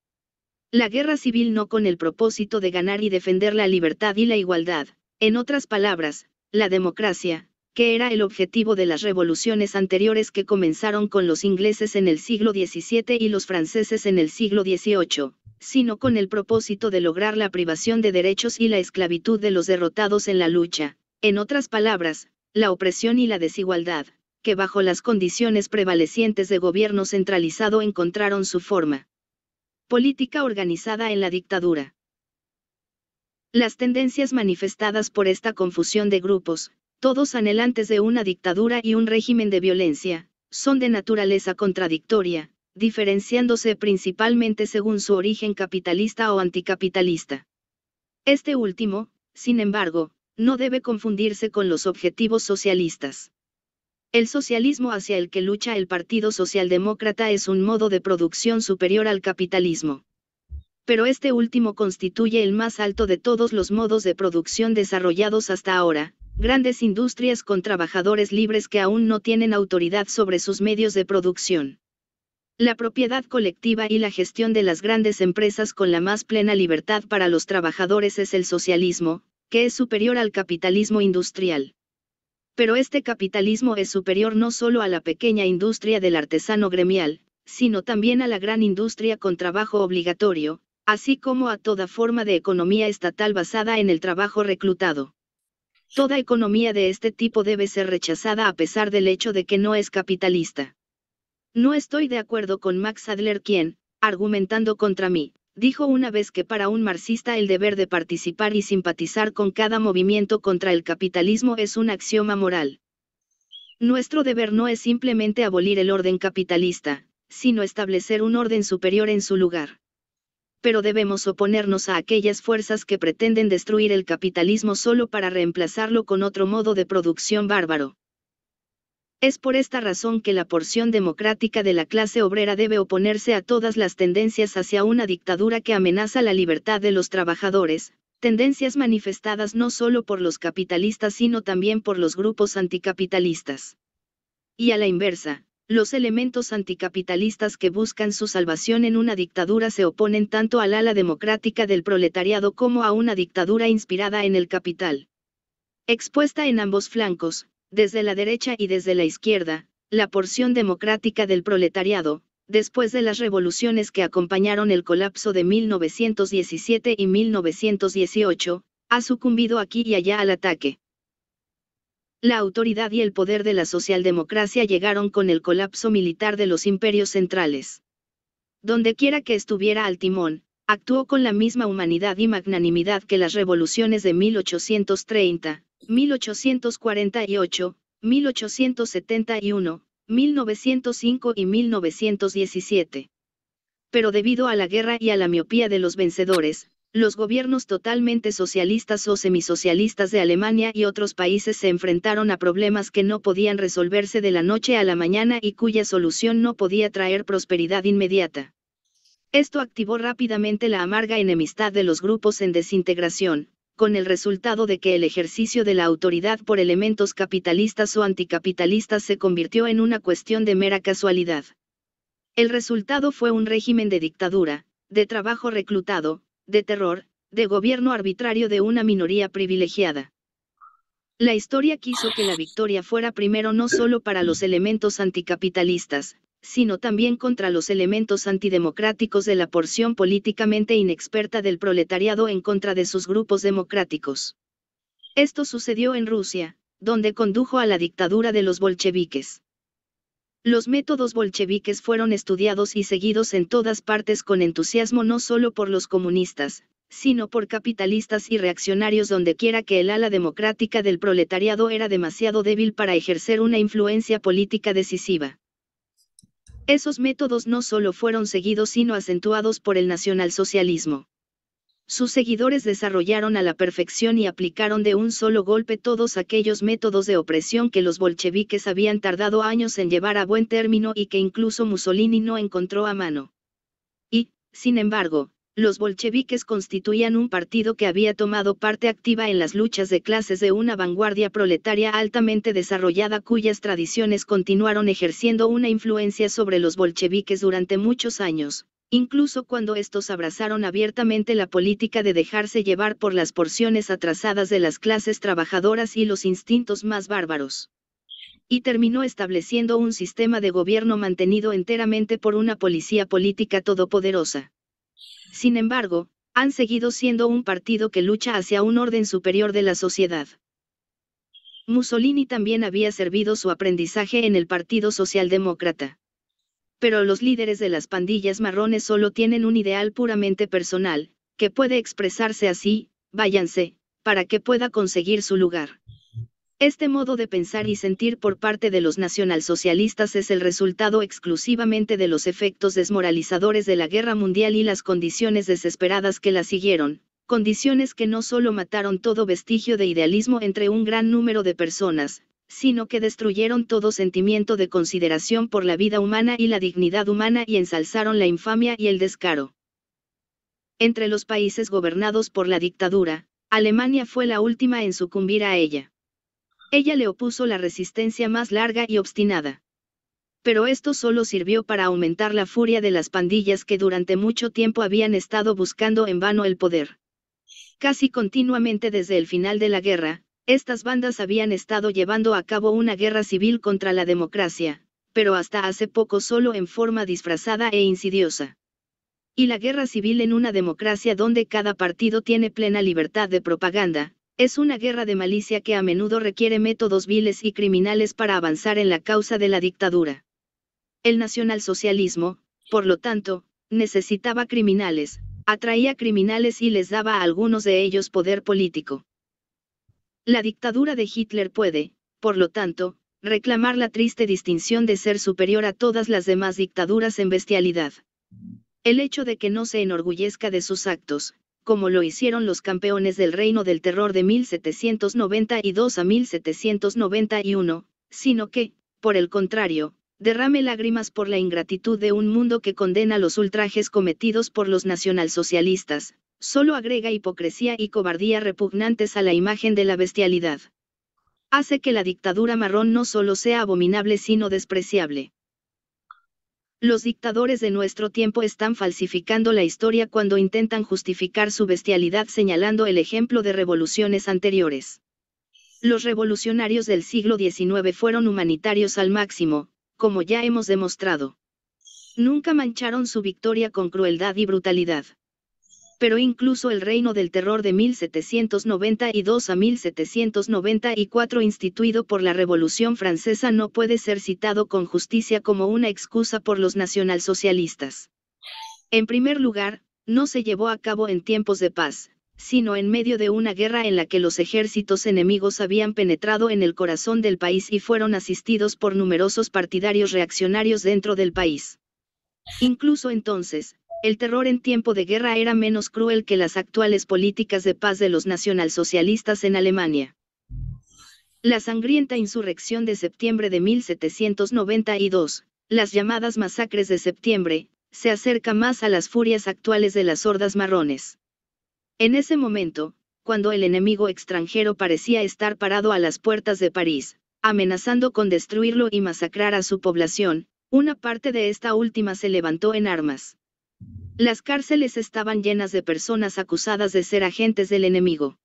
La guerra civil no con el propósito de ganar y defender la libertad y la igualdad, en otras palabras, la democracia, que era el objetivo de las revoluciones anteriores que comenzaron con los ingleses en el siglo XVII y los franceses en el siglo XVIII, sino con el propósito de lograr la privación de derechos y la esclavitud de los derrotados en la lucha, en otras palabras, la opresión y la desigualdad, que bajo las condiciones prevalecientes de gobierno centralizado encontraron su forma política organizada en la dictadura. Las tendencias manifestadas por esta confusión de grupos, todos anhelantes de una dictadura y un régimen de violencia, son de naturaleza contradictoria, diferenciándose principalmente según su origen capitalista o anticapitalista. Este último, sin embargo, no debe confundirse con los objetivos socialistas. El socialismo hacia el que lucha el Partido Socialdemócrata es un modo de producción superior al capitalismo. Pero este último constituye el más alto de todos los modos de producción desarrollados hasta ahora, grandes industrias con trabajadores libres que aún no tienen autoridad sobre sus medios de producción. La propiedad colectiva y la gestión de las grandes empresas con la más plena libertad para los trabajadores es el socialismo, que es superior al capitalismo industrial. Pero este capitalismo es superior no solo a la pequeña industria del artesano gremial, sino también a la gran industria con trabajo obligatorio, así como a toda forma de economía estatal basada en el trabajo reclutado. Toda economía de este tipo debe ser rechazada a pesar del hecho de que no es capitalista. No estoy de acuerdo con Max Adler quien, argumentando contra mí, dijo una vez que para un marxista el deber de participar y simpatizar con cada movimiento contra el capitalismo es un axioma moral. Nuestro deber no es simplemente abolir el orden capitalista, sino establecer un orden superior en su lugar. Pero debemos oponernos a aquellas fuerzas que pretenden destruir el capitalismo solo para reemplazarlo con otro modo de producción bárbaro. Es por esta razón que la porción democrática de la clase obrera debe oponerse a todas las tendencias hacia una dictadura que amenaza la libertad de los trabajadores, tendencias manifestadas no solo por los capitalistas sino también por los grupos anticapitalistas. Y a la inversa, los elementos anticapitalistas que buscan su salvación en una dictadura se oponen tanto al ala democrática del proletariado como a una dictadura inspirada en el capital. Expuesta en ambos flancos, desde la derecha y desde la izquierda, la porción democrática del proletariado, después de las revoluciones que acompañaron el colapso de 1917 y 1918, ha sucumbido aquí y allá al ataque. La autoridad y el poder de la socialdemocracia llegaron con el colapso militar de los imperios centrales. Dondequiera que estuviera al timón, actuó con la misma humanidad y magnanimidad que las revoluciones de 1830, 1848, 1871, 1905 y 1917. Pero debido a la guerra y a la miopía de los vencedores, los gobiernos totalmente socialistas o semisocialistas de Alemania y otros países se enfrentaron a problemas que no podían resolverse de la noche a la mañana y cuya solución no podía traer prosperidad inmediata. Esto activó rápidamente la amarga enemistad de los grupos en desintegración, con el resultado de que el ejercicio de la autoridad por elementos capitalistas o anticapitalistas se convirtió en una cuestión de mera casualidad. El resultado fue un régimen de dictadura, de trabajo reclutado, de terror, de gobierno arbitrario de una minoría privilegiada. La historia quiso que la victoria fuera primero no solo para los elementos anticapitalistas, sino también contra los elementos antidemocráticos de la porción políticamente inexperta del proletariado en contra de sus grupos democráticos. Esto sucedió en Rusia, donde condujo a la dictadura de los bolcheviques. Los métodos bolcheviques fueron estudiados y seguidos en todas partes con entusiasmo no solo por los comunistas, sino por capitalistas y reaccionarios dondequiera que el ala democrática del proletariado era demasiado débil para ejercer una influencia política decisiva. Esos métodos no solo fueron seguidos sino acentuados por el nacionalsocialismo. Sus seguidores desarrollaron a la perfección y aplicaron de un solo golpe todos aquellos métodos de opresión que los bolcheviques habían tardado años en llevar a buen término y que incluso Mussolini no encontró a mano. Y, sin embargo, los bolcheviques constituían un partido que había tomado parte activa en las luchas de clases de una vanguardia proletaria altamente desarrollada cuyas tradiciones continuaron ejerciendo una influencia sobre los bolcheviques durante muchos años, incluso cuando estos abrazaron abiertamente la política de dejarse llevar por las porciones atrasadas de las clases trabajadoras y los instintos más bárbaros. Y terminó estableciendo un sistema de gobierno mantenido enteramente por una policía política todopoderosa. Sin embargo, han seguido siendo un partido que lucha hacia un orden superior de la sociedad. Mussolini también había servido su aprendizaje en el Partido Socialdemócrata. Pero los líderes de las pandillas marrones solo tienen un ideal puramente personal, que puede expresarse así: váyanse, para que pueda conseguir su lugar. Este modo de pensar y sentir por parte de los nacionalsocialistas es el resultado exclusivamente de los efectos desmoralizadores de la Guerra Mundial y las condiciones desesperadas que la siguieron, condiciones que no solo mataron todo vestigio de idealismo entre un gran número de personas, sino que destruyeron todo sentimiento de consideración por la vida humana y la dignidad humana y ensalzaron la infamia y el descaro. Entre los países gobernados por la dictadura, Alemania fue la última en sucumbir a ella. Ella le opuso la resistencia más larga y obstinada. Pero esto solo sirvió para aumentar la furia de las pandillas que durante mucho tiempo habían estado buscando en vano el poder. Casi continuamente desde el final de la guerra, estas bandas habían estado llevando a cabo una guerra civil contra la democracia, pero hasta hace poco solo en forma disfrazada e insidiosa. Y la guerra civil en una democracia donde cada partido tiene plena libertad de propaganda, es una guerra de malicia que a menudo requiere métodos viles y criminales para avanzar en la causa de la dictadura. El nacionalsocialismo, por lo tanto, necesitaba criminales, atraía criminales y les daba a algunos de ellos poder político. La dictadura de Hitler puede, por lo tanto, reclamar la triste distinción de ser superior a todas las demás dictaduras en bestialidad. El hecho de que no se enorgullezca de sus actos, como lo hicieron los campeones del Reino del Terror de 1792 a 1791, sino que, por el contrario, derrame lágrimas por la ingratitud de un mundo que condena los ultrajes cometidos por los nacionalsocialistas, solo agrega hipocresía y cobardía repugnantes a la imagen de la bestialidad. Hace que la dictadura marrón no solo sea abominable sino despreciable. Los dictadores de nuestro tiempo están falsificando la historia cuando intentan justificar su bestialidad señalando el ejemplo de revoluciones anteriores. Los revolucionarios del siglo XIX fueron humanitarios al máximo, como ya hemos demostrado. Nunca mancharon su victoria con crueldad y brutalidad. Pero incluso el Reino del Terror de 1792 a 1794 instituido por la Revolución Francesa no puede ser citado con justicia como una excusa por los nacionalsocialistas. En primer lugar, no se llevó a cabo en tiempos de paz, sino en medio de una guerra en la que los ejércitos enemigos habían penetrado en el corazón del país y fueron asistidos por numerosos partidarios reaccionarios dentro del país. Incluso entonces, el terror en tiempo de guerra era menos cruel que las actuales políticas de paz de los nacionalsocialistas en Alemania. La sangrienta insurrección de septiembre de 1792, las llamadas masacres de septiembre, se acerca más a las furias actuales de las hordas marrones. En ese momento, cuando el enemigo extranjero parecía estar parado a las puertas de París, amenazando con destruirlo y masacrar a su población, una parte de esta última se levantó en armas. Las cárceles estaban llenas de personas acusadas de ser agentes del enemigo.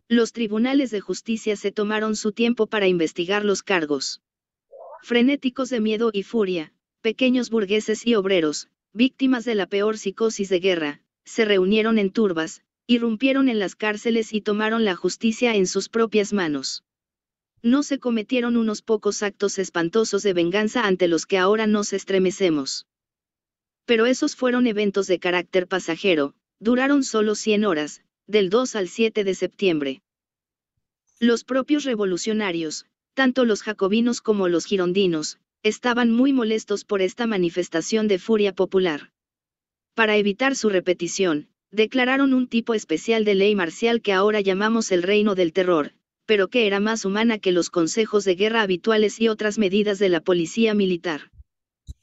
Los tribunales de justicia se tomaron su tiempo para investigar los cargos. Frenéticos de miedo y furia, pequeños burgueses y obreros, víctimas de la peor psicosis de guerra, se reunieron en turbas, irrumpieron en las cárceles y tomaron la justicia en sus propias manos. No se cometieron unos pocos actos espantosos de venganza ante los que ahora nos estremecemos. Pero esos fueron eventos de carácter pasajero, duraron solo 100 horas, del 2 al 7 de septiembre. Los propios revolucionarios, tanto los jacobinos como los girondinos, estaban muy molestos por esta manifestación de furia popular. Para evitar su repetición, declararon un tipo especial de ley marcial que ahora llamamos el Reino del Terror, pero que era más humana que los consejos de guerra habituales y otras medidas de la policía militar.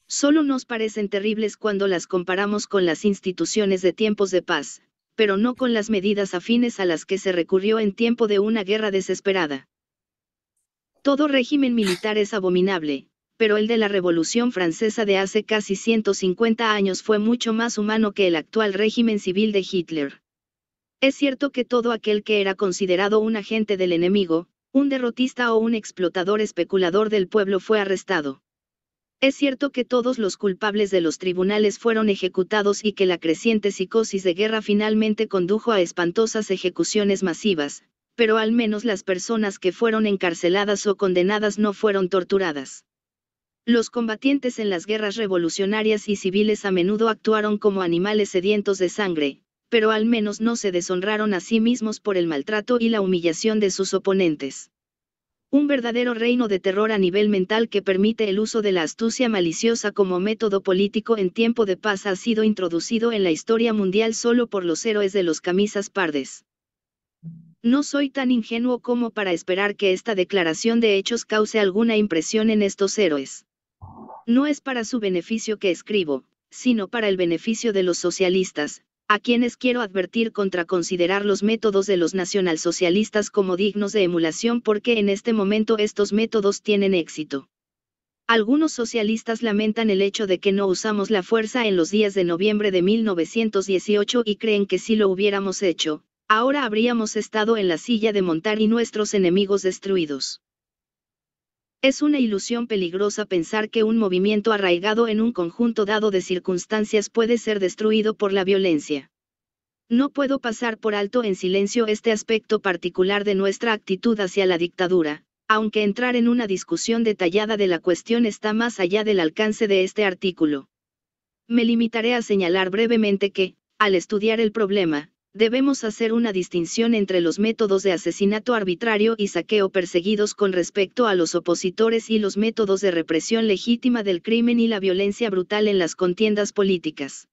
Solo nos parecen terribles cuando las comparamos con las instituciones de tiempos de paz, pero no con las medidas afines a las que se recurrió en tiempo de una guerra desesperada. Todo régimen militar es abominable, pero el de la Revolución Francesa de hace casi 150 años fue mucho más humano que el actual régimen civil de Hitler. Es cierto que todo aquel que era considerado un agente del enemigo, un derrotista o un explotador especulador del pueblo fue arrestado. Es cierto que todos los culpables de los tribunales fueron ejecutados y que la creciente psicosis de guerra finalmente condujo a espantosas ejecuciones masivas, pero al menos las personas que fueron encarceladas o condenadas no fueron torturadas. Los combatientes en las guerras revolucionarias y civiles a menudo actuaron como animales sedientos de sangre, pero al menos no se deshonraron a sí mismos por el maltrato y la humillación de sus oponentes. Un verdadero reino de terror a nivel mental que permite el uso de la astucia maliciosa como método político en tiempo de paz ha sido introducido en la historia mundial solo por los héroes de los camisas pardes. No soy tan ingenuo como para esperar que esta declaración de hechos cause alguna impresión en estos héroes. No es para su beneficio que escribo, sino para el beneficio de los socialistas, a quienes quiero advertir contra considerar los métodos de los nacionalsocialistas como dignos de emulación porque en este momento estos métodos tienen éxito. Algunos socialistas lamentan el hecho de que no usamos la fuerza en los días de noviembre de 1918 y creen que si lo hubiéramos hecho, ahora habríamos estado en la silla de montar y nuestros enemigos destruidos. Es una ilusión peligrosa pensar que un movimiento arraigado en un conjunto dado de circunstancias puede ser destruido por la violencia. No puedo pasar por alto en silencio este aspecto particular de nuestra actitud hacia la dictadura, aunque entrar en una discusión detallada de la cuestión está más allá del alcance de este artículo. Me limitaré a señalar brevemente que, al estudiar el problema, debemos hacer una distinción entre los métodos de asesinato arbitrario y saqueo perseguidos con respecto a los opositores y los métodos de represión legítima del crimen y la violencia brutal en las contiendas políticas.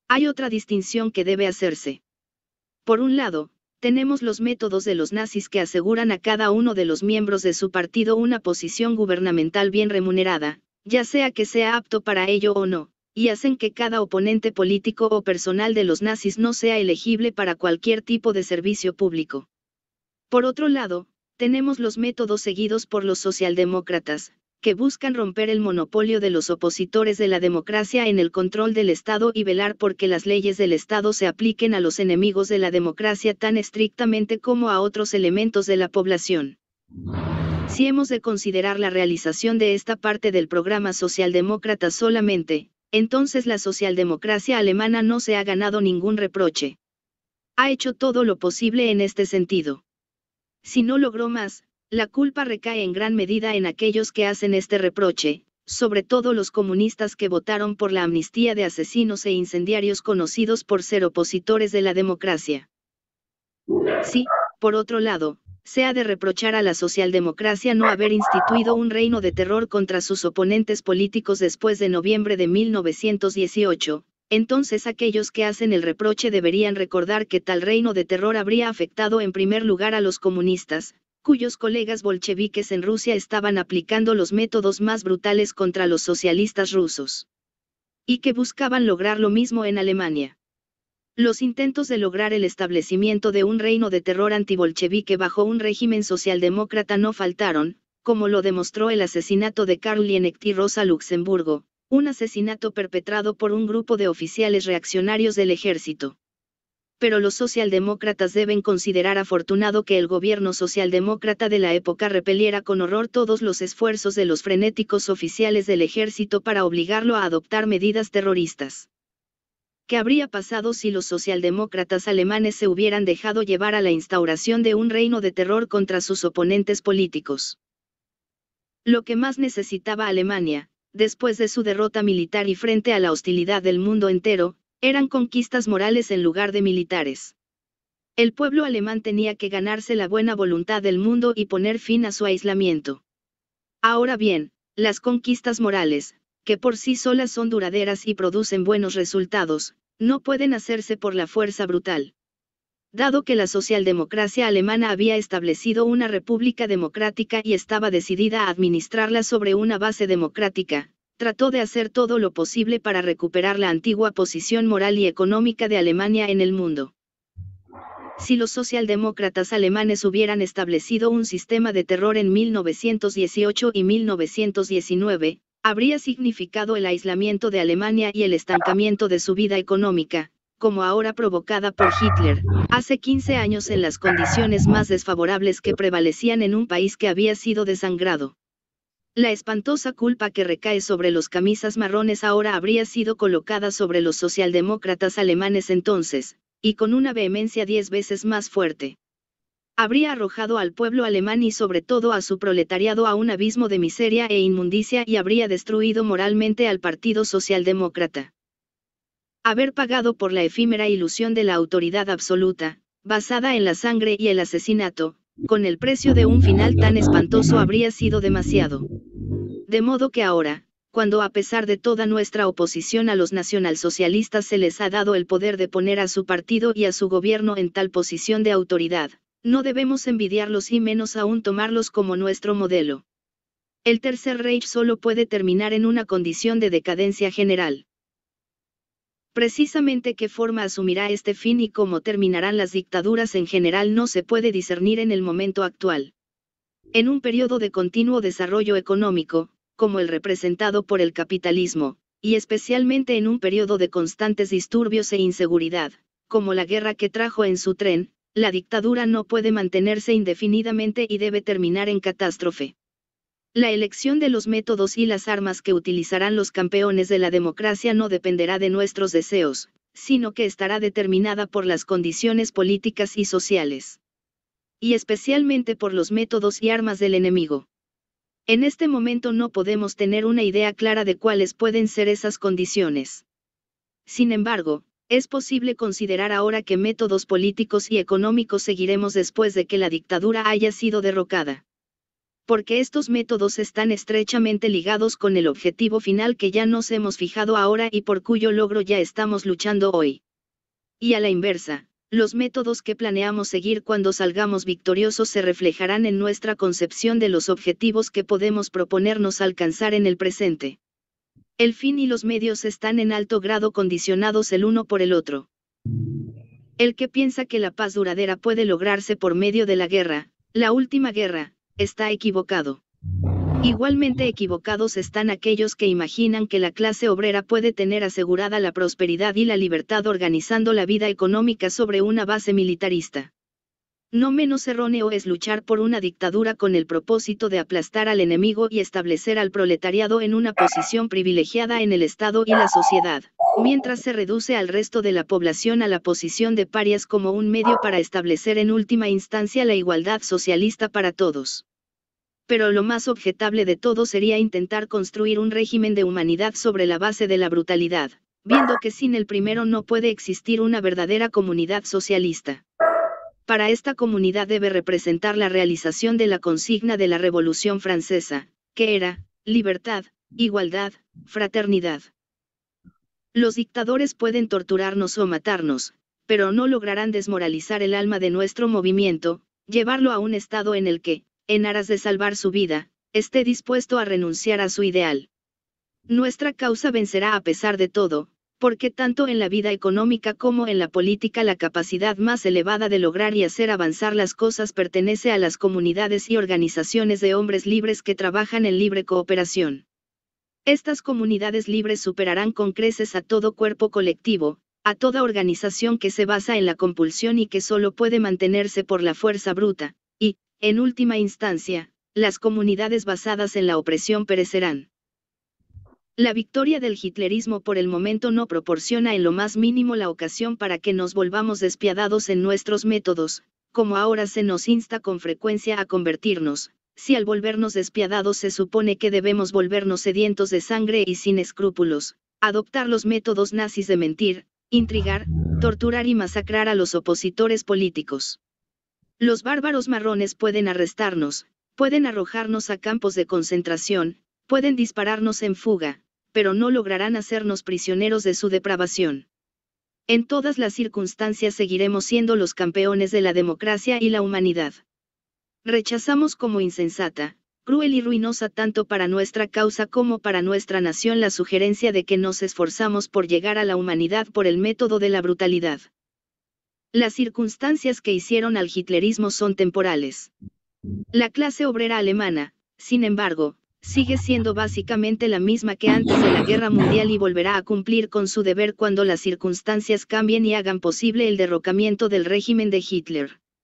Hay otra distinción que debe hacerse. Por un lado, tenemos los métodos de los nazis que aseguran a cada uno de los miembros de su partido una posición gubernamental bien remunerada, ya sea que sea apto para ello o no, y hacen que cada oponente político o personal de los nazis no sea elegible para cualquier tipo de servicio público. Por otro lado, tenemos los métodos seguidos por los socialdemócratas, que buscan romper el monopolio de los opositores de la democracia en el control del Estado y velar por que las leyes del Estado se apliquen a los enemigos de la democracia tan estrictamente como a otros elementos de la población. Si hemos de considerar la realización de esta parte del programa socialdemócrata solamente, entonces la socialdemocracia alemana no se ha ganado ningún reproche. Ha hecho todo lo posible en este sentido. Si no logró más, la culpa recae en gran medida en aquellos que hacen este reproche, sobre todo los comunistas que votaron por la amnistía de asesinos e incendiarios conocidos por ser opositores de la democracia. Si, por otro lado, se ha de reprochar a la socialdemocracia no haber instituido un reino de terror contra sus oponentes políticos después de noviembre de 1918, entonces aquellos que hacen el reproche deberían recordar que tal reino de terror habría afectado en primer lugar a los comunistas, cuyos colegas bolcheviques en Rusia estaban aplicando los métodos más brutales contra los socialistas rusos. Y que buscaban lograr lo mismo en Alemania. Los intentos de lograr el establecimiento de un reino de terror antibolchevique bajo un régimen socialdemócrata no faltaron, como lo demostró el asesinato de Karl Liebknecht y Rosa Luxemburgo, un asesinato perpetrado por un grupo de oficiales reaccionarios del ejército. Pero los socialdemócratas deben considerar afortunado que el gobierno socialdemócrata de la época repeliera con horror todos los esfuerzos de los frenéticos oficiales del ejército para obligarlo a adoptar medidas terroristas. ¿Qué habría pasado si los socialdemócratas alemanes se hubieran dejado llevar a la instauración de un reino de terror contra sus oponentes políticos? Lo que más necesitaba Alemania, después de su derrota militar y frente a la hostilidad del mundo entero, eran conquistas morales en lugar de militares. El pueblo alemán tenía que ganarse la buena voluntad del mundo y poner fin a su aislamiento. Ahora bien, las conquistas morales, que por sí solas son duraderas y producen buenos resultados, no pueden hacerse por la fuerza brutal. Dado que la socialdemocracia alemana había establecido una república democrática y estaba decidida a administrarla sobre una base democrática, trató de hacer todo lo posible para recuperar la antigua posición moral y económica de Alemania en el mundo. Si los socialdemócratas alemanes hubieran establecido un sistema de terror en 1918 y 1919, habría significado el aislamiento de Alemania y el estancamiento de su vida económica, como ahora provocada por Hitler, hace 15 años en las condiciones más desfavorables que prevalecían en un país que había sido desangrado. La espantosa culpa que recae sobre los camisas marrones ahora habría sido colocada sobre los socialdemócratas alemanes entonces, y con una vehemencia 10 veces más fuerte. Habría arrojado al pueblo alemán y sobre todo a su proletariado a un abismo de miseria e inmundicia y habría destruido moralmente al Partido Socialdemócrata. Haber pagado por la efímera ilusión de la autoridad absoluta, basada en la sangre y el asesinato, con el precio de un final tan espantoso habría sido demasiado. De modo que ahora, cuando a pesar de toda nuestra oposición a los nacionalsocialistas se les ha dado el poder de poner a su partido y a su gobierno en tal posición de autoridad, no debemos envidiarlos y menos aún tomarlos como nuestro modelo. El Tercer Reich solo puede terminar en una condición de decadencia general. Precisamente qué forma asumirá este fin y cómo terminarán las dictaduras en general no se puede discernir en el momento actual. En un periodo de continuo desarrollo económico, como el representado por el capitalismo, y especialmente en un periodo de constantes disturbios e inseguridad, como la guerra que trajo en su tren, la dictadura no puede mantenerse indefinidamente y debe terminar en catástrofe. La elección de los métodos y las armas que utilizarán los campeones de la democracia no dependerá de nuestros deseos, sino que estará determinada por las condiciones políticas y sociales. Y especialmente por los métodos y armas del enemigo. En este momento no podemos tener una idea clara de cuáles pueden ser esas condiciones. Sin embargo, es posible considerar ahora qué métodos políticos y económicos seguiremos después de que la dictadura haya sido derrocada. Porque estos métodos están estrechamente ligados con el objetivo final que ya nos hemos fijado ahora y por cuyo logro ya estamos luchando hoy. Y a la inversa, los métodos que planeamos seguir cuando salgamos victoriosos se reflejarán en nuestra concepción de los objetivos que podemos proponernos alcanzar en el presente. El fin y los medios están en alto grado condicionados el uno por el otro. El que piensa que la paz duradera puede lograrse por medio de la guerra, la última guerra, está equivocado. Igualmente equivocados están aquellos que imaginan que la clase obrera puede tener asegurada la prosperidad y la libertad organizando la vida económica sobre una base militarista. No menos erróneo es luchar por una dictadura con el propósito de aplastar al enemigo y establecer al proletariado en una posición privilegiada en el Estado y la sociedad, mientras se reduce al resto de la población a la posición de parias como un medio para establecer en última instancia la igualdad socialista para todos. Pero lo más objetable de todo sería intentar construir un régimen de humanidad sobre la base de la brutalidad, viendo que sin el primero no puede existir una verdadera comunidad socialista. Para esta comunidad debe representar la realización de la consigna de la Revolución Francesa, que era, libertad, igualdad, fraternidad. Los dictadores pueden torturarnos o matarnos, pero no lograrán desmoralizar el alma de nuestro movimiento, llevarlo a un estado en el que, en aras de salvar su vida, esté dispuesto a renunciar a su ideal. Nuestra causa vencerá a pesar de todo, porque tanto en la vida económica como en la política la capacidad más elevada de lograr y hacer avanzar las cosas pertenece a las comunidades y organizaciones de hombres libres que trabajan en libre cooperación. Estas comunidades libres superarán con creces a todo cuerpo colectivo, a toda organización que se basa en la compulsión y que solo puede mantenerse por la fuerza bruta, y, en última instancia, las comunidades basadas en la opresión perecerán. La victoria del hitlerismo por el momento no proporciona en lo más mínimo la ocasión para que nos volvamos despiadados en nuestros métodos, como ahora se nos insta con frecuencia a convertirnos, si al volvernos despiadados se supone que debemos volvernos sedientos de sangre y sin escrúpulos, adoptar los métodos nazis de mentir, intrigar, torturar y masacrar a los opositores políticos. Los bárbaros marrones pueden arrestarnos, pueden arrojarnos a campos de concentración, Pueden dispararnos en fuga, pero no lograrán hacernos prisioneros de su depravación. En todas las circunstancias seguiremos siendo los campeones de la democracia y la humanidad. Rechazamos como insensata, cruel y ruinosa tanto para nuestra causa como para nuestra nación la sugerencia de que nos esforzamos por llegar a la humanidad por el método de la brutalidad. Las circunstancias que hicieron al hitlerismo son temporales. La clase obrera alemana, sin embargo, sigue siendo básicamente la misma que antes de la Guerra Mundial y volverá a cumplir con su deber cuando las circunstancias cambien y hagan posible el derrocamiento del régimen de Hitler.